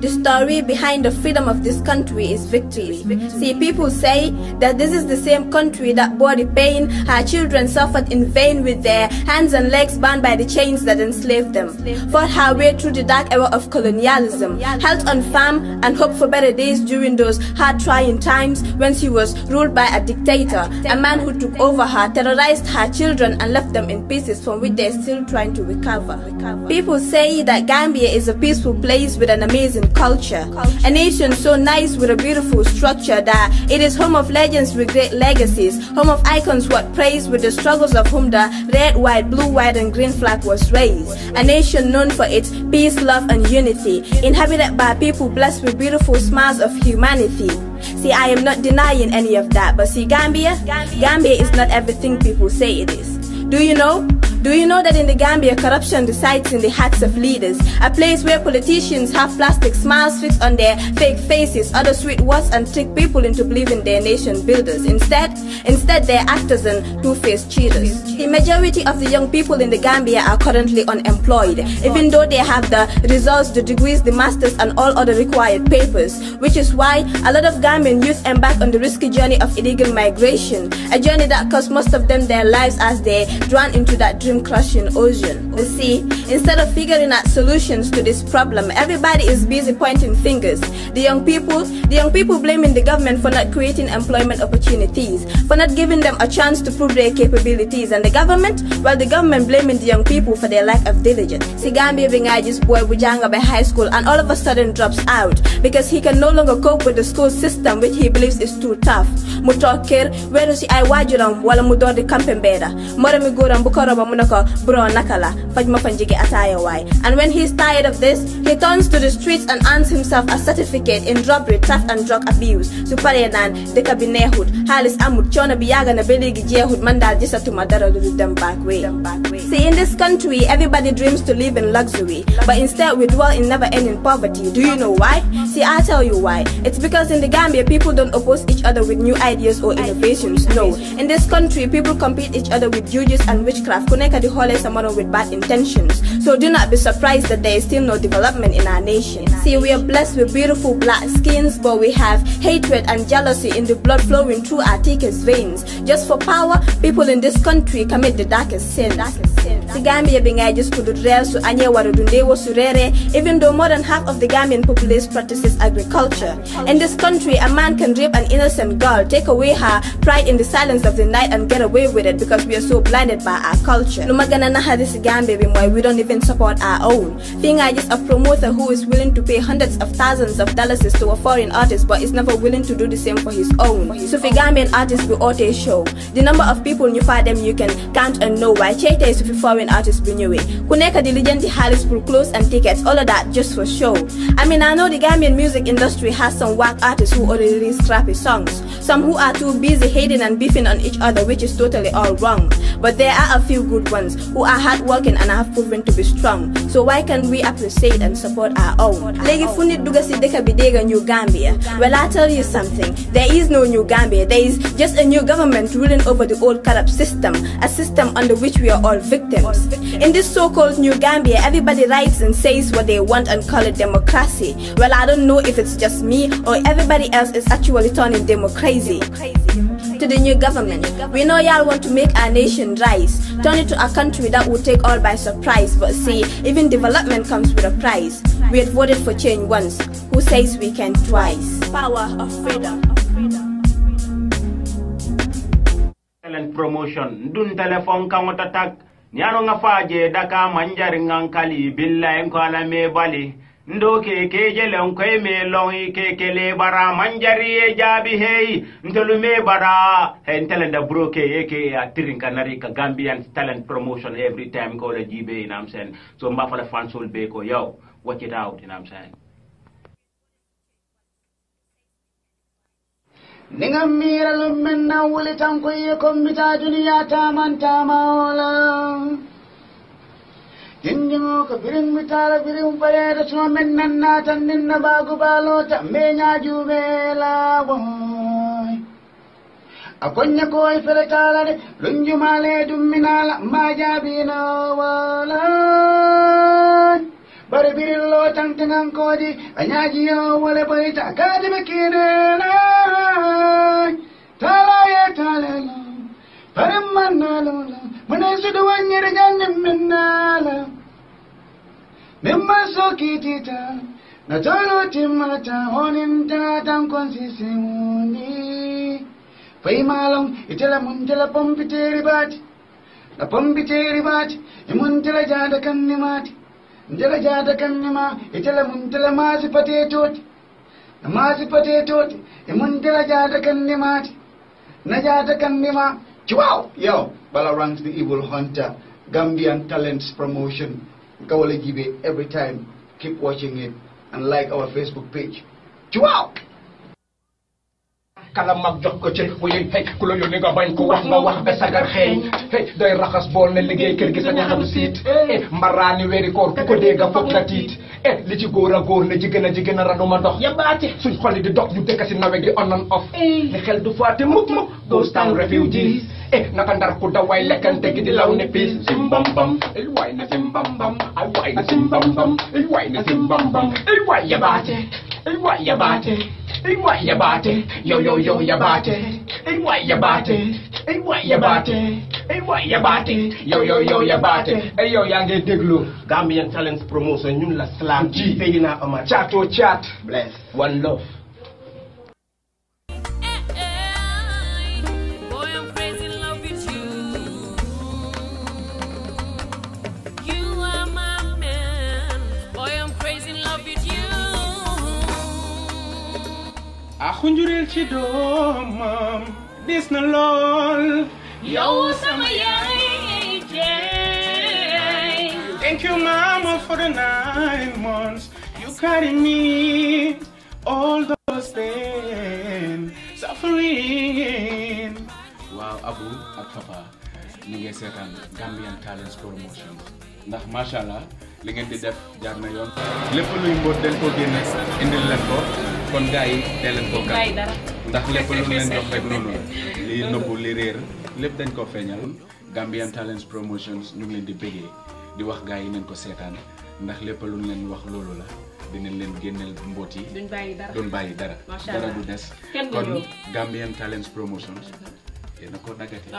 Speaker 7: the story behind the freedom of this country is victory. See, people say that this is the same country that bore the pain her children suffered in vain with their hands and legs bound by the chains that enslaved them, fought her way through the dark era of colonialism, held on farm and hoped for better days during those hard trying times when she was ruled by a dictator, a man who took over her, terrorized her children and left them in pieces from which they're still trying to recover. People say that Gambia is a peaceful place with an amazing culture, a nation so nice with a beautiful structure that it is home of legends with great legacies, home of icons what praise with the struggles of whom the red, white, blue, white and green flag was raised, a nation known for its peace, love and unity, inhabited by people blessed with beautiful smiles of humanity. See, I am not denying any of that, but see, Gambia is not everything people say it is. Do you know? Do you know that in the Gambia, corruption resides in the hearts of leaders? A place where politicians have plastic smiles fixed on their fake faces, other sweet words, and trick people into believing they're nation builders. Instead, they're actors and two-faced cheaters. The majority of the young people in the Gambia are currently unemployed, even though they have the results, the degrees, the masters, and all other required papers, which is why a lot of Gambian youth embark on the risky journey of illegal migration, a journey that costs most of them their lives as they drown into that dream-crushing ocean. You see, instead of figuring out solutions to this problem, everybody is busy pointing fingers. The young people blaming the government for not creating employment opportunities, for not giving them a chance to prove their capabilities, and the government blaming the young people for their lack of diligence. See, Gambia being this boy Bujanga by high school and all of a sudden drops out because he can no longer cope with the school system which he believes is too tough. Mutokir, where is I wajuram wala mudor de campembeda. Morami goram bukoroba nako bro nakala fajma fanjigi ataya way. And when he's tired of this, he turns to the streets and earns himself a certificate in robbery, theft and drug abuse. Su pare nan deka bi neexut halis amut choona bi yaga na ba legi jeexut man dal gisatuma dara du dem back way. See, in this country everybody dreams to live in luxury, but instead we dwell in never-ending poverty. Do you know why? See, I'll tell you why. It's because in the Gambia people don't oppose each other with new ideas or innovations. No, in this country people compete each other with juju and witchcraft. Kuneka di hole someone with bad intentions. So do not be surprised that there is still no development in our nation. See, we are blessed with beautiful black skins, but we have hatred and jealousy in the blood flowing through our thickest veins. Just for power, people in this country commit the darkest sins. The Gambia being just could rare so anye warudundewo surere, even though more than half of the Gambian populace practices agriculture. In this country, a man can rape an innocent girl, take away her pride in the silence of the night and get away with it because we are so blinded by our culture. No magana na hadis Gambia why we don't even support our own. Being just a promoter who is willing to pay hundreds of thousands of dollars to a foreign artist but is never willing to do the same for his own. So for Gambian artists we ought to show the number of people you find them you can count and know why check is if foreign artists be new way. Kuneka diligently halis for clothes and tickets, all of that just for show. I mean, I know the Gambian music industry has some whack artists who already release crappy songs, some who are too busy hating and beefing on each other, which is totally all wrong. But there are a few good ones who are hardworking and have proven to be strong. So why can't we appreciate and support our own? Legi funit duga si deka bidega New Gambia. Well, I tell you something, there is no New Gambia. There is just a new government ruling over the old corrupt system, a system under which we are all victims. In this so-called New Gambia, everybody writes and says what they want and call it democracy. Well, I don't know if it's just me or everybody else is actually turning democracy. To the new government, we know y'all want to make our nation rise, turn it to a country that will take all by surprise. But see, even development comes with a price. We had voted for change once, who says we can twice? Power of freedom.
Speaker 2: Talent promotion, dun telephone kan tatak. Nyano nga faje daka manjari ngankali billa enkwala me bali. Ndoke kejele nkwe me longi kekele bara manjari e jabi hey. Ntelu me bara. Hey ntelenda broke eke atirin kanari ka Gambian talent promotion every time ko la jibe, you know what I'm saying. So mbafala fansol beko yo. Watch it out, you know what I'm saying.
Speaker 3: Ninga mira lumena wuli tankuye kombita dunia tamantamaola. Jinjingo ka biring mitala biring pareda suma menna nata ninna bagu balota menya jubela boy. Akonya koi ferekala de lunjumale duminala majabina wala. Bari birillo tangtangang kodi anyaji yo wale baita kadi bekirela. Talaya talala, paramanalola, manasudu wanyere jane menala. Nemaso kitita, natolo timata, honinta tankonsisi muni. Faimalong, itela muntela pompiteri bati, la pompiteri bati, imuntela jada kannimati, njela jada kannima, itela muntela masi patetoti, masi patetoti, imuntela jada kannimati. Najata Kandima, Chihuahua, yo, Bala ranks the evil hunter, Gambian talents promotion, Kawale Gibe every time. Keep watching it and like our Facebook page. Chihuahua!
Speaker 1: Kala mag jox ko ci wuy hey ku la yónni nga bañ ko wax nga wax ba sagar xeeñ hey day raxas bool ne liggéey kër gi sa ñaxam siit mbaraani weeri koor ku ko dégg foog na tiit li ci góor a góor ne jigéen a ranuma ndox yabaate suñ xol di dog ñu dëkk si nawe gi on and off ne xel du faate mukk those town refugees naka ndar ku daway lekkante gi di law ne piis simbambam ay waay na simbambam ay waay na simbambam ay waay na simbambam ay waay yabaate ay waay yabaate ay waay yabaate yo yo yo yabaate ay waay yabaate ay waay yabaate ay waay yabaate yo yo yo yabaate ay yow yaa ngi déglu Gambian Talents Promotion ñun la Slam ji Seydina Omar Chato Chat bless one love.
Speaker 22: Akhunjurel ci doomam dis na lool yow sama yaay je
Speaker 4: Thank you, Mama, for the 9 months you carried me. All those pain, suffering.
Speaker 22: Wow, Abu ak Papa ñu ngi seetaan Gambian Talents Promotion ndax mashallah li ngeen di def jaar na yoon lépp luy mbóot dañ ko génne indil leen ko kon gars yi dee leen ko gàtt ndax lépp lu leen jox rek noonu la li nëbbu li réer lépp dañ ko feeñal Gambian Talents Promotions ñu ngi leen di bégee di wax gars yi nañ ko seetaan ndax lépp lu leen wax loolu la dinañ leen génneel mbóot yi duñ bàyyi dara dara du des kon Gambian Talents Promotions yéen a ko daggate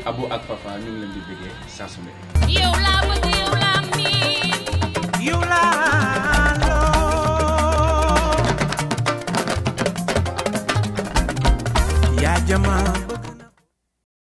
Speaker 22: Abu ak Papa ñu ngi leen di bëggee saa su ne
Speaker 23: yow laa bëgg yow laa miin
Speaker 4: yow laa loo yaa jama